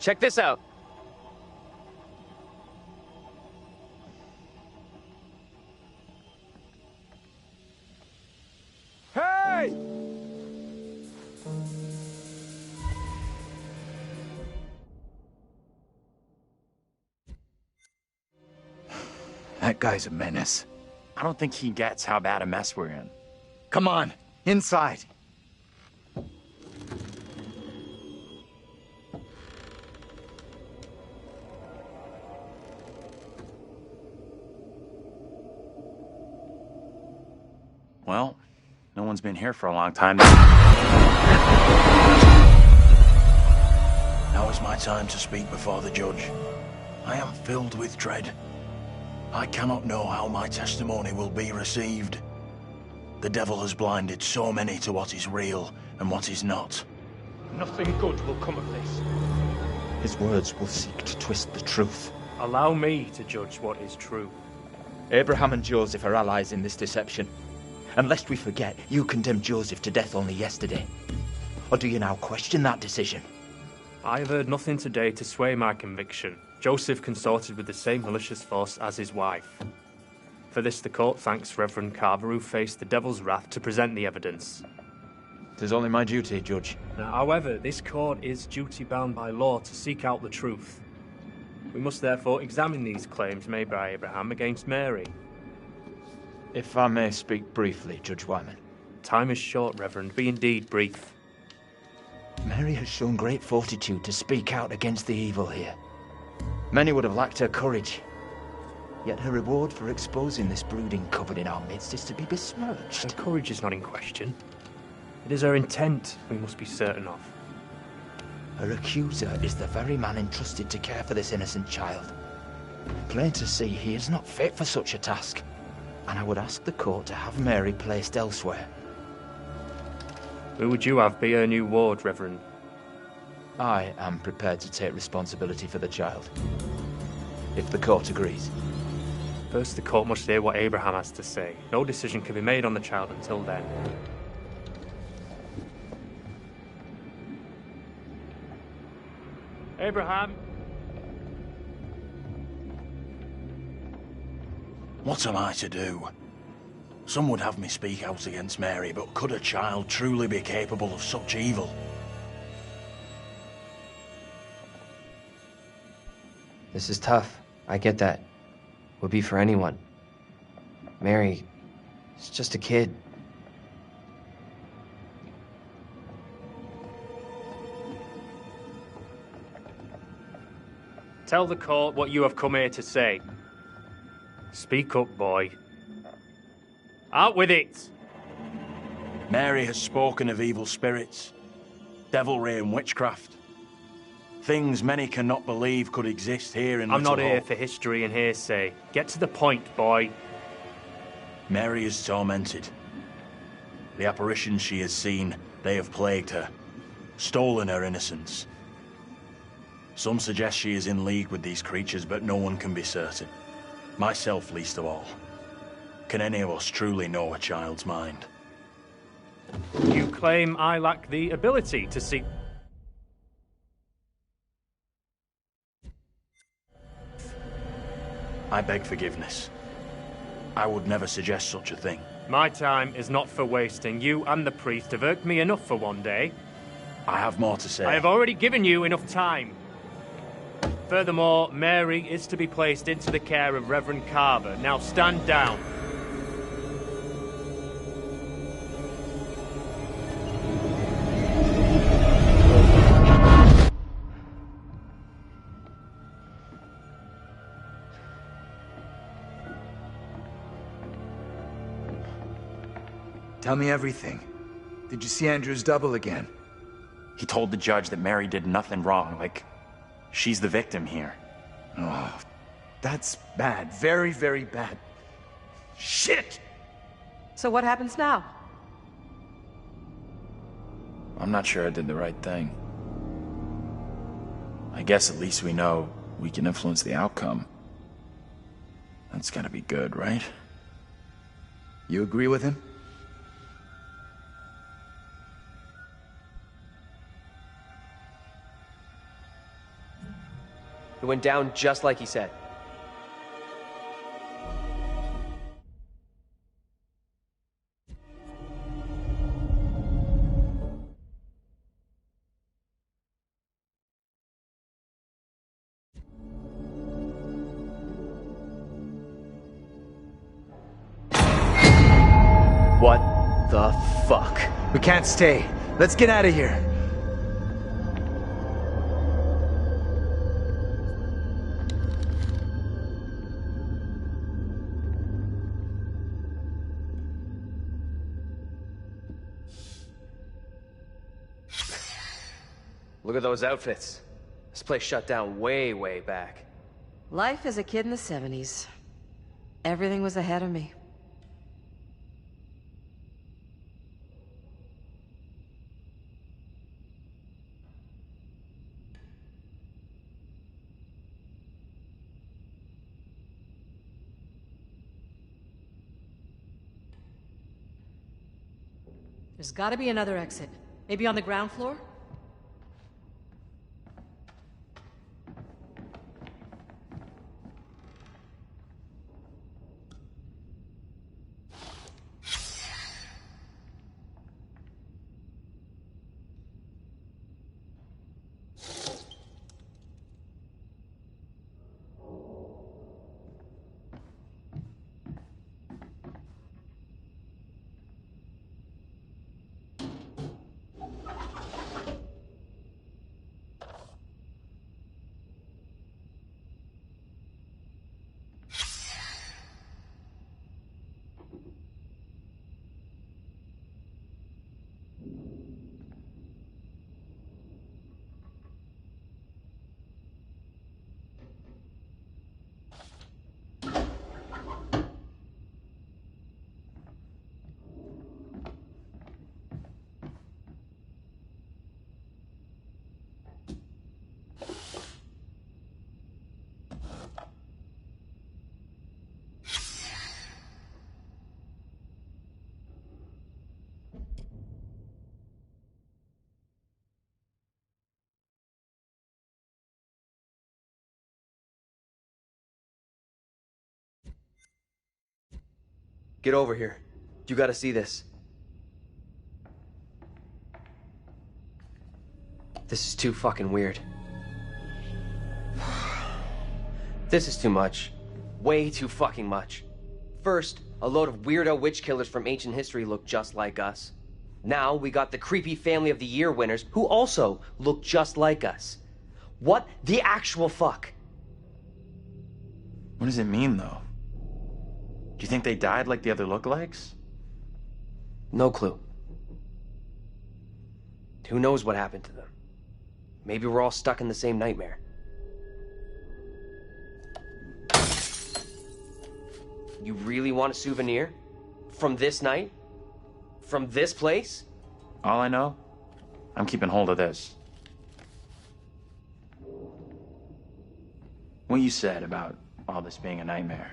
Check this out. Hey! That guy's a menace. I don't think he gets how bad a mess we're in. Come on, inside. Well, no one's been here for a long time. Now is my time to speak before the judge. I am filled with dread. I cannot know how my testimony will be received. The devil has blinded so many to what is real and what is not. Nothing good will come of this. His words will seek to twist the truth. Allow me to judge what is true. Abraham and Joseph are allies in this deception. And lest we forget, you condemned Joseph to death only yesterday. Or do you now question that decision? I have heard nothing today to sway my conviction. Joseph consorted with the same malicious force as his wife. For this the court thanks Reverend Carver, who faced the devil's wrath to present the evidence. 'Tis only my duty, Judge. Now, however, this court is duty-bound by law to seek out the truth. We must therefore examine these claims made by Abraham against Mary. If I may speak briefly, Judge Wyman. Time is short, Reverend. Be indeed brief. Mary has shown great fortitude to speak out against the evil here. Many would have lacked her courage. Yet her reward for exposing this brooding coven in our midst is to be besmirched. Her courage is not in question. It is her intent we must be certain of. Her accuser is the very man entrusted to care for this innocent child. Plain to see, he is not fit for such a task. And I would ask the court to have Mary placed elsewhere. Who would you have be her new ward, Reverend? I am prepared to take responsibility for the child. If the court agrees. First, the court must hear what Abraham has to say. No decision can be made on the child until then. Abraham! What am I to do? Some would have me speak out against Mary, but could a child truly be capable of such evil? This is tough. I get that. Would be for anyone. Mary is just a kid. Tell the court what you have come here to say. Speak up, boy. Out with it! Mary has spoken of evil spirits, devilry and witchcraft. Things many cannot believe could exist here in I'm Little not here Hope. for history and hearsay. Get to the point, boy. Mary is tormented. The apparitions she has seen, they have plagued her, stolen her innocence. Some suggest she is in league with these creatures, but no one can be certain. Myself least of all. Can any of us truly know a child's mind? You claim I lack the ability to see... I beg forgiveness. I would never suggest such a thing. My time is not for wasting. You and the priest have irked me enough for one day. I have more to say. I have already given you enough time. Furthermore, Mary is to be placed into the care of Reverend Carver. Now stand down. Tell me everything. Did you see Andrew's double again? He told the judge that Mary did nothing wrong, like she's the victim here. Oh, that's bad. Very, very bad. Shit! So what happens now? I'm not sure I did the right thing. I guess at least we know we can influence the outcome. That's gotta be good, right? You agree with him? It went down just like he said. What the fuck? We can't stay. Let's get out of here. Look at those outfits. This place shut down way, way back. Life as a kid in the 70s. Everything was ahead of me. There's gotta be another exit. Maybe on the ground floor? Get over here. You gotta see this. This is too fucking weird. This is too much. Way too fucking much. First, a load of weirdo witch killers from ancient history look just like us. Now we got the creepy Family of the Year winners who also look just like us. What the actual fuck? What does it mean, though? Do you think they died like the other lookalikes? No clue. Who knows what happened to them? Maybe we're all stuck in the same nightmare. You really want a souvenir? From this night? From this place? All I know, I'm keeping hold of this. What you said about all this being a nightmare.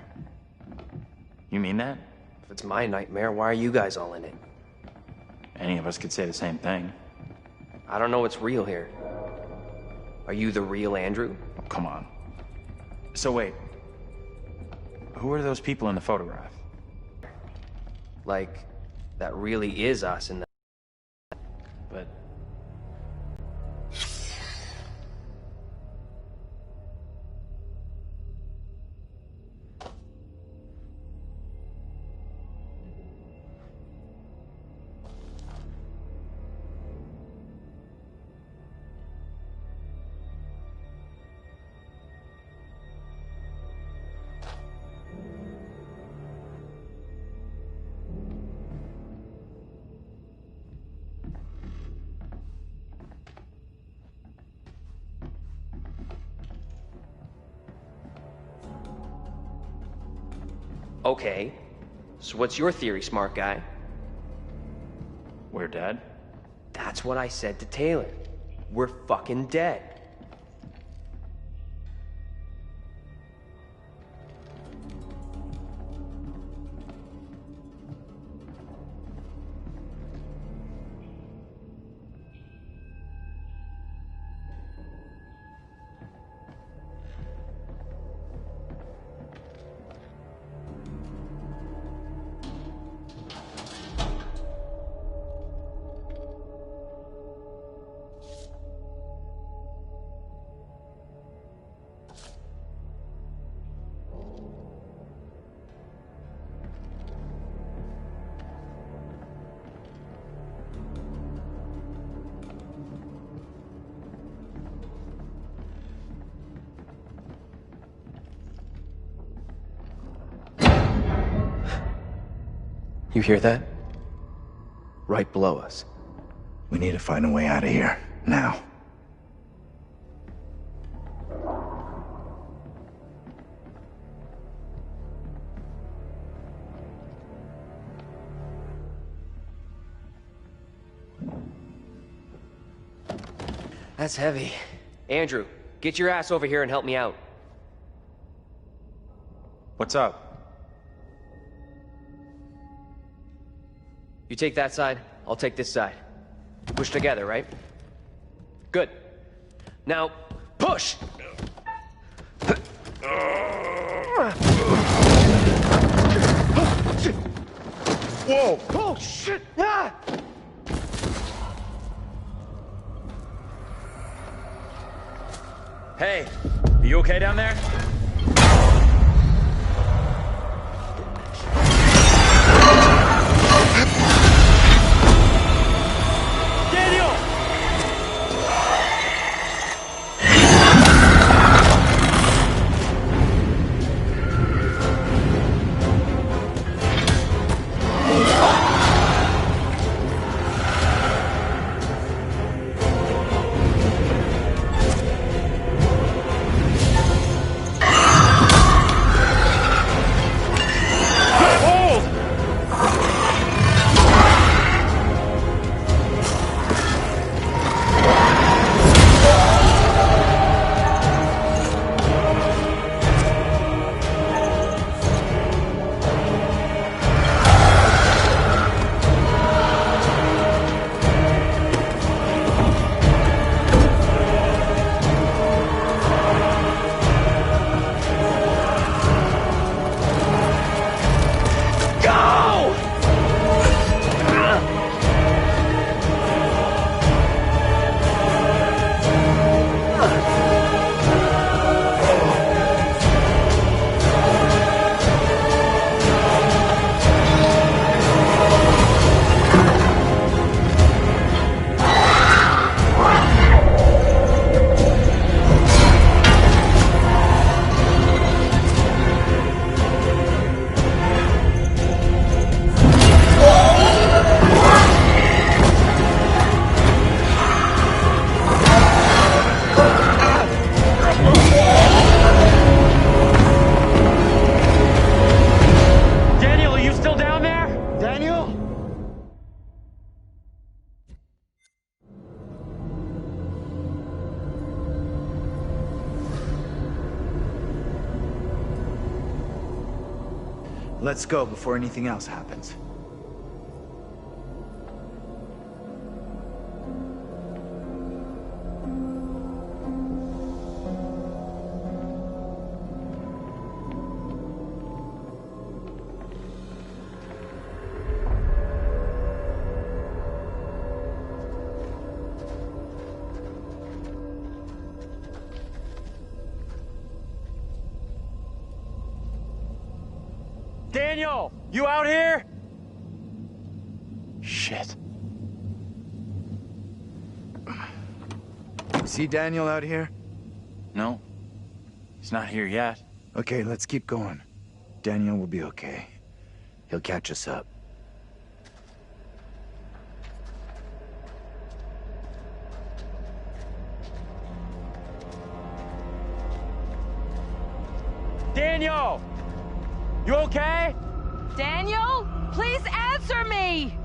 You mean that? If it's my nightmare, why are you guys all in it? Any of us could say the same thing. I don't know what's real here. Are you the real Andrew? Oh, come on. So wait. Who are those people in the photograph? Like, that really is us in the... But... Okay, so what's your theory, smart guy? We're dead? That's what I said to Taylor. We're fucking dead. You hear that? Right below us. We need to find a way out of here, now. That's heavy. Andrew, get your ass over here and help me out. What's up? You take that side, I'll take this side. Push together, right? Good. Now, push! Whoa! Oh, shit! Ah! Hey, are you okay down there? Daniel! Let's go before anything else happens. Daniel, you out here? Shit. See Daniel out here? No. He's not here yet. Okay, let's keep going. Daniel will be okay. He'll catch us up. Daniel! You okay? Daniel, please answer me!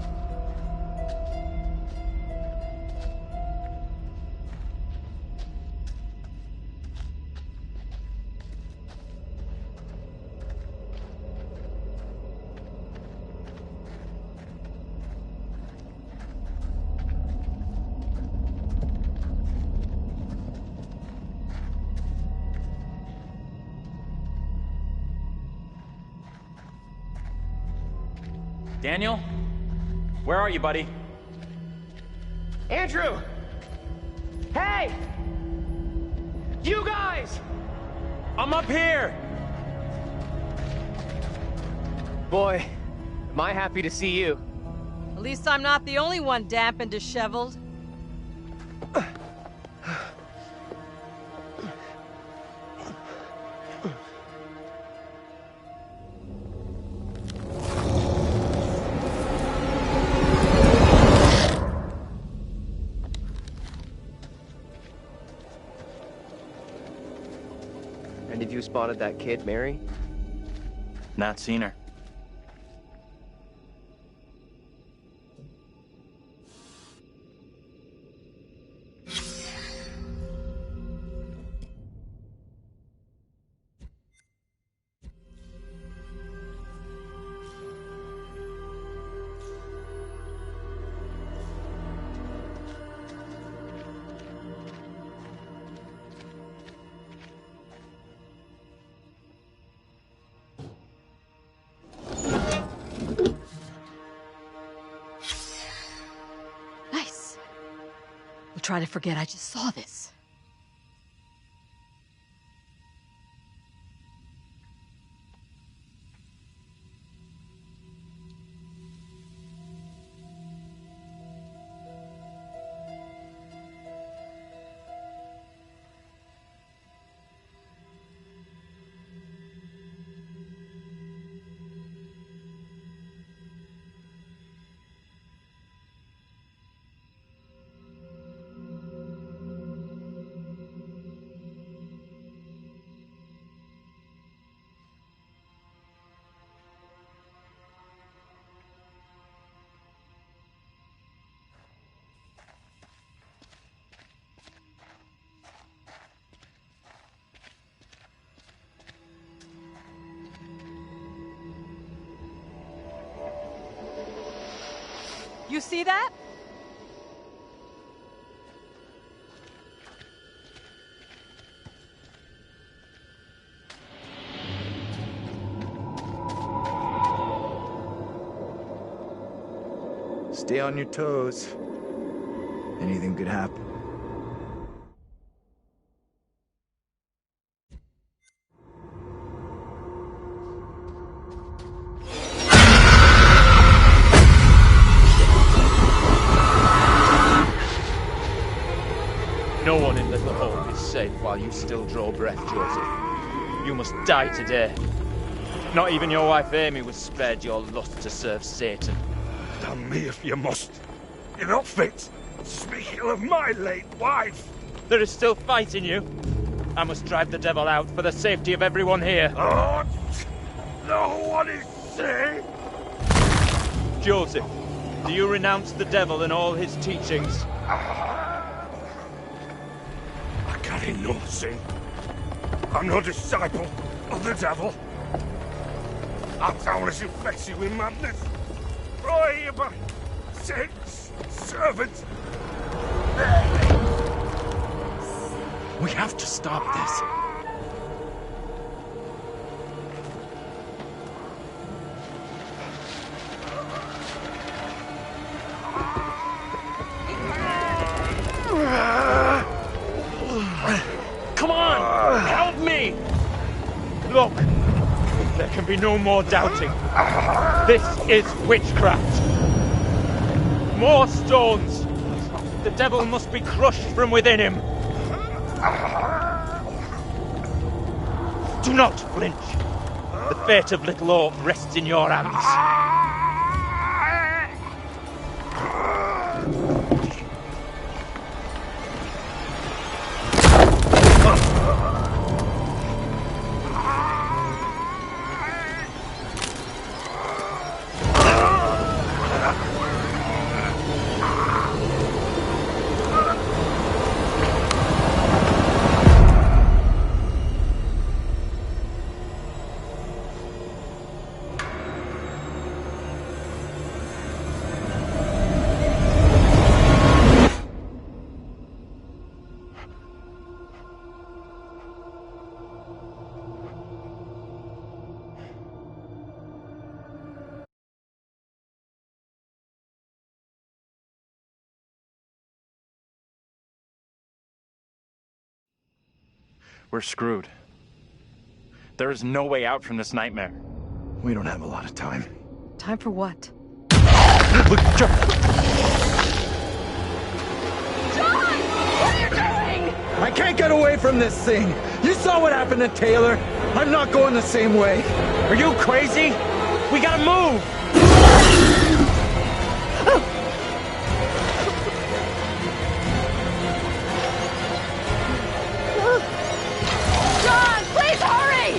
Daniel? Where are you, buddy? Andrew! Hey! You guys! I'm up here! Boy, am I happy to see you. At least I'm not the only one damp and disheveled. spotted that kid, Mary? Not seen her. Nice. We'll try to forget I just saw this. You see that? Stay on your toes. Anything could happen. No one in Little Hope is safe while you still draw breath, Joseph. You must die today. Not even your wife Amy was spared your lust to serve Satan. Damn me if you must. You're not fit to speak ill of my late wife. There is still fight in you. I must drive the devil out for the safety of everyone here. Oh, no one is safe. Joseph, do you renounce the devil and all his teachings? I carry no sin. I'm no disciple of the devil. Our town is infected with madness. Brought here by Satan's servants. We have to stop this. Come on! Help me! Look, there can be no more doubting. This is witchcraft. More stones! The devil must be crushed from within him. Do not flinch. The fate of Little Hope rests in your hands. We're screwed. There is no way out from this nightmare. We don't have a lot of time. Time for what? Look, John! What are you doing? I can't get away from this thing. You saw what happened to Taylor. I'm not going the same way. Are you crazy? We gotta move! John, please hurry!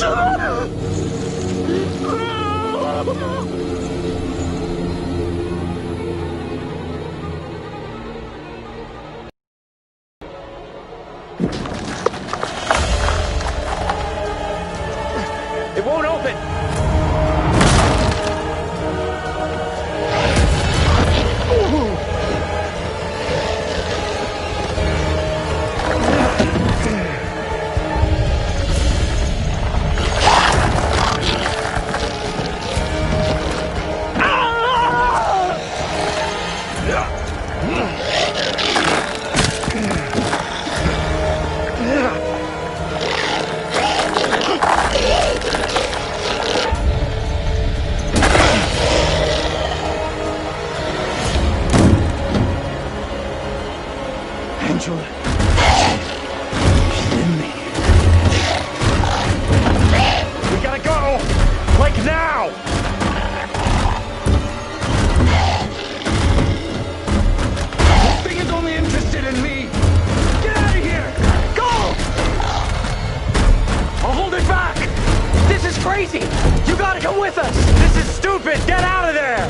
It won't open! Angela. We gotta go! Like now! This thing is only interested in me. Get out of here! Go! I'll hold it back! This is crazy! You gotta come with us! This is stupid! Get out of there!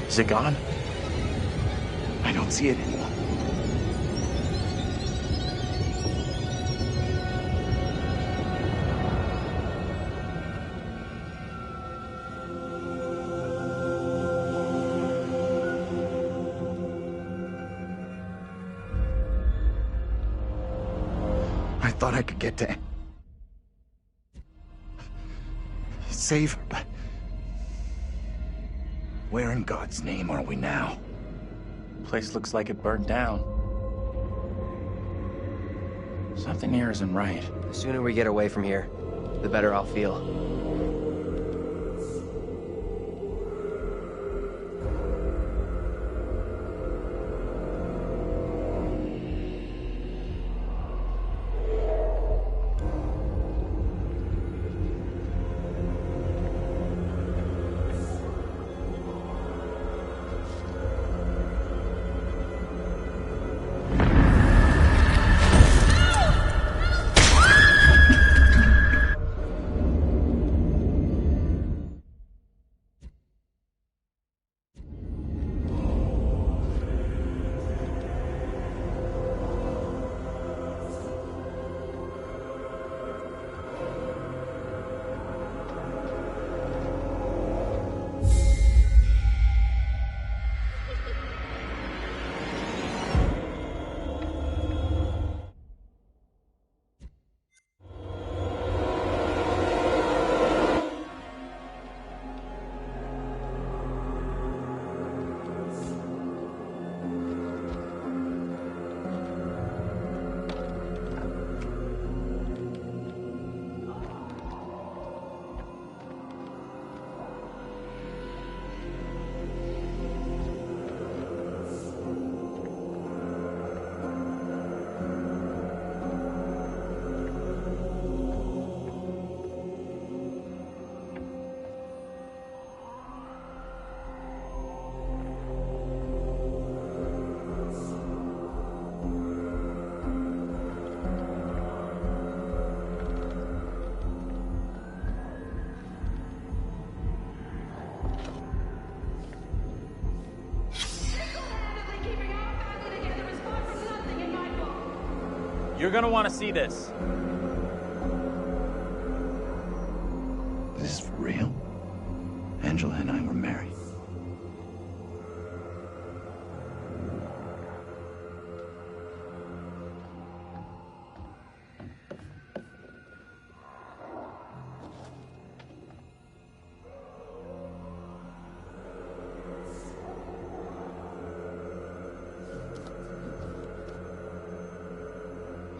Is it gone? I don't see it anymore. I thought I could get to save her, but where in God's name are we now? Place looks like it burned down. Something here isn't right. The sooner we get away from here, the better I'll feel. You're gonna want to see this. This is for real? Angela and I were married.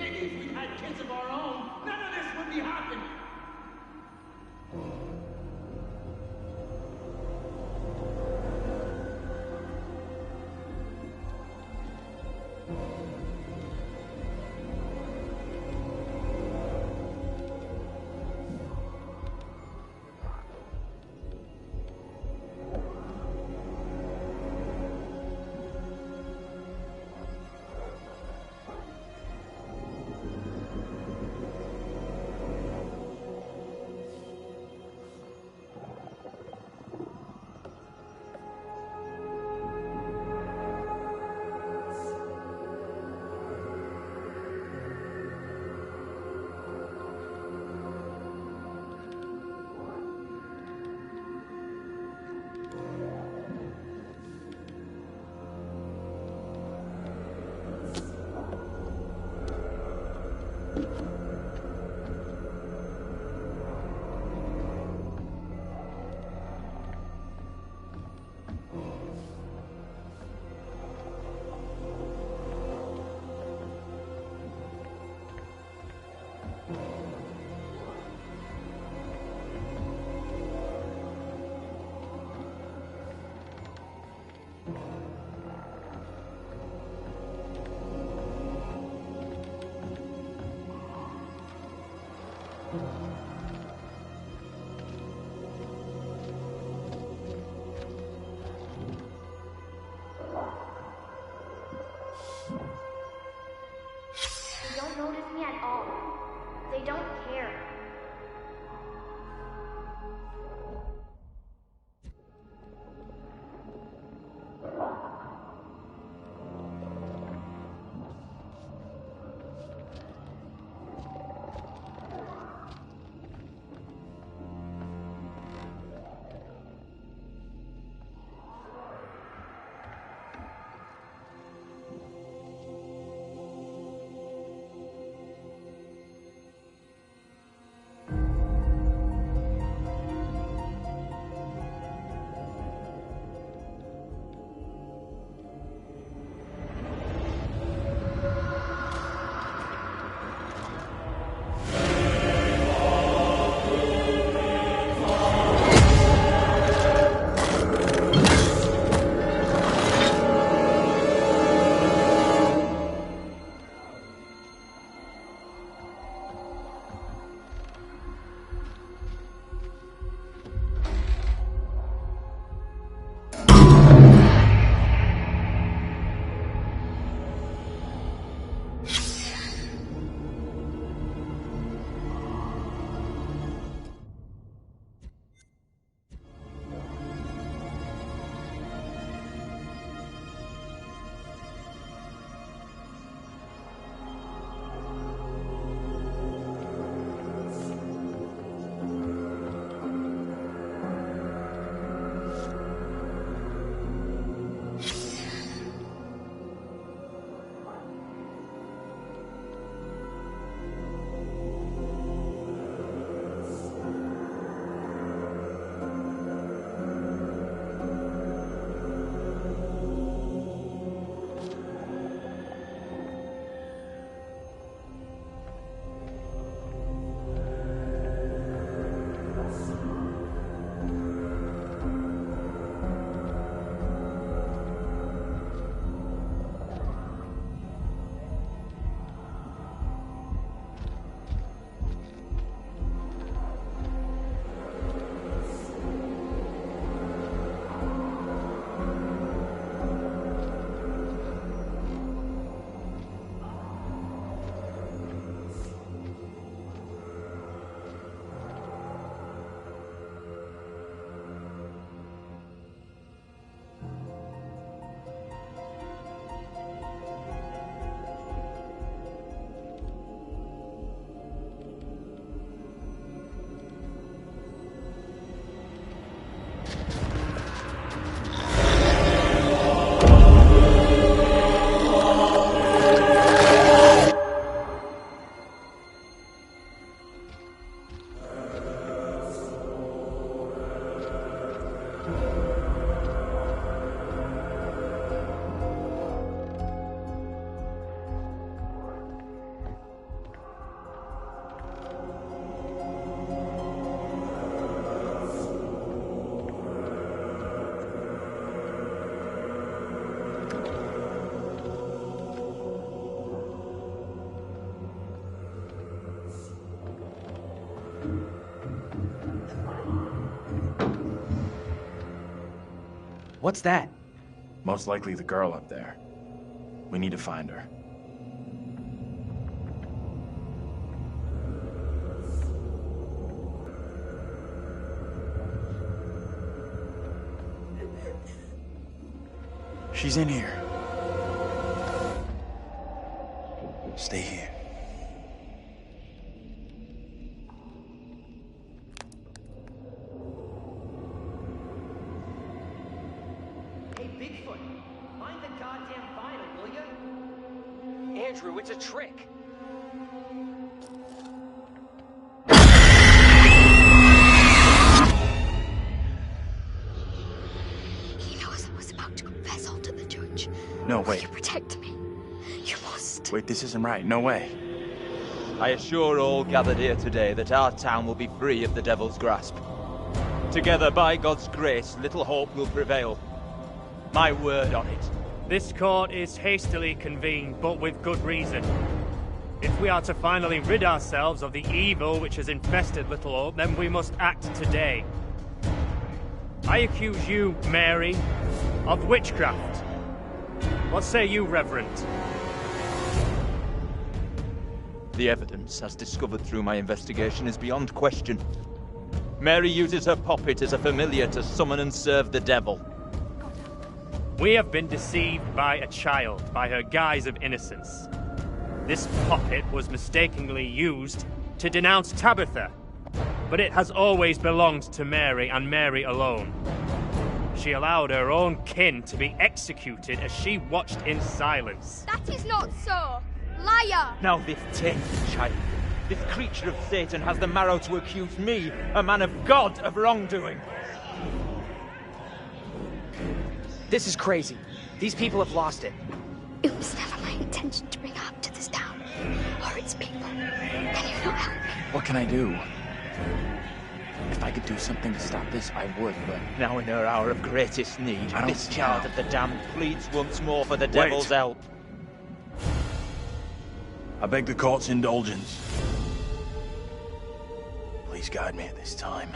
If we had kids of our own, none of this would be happening. They don't notice me at all. They don't care. What's that? Most likely the girl up there. We need to find her. She's in here. Stay here. Hey, Bigfoot, mind the goddamn vinyl, will you? Andrew, it's a trick. He knows I was about to confess all to the judge. No, wait. You protect me. You must. Wait, this isn't right. No way. I assure all gathered here today that our town will be free of the Devil's grasp. Together, by God's grace, little hope will prevail. My word on it. This court is hastily convened, but with good reason. If we are to finally rid ourselves of the evil which has infested Little Hope, then we must act today. I accuse you, Mary, of witchcraft. What say you, Reverend? The evidence, as discovered through my investigation, is beyond question. Mary uses her puppet as a familiar to summon and serve the devil. We have been deceived by a child, by her guise of innocence. This puppet was mistakenly used to denounce Tabitha, but it has always belonged to Mary and Mary alone. She allowed her own kin to be executed as she watched in silence. That is not so. Liar! Now this tainted child, this creature of Satan, has the marrow to accuse me, a man of God, of wrongdoing. This is crazy. These people have lost it. It was never my intention to bring harm to this town, or its people. Can you not help me? What can I do? If I could do something to stop this, I would, but... Now in her hour of greatest need, this child of the damned pleads once more for the devil's help. I beg the court's indulgence. Please guide me at this time.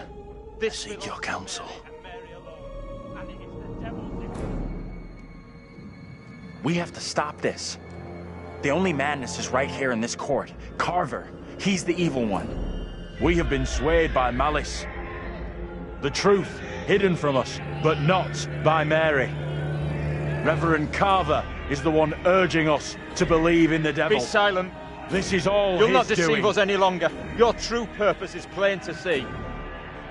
I seek your counsel. We have to stop this. The only madness is right here in this court. Carver, he's the evil one. We have been swayed by malice. The truth hidden from us, but not by Mary. Reverend Carver is the one urging us to believe in the devil. Be silent. This is all You'll his not deceive doing. us any longer. Your true purpose is plain to see.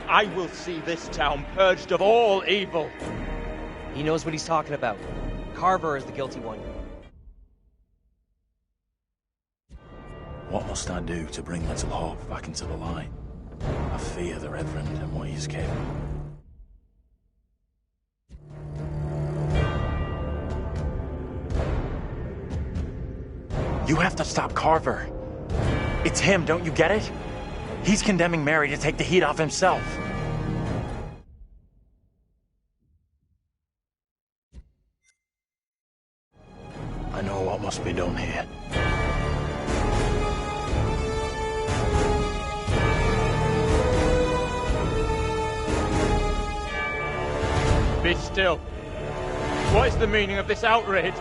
I will see this town purged of all evil. He knows what he's talking about. Carver is the guilty one. What must I do to bring Little Hope back into the light? I fear the Reverend and what he's capable. You have to stop Carver. It's him, don't you get it? He's condemning Mary to take the heat off himself. I know what must be done here. Be still. What is the meaning of this outrage?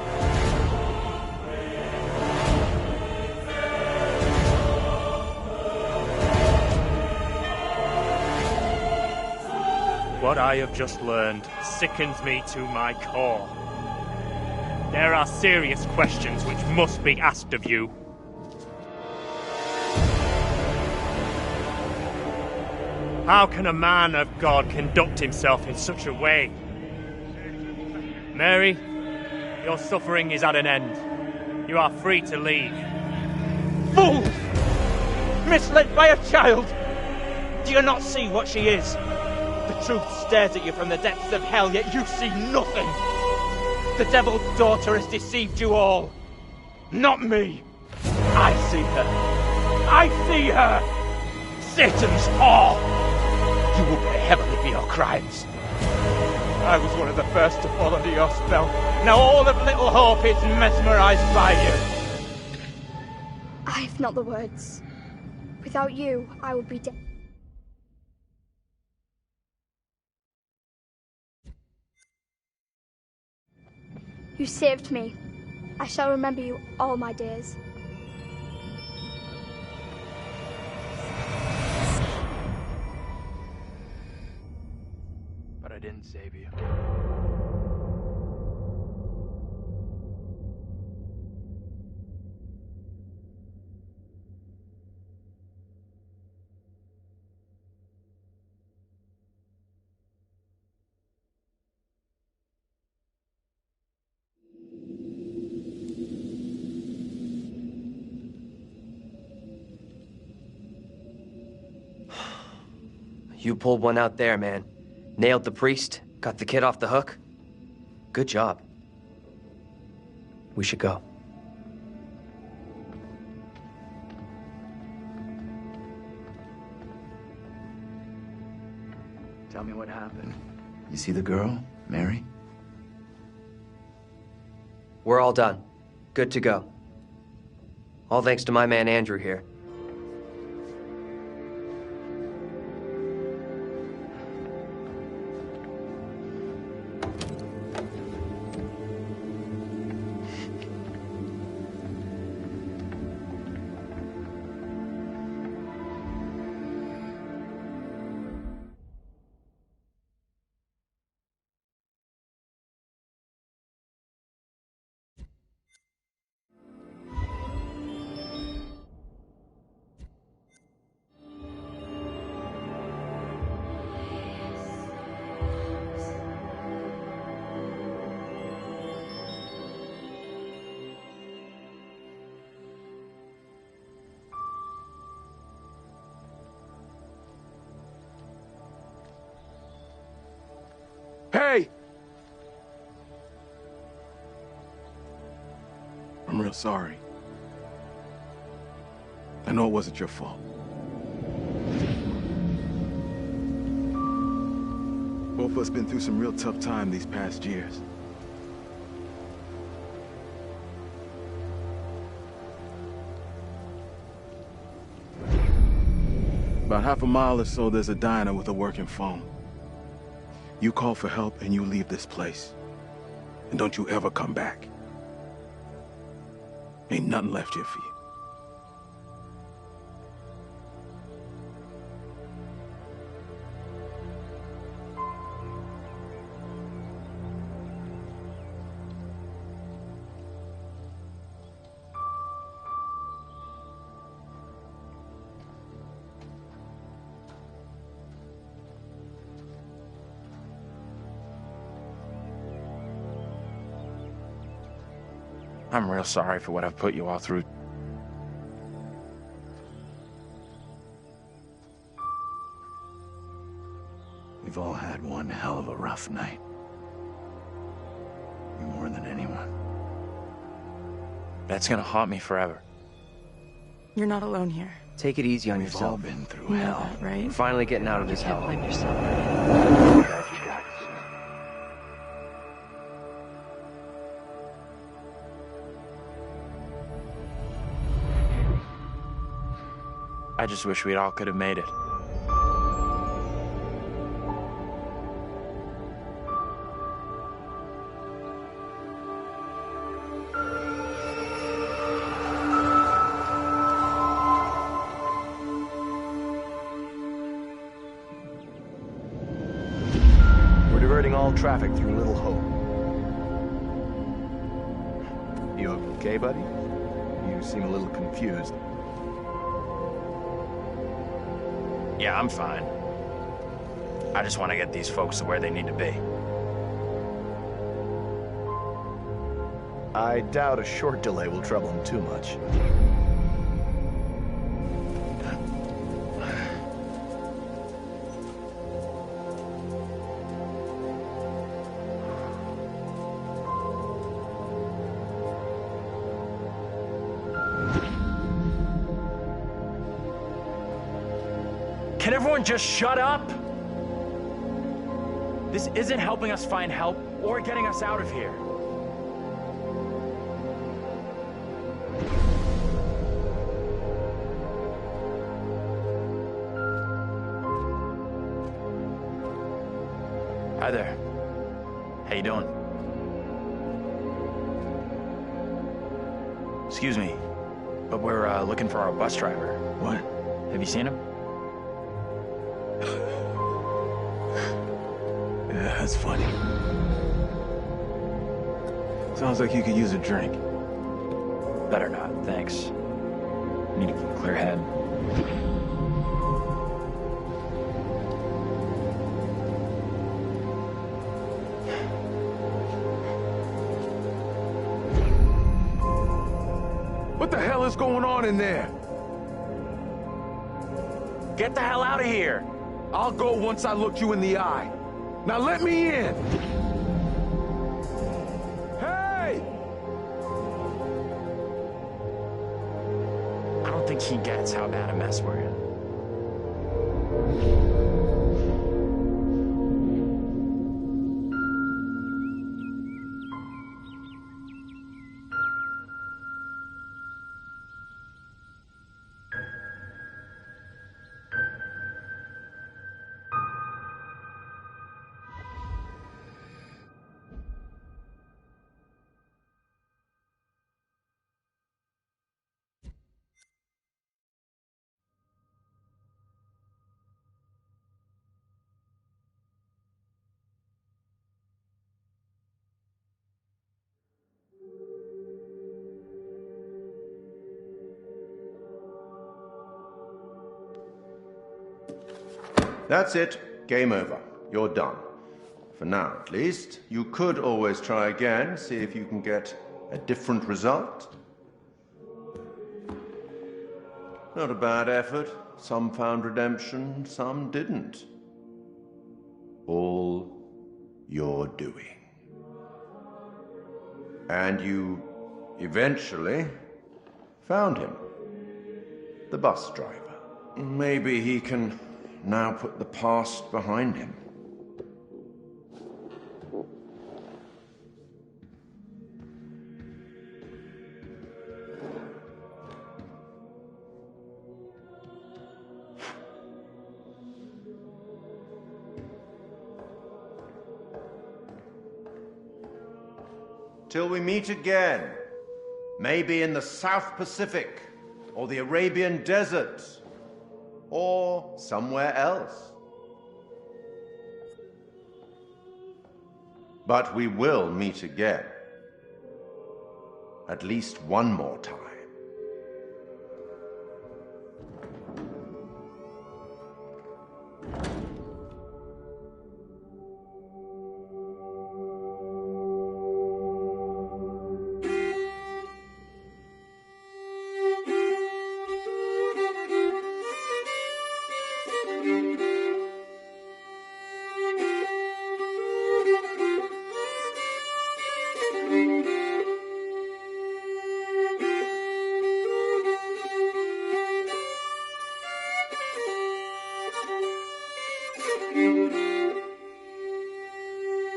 What I have just learned sickens me to my core. There are serious questions which must be asked of you. How can a man of God conduct himself in such a way? Mary, your suffering is at an end. You are free to leave. Fool! Misled by a child! Do you not see what she is? The truth stares at you from the depths of hell, yet you see nothing. The devil's daughter has deceived you all. Not me. I see her. I see her! Satan's whore! You will pay heavily for your crimes. I was one of the first to fall under your spell. Now all of Little Hope is mesmerized by you. I have not the words. Without you, I would be dead. You saved me. I shall remember you all my days. But I didn't save you. You pulled one out there, man. Nailed the priest, got the kid off the hook. Good job. We should go. Tell me what happened. You see the girl, Mary? We're all done. Good to go. All thanks to my man Andrew here. Hey! I'm real sorry. I know it wasn't your fault. Both of us been through some real tough time these past years. About half a mile or so, there's a diner with a working phone. You call for help and you leave this place. And don't you ever come back. Ain't nothing left here for you. I'm real sorry for what I've put you all through. We've all had one hell of a rough night. You more than anyone. That's gonna haunt me forever. You're not alone here. Take it easy on We've yourself. all been through You know hell. that, right? We're finally getting out of this hell. Blame yourself. I just wish we all could have made it. We're diverting all traffic through Little Hope. You okay, buddy? You seem a little confused. Yeah, I'm fine. I just want to get these folks to where they need to be. I doubt a short delay will trouble him too much. Can everyone just shut up? This isn't helping us find help or getting us out of here. Hi there. How you doing? Excuse me, but we're looking for our bus driver. What? Have you seen him? Yeah, that's funny. Sounds like you could use a drink. Better not, thanks. Need a clear head. What the hell is going on in there? Get the hell out of here! I'll go once I look you in the eye. Now let me in! Hey! I don't think he gets how bad a mess we're in. That's it. Game over. You're done. For now, at least. You could always try again, see if you can get a different result. Not a bad effort. Some found redemption, some didn't. All your doing. And you eventually found him. The bus driver. Maybe he can now put the past behind him. Till we meet again, maybe in the South Pacific, or the Arabian Desert, or somewhere else. But we will meet again. At least one more time.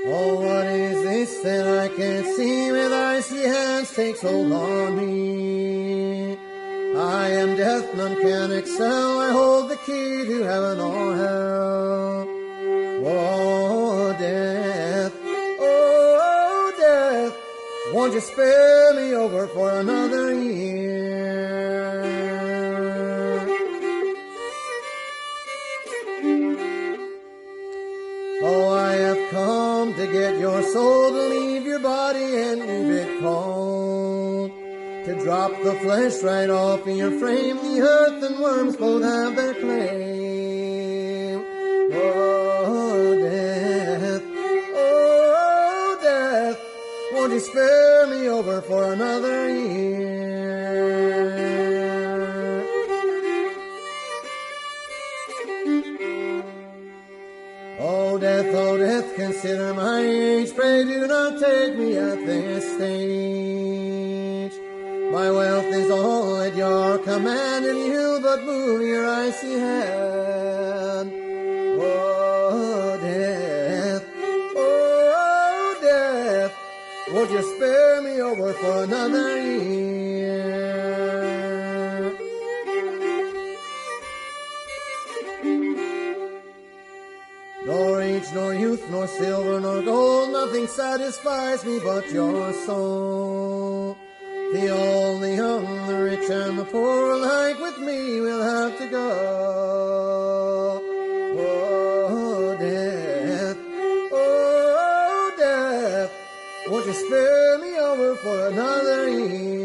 Oh, what is this that I can't see with icy hands takes hold on me? I am death, none can excel, I hold the key to heaven or hell. Oh, death, won't you spare me over for another year? Oh, I have come to get your soul, to leave your body and leave it cold, to drop the flesh right off in your frame. The earth and worms both have their claim. Oh, death, won't you spare me over for another year? Oh, death, consider my age. Pray do not take me at this stage. My wealth is all at your command, and you but move your icy hand. Oh, death, won't you spare me over for another year? Nor age, nor youth, nor silver, nor gold, nothing satisfies me but your soul. The old, the young, the rich, and the poor alike with me will have to go. Oh, death, won't you spare me over for another year?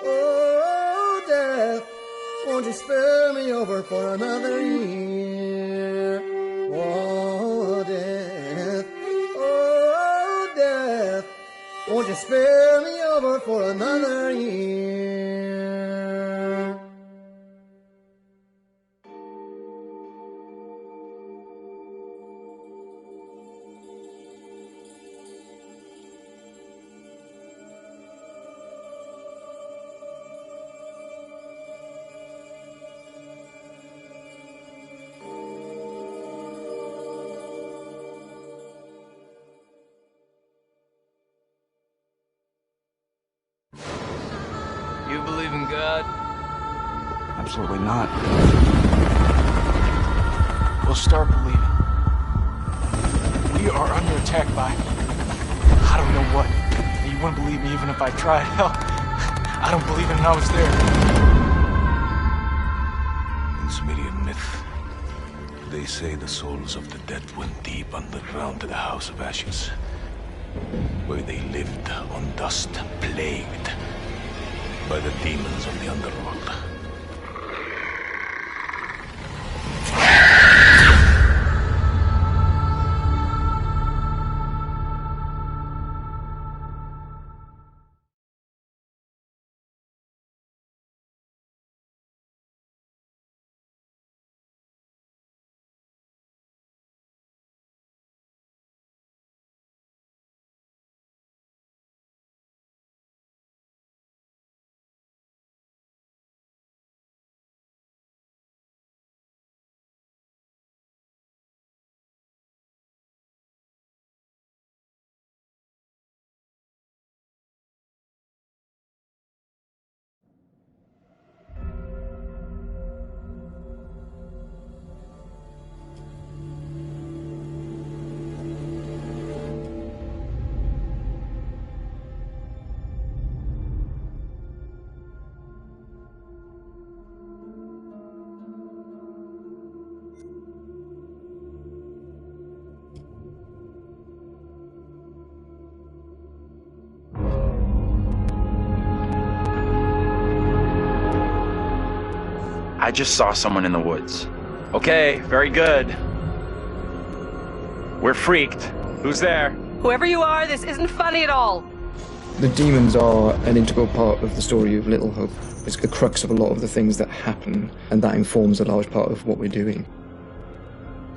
Oh, death, won't you spare me over for another year? Oh, death, won't you spare me over for another year? You believe in God? Absolutely not. We'll start believing. We are under attack by... I don't know what. You wouldn't believe me even if I tried. Hell, I don't believe it and I was there. Insomnium myth. They say the souls of the dead went deep underground to the House of Ashes, where they lived on dust, plagued by the demons of the underworld. I just saw someone in the woods. Okay, very good. We're freaked. Who's there? Whoever you are, this isn't funny at all. The demons are an integral part of the story of Little Hope. It's the crux of a lot of the things that happen, and that informs a large part of what we're doing.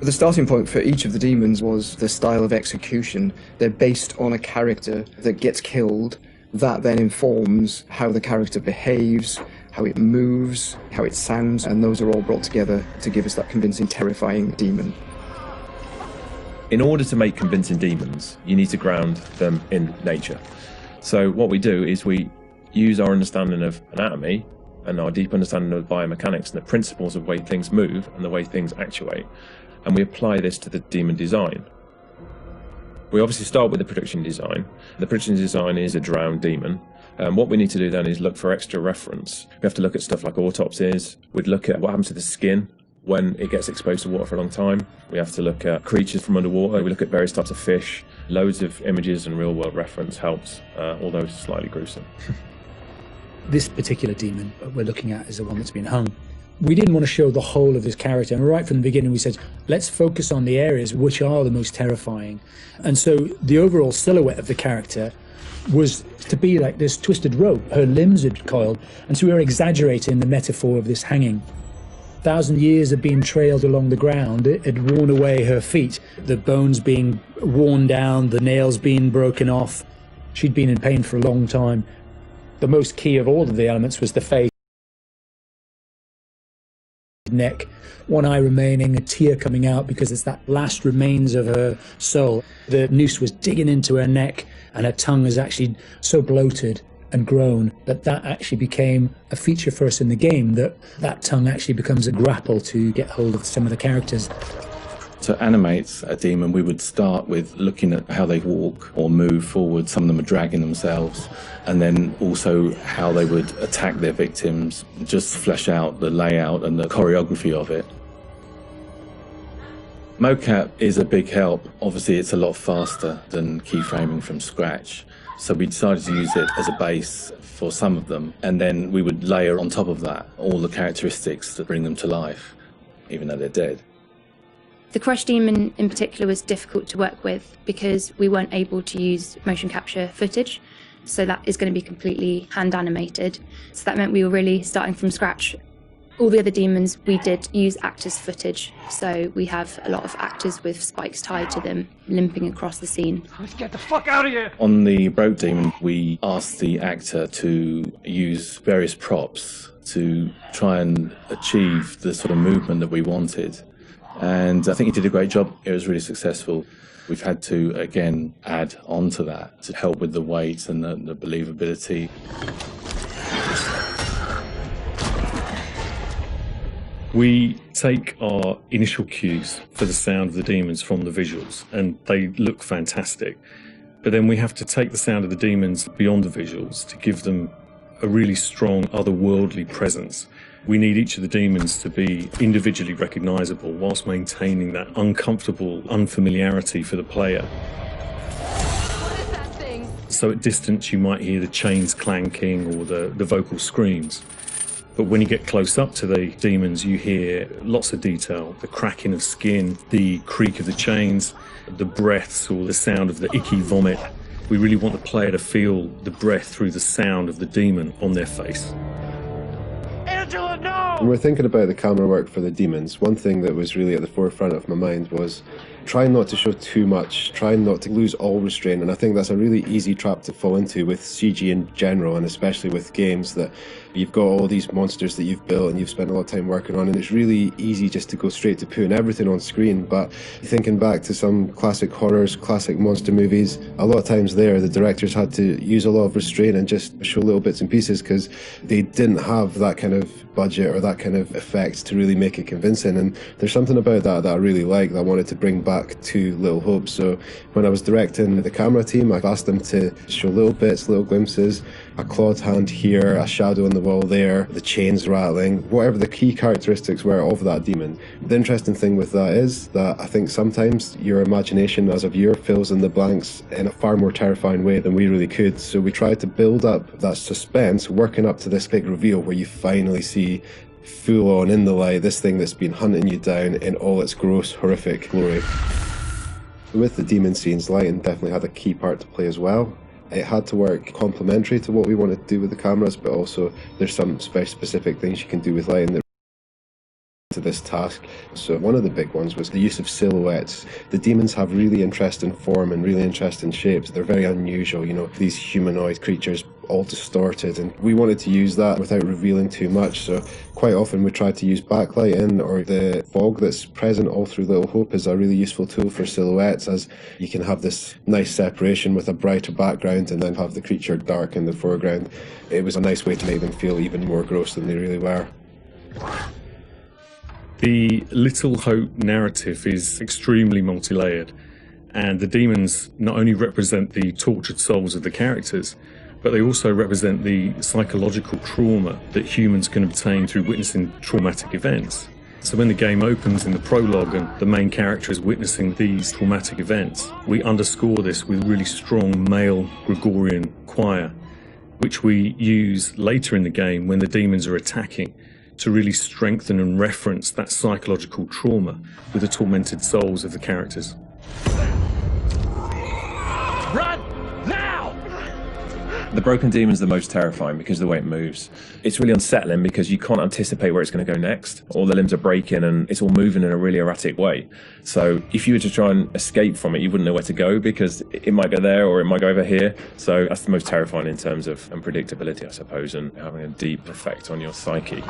The starting point for each of the demons was the style of execution. They're based on a character that gets killed. That then informs how the character behaves, how it moves, how it sounds, and those are all brought together to give us that convincing, terrifying demon. In order to make convincing demons, you need to ground them in nature. So what we do is we use our understanding of anatomy and our deep understanding of biomechanics and the principles of the way things move and the way things actuate, and we apply this to the demon design. We obviously start with the production design. The production design is a drowned demon. What we need to do then is look for extra reference. We have to look at stuff like autopsies. We'd look at what happens to the skin when it gets exposed to water for a long time. We have to look at creatures from underwater. We look at various types of fish. Loads of images and real-world reference helps, although slightly gruesome. This particular demon we're looking at is the one that's been hung. We didn't want to show the whole of this character, and right from the beginning we said, let's focus on the areas which are the most terrifying. And so the overall silhouette of the character was to be like this twisted rope. Her limbs had coiled, and so we were exaggerating the metaphor of this hanging. 1,000 years of being trailed along the ground, it had worn away her feet, the bones being worn down, the nails being broken off. She'd been in pain for a long time. The most key of all of the elements was the face, neck, one eye remaining, a tear coming out because it's that last remains of her soul. The noose was digging into her neck, and her tongue is actually so bloated and grown that actually became a feature for us in the game, that tongue actually becomes a grapple to get hold of some of the characters. To animate a demon, we would start with looking at how they walk or move forward. Some of them are dragging themselves, and then also how they would attack their victims, just flesh out the layout and the choreography of it. Mocap is a big help. Obviously, it's a lot faster than keyframing from scratch. So we decided to use it as a base for some of them, and then we would layer on top of that all the characteristics that bring them to life, even though they're dead. The Crush Demon in particular was difficult to work with because we weren't able to use motion capture footage, so that is going to be completely hand animated. So that meant we were really starting from scratch. All the other demons, we did use actors' footage, so we have a lot of actors with spikes tied to them, limping across the scene. Let's get the fuck out of here! On the Broke Demon, we asked the actor to use various props to try and achieve the sort of movement that we wanted. And I think he did a great job. It was really successful. We've had to, again, add on to that to help with the weight and the believability. We take our initial cues for the sound of the demons from the visuals, and they look fantastic. But then we have to take the sound of the demons beyond the visuals to give them a really strong otherworldly presence. We need each of the demons to be individually recognisable whilst maintaining that uncomfortable unfamiliarity for the player. So at distance you might hear the chains clanking or the vocal screams. But when you get close up to the demons, you hear lots of detail. The cracking of skin, the creak of the chains, the breaths or the sound of the icky vomit. We really want the player to feel the breath through the sound of the demon on their face. Angela, no! When we're thinking about the camera work for the demons, one thing that was really at the forefront of my mind was trying not to show too much, trying not to lose all restraint, and I think that's a really easy trap to fall into with CG in general, and especially with games that you've got all these monsters that you've built and you've spent a lot of time working on, and it's really easy just to go straight to putting everything on screen. But thinking back to some classic horrors, classic monster movies, a lot of times there the directors had to use a lot of restraint and just show little bits and pieces because they didn't have that kind of budget or that kind of effect to really make it convincing. And there's something about that I really like, that I wanted to bring back to Little Hope. So when I was directing the camera team, I asked them to show little bits, little glimpses, a clawed hand here, a shadow on the wall there, the chains rattling, whatever the key characteristics were of that demon. The interesting thing with that is that I think sometimes your imagination as a viewer fills in the blanks in a far more terrifying way than we really could. So we tried to build up that suspense, working up to this big reveal where you finally see full on in the light this thing that's been hunting you down in all its gross, horrific glory. With the demon scenes, lighting definitely had a key part to play as well. It had to work complementary to what we wanted to do with the cameras, but also there's some very specific things you can do with lighting that to this task. So one of the big ones was the use of silhouettes. The demons have really interesting form and really interesting shapes. They're very unusual, you know, these humanoid creatures all distorted, and we wanted to use that without revealing too much. So quite often we tried to use backlighting, or the fog that's present all through Little Hope is a really useful tool for silhouettes, as you can have this nice separation with a brighter background and then have the creature dark in the foreground. It was a nice way to make them feel even more gross than they really were. The Little Hope narrative is extremely multi-layered, and the demons not only represent the tortured souls of the characters, but they also represent the psychological trauma that humans can obtain through witnessing traumatic events. So when the game opens in the prologue and the main character is witnessing these traumatic events, we underscore this with really strong male Gregorian choir, which we use later in the game when the demons are attacking, to really strengthen and reference that psychological trauma with the tormented souls of the characters. Run! Now! The broken demon's the most terrifying because of the way it moves. It's really unsettling because you can't anticipate where it's going to go next. All the limbs are breaking and it's all moving in a really erratic way. So if you were to try and escape from it, you wouldn't know where to go because it might go there or it might go over here. So that's the most terrifying in terms of unpredictability, I suppose, and having a deep effect on your psyche.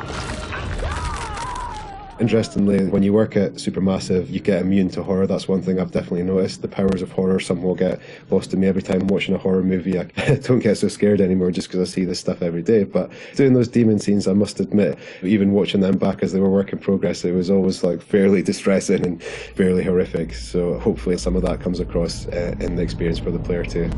Interestingly, when you work at Supermassive, you get immune to horror. That's one thing I've definitely noticed. The powers of horror somehow get lost in me every time I'm watching a horror movie. I don't get so scared anymore just because I see this stuff every day. But doing those demon scenes, I must admit, even watching them back as they were work in progress, it was always like fairly distressing and fairly horrific. So hopefully some of that comes across in the experience for the player too.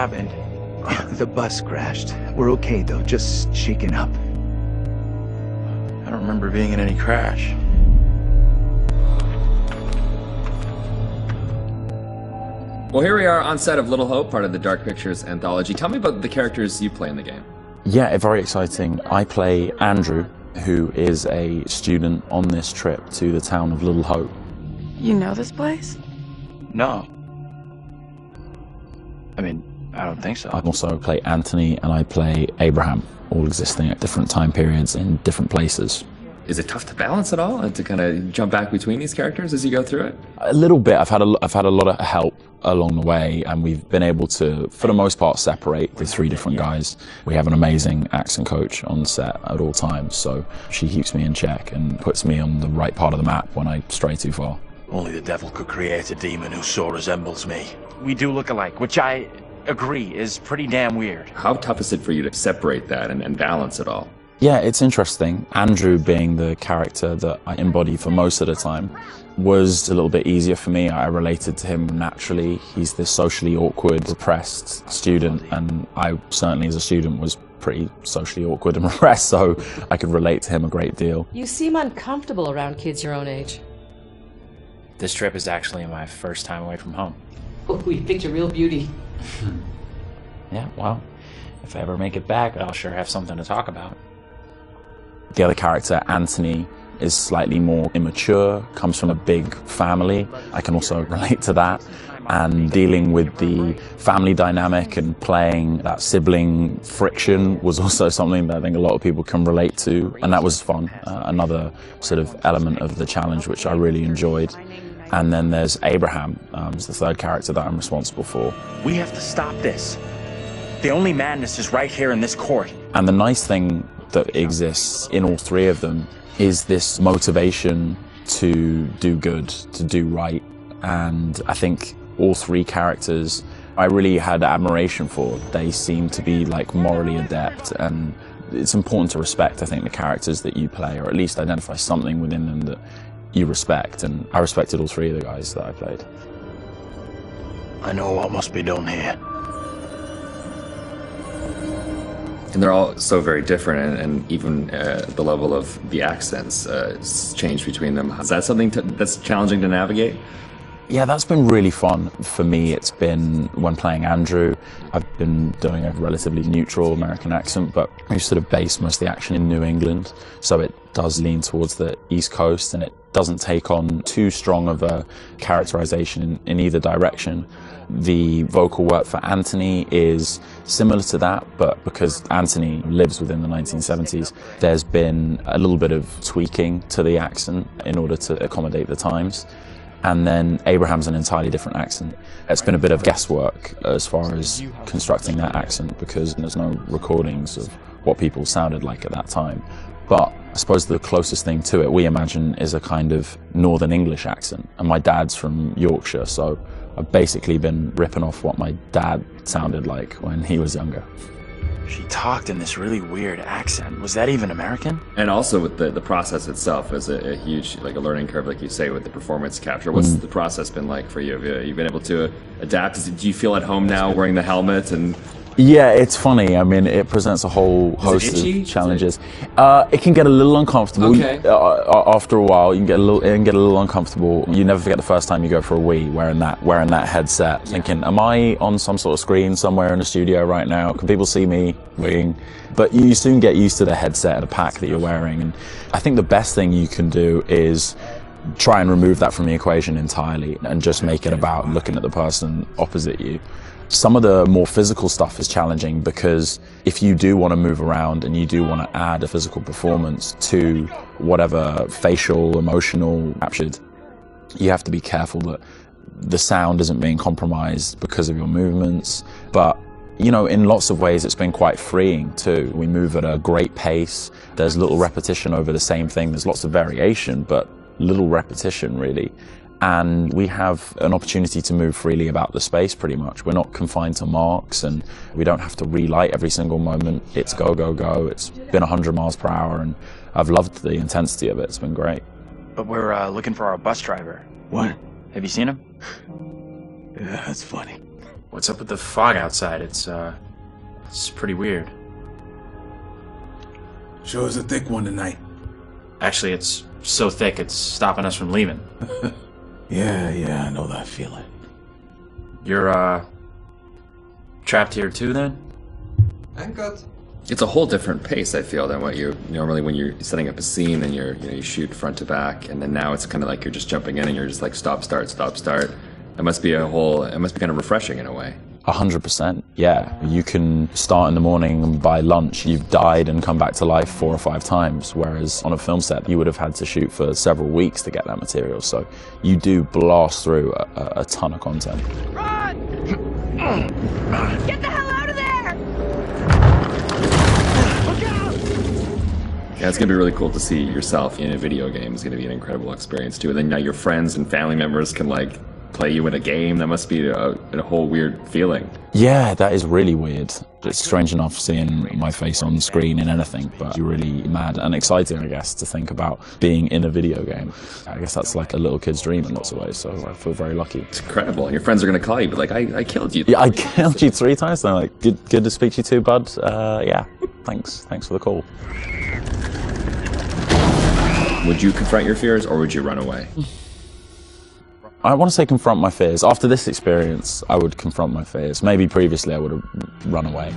happened? The bus crashed. We're okay, though. Just shaken up. I don't remember being in any crash. Well, here we are on set of Little Hope, part of the Dark Pictures anthology. Tell me about the characters you play in the game. Yeah, very exciting. I play Andrew, who is a student on this trip to the town of Little Hope. You know this place? No. I mean, I don't think so. I also play Anthony and I play Abraham, all existing at different time periods in different places. Is it tough to balance it all and to kind of jump back between these characters as you go through it? A little bit. I've had a lot of help along the way, and we've been able to, for the most part, separate the three different guys. We have an amazing accent coach on set at all times, so she keeps me in check and puts me on the right part of the map when I stray too far. Only the devil could create a demon who so resembles me. We do look alike, which I agree is pretty damn weird. How tough is it for you to separate that and balance it all? Yeah, it's interesting. Andrew, being the character that I embody for most of the time, was a little bit easier for me. I related to him naturally. He's this socially awkward, repressed student, and I certainly as a student was pretty socially awkward and repressed, so I could relate to him a great deal. You seem uncomfortable around kids your own age. This trip is actually my first time away from home. Oh, you picked a real beauty. Yeah, well, if I ever make it back, I'll sure have something to talk about. The other character, Anthony, is slightly more immature, comes from a big family. I can also relate to that. And dealing with the family dynamic and playing that sibling friction was also something that I think a lot of people can relate to. And that was fun. Another sort of element of the challenge, which I really enjoyed. And then there's Abraham, who's the third character that I'm responsible for. We have to stop this. The only madness is right here in this court. And the nice thing that exists in all three of them is this motivation to do good, to do right. And I think all three characters I really had admiration for. They seem to be like morally adept, and it's important to respect, I think, the characters that you play, or at least identify something within them that you respect. And I respected all three of the guys that I played. I know what must be done here. And they're all so very different, and even the level of the accents change between them. Is that something that's challenging to navigate? Yeah, that's been really fun for me. It's been, when playing Andrew, I've been doing a relatively neutral American accent, but we sort of base most of the action in New England, so it does lean towards the East Coast, and it doesn't take on too strong of a characterization in either direction. The vocal work for Anthony is similar to that, but because Anthony lives within the 1970s, there's been a little bit of tweaking to the accent in order to accommodate the times. And then Abraham's an entirely different accent. It's been a bit of guesswork as far as constructing that accent, because there's no recordings of what people sounded like at that time. But I suppose the closest thing to it, we imagine, is a kind of Northern English accent. And my dad's from Yorkshire, so I've basically been ripping off what my dad sounded like when he was younger. She talked in this really weird accent. Was that even American? And also with the process itself is a huge, like a learning curve, like you say, with the performance capture. What's the process been like for you? Have you been able to adapt? Do you feel at home now wearing the helmet? And yeah, it's funny. I mean, it presents a whole host of challenges. It can get a little uncomfortable. Okay. After a while, it can get a little uncomfortable. You never forget the first time you go for a wee wearing that headset, thinking, am I on some sort of screen somewhere in the studio right now? Can people see me weeing? But you soon get used to the headset and the pack that you're wearing. And I think the best thing you can do is try and remove that from the equation entirely and just make it about looking at the person opposite you. Some of the more physical stuff is challenging, because if you do want to move around and you do want to add a physical performance to whatever facial, emotional captured, you have to be careful that the sound isn't being compromised because of your movements. But, you know, in lots of ways it's been quite freeing too. We move at a great pace. There's little repetition over the same thing. There's lots of variation, but little repetition really. And we have an opportunity to move freely about the space pretty much. We're not confined to marks, and we don't have to relight every single moment. It's go, go, go. It's been 100 miles per hour, and I've loved the intensity of it. It's been great. But we're looking for our bus driver. What? Have you seen him? Yeah, that's funny. What's up with the fog outside? It's pretty weird. Sure is a thick one tonight. Actually, it's so thick it's stopping us from leaving. Yeah, I know that feeling. You're, trapped here too, then? Anchored. It's a whole different pace, I feel, than what you normally when you're setting up a scene and you shoot front to back, and then now it's kind of like you're just jumping in and you're just like stop, start. It must be kind of refreshing in a way. 100%, yeah. You can start in the morning and by lunch you've died and come back to life 4 or 5 times, whereas on a film set you would have had to shoot for several weeks to get that material, so you do blast through a ton of content. Run! Get the hell out of there! Look out! Yeah, it's gonna be really cool to see yourself in a video game. It's gonna be an incredible experience too, and then now your friends and family members can like play you in a game. That must be a whole weird feeling. Yeah, that is really weird. It's strange enough seeing my face on screen in anything, but you're really mad and exciting, I guess, to think about being in a video game. I guess that's like a little kid's dream in lots of ways, so I feel very lucky. It's incredible. And your friends are going to call you, but like, I killed you. Yeah, I killed you 3 times. They're like, good to speak to you too, bud. Yeah, thanks for the call. Would you confront your fears or would you run away? I want to say confront my fears. After this experience, I would confront my fears. Maybe previously I would have run away.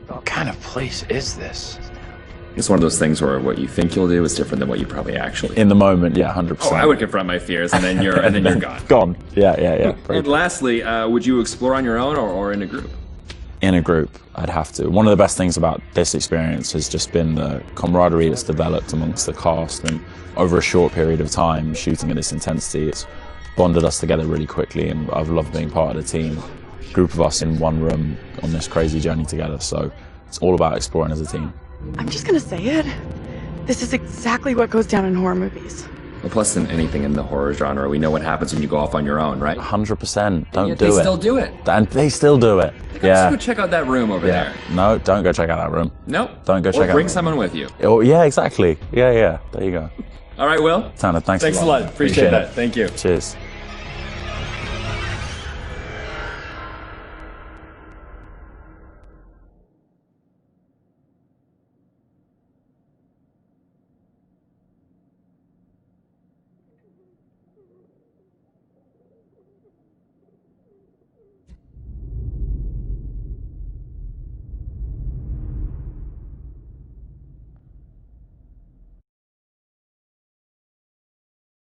What kind of place is this? It's one of those things where what you think you'll do is different than what you probably actually. In the moment, yeah, 100%. Oh, I would confront my fears, and then you're gone. Gone. Yeah. And lastly, would you explore on your own or in a group? In a group, I'd have to. One of the best things about this experience has just been the camaraderie that's developed amongst the cast, and over a short period of time, shooting at this intensity, it's bonded us together really quickly, and I've loved being part of the team. A group of us in one room on this crazy journey together, so it's all about exploring as a team. I'm just gonna say it. This is exactly what goes down in horror movies. Well, plus than anything in the horror genre, we know what happens when you go off on your own, right? 100%. Don't do it. They still do it. And they still do it. Let's go check out that room over there. No, don't go check out that room. Nope. Don't go check out. Or bring someone with you. Oh, yeah, exactly. Yeah. There you go. All right, Will. Tanner, thanks a lot. Appreciate that. Thank you. Cheers.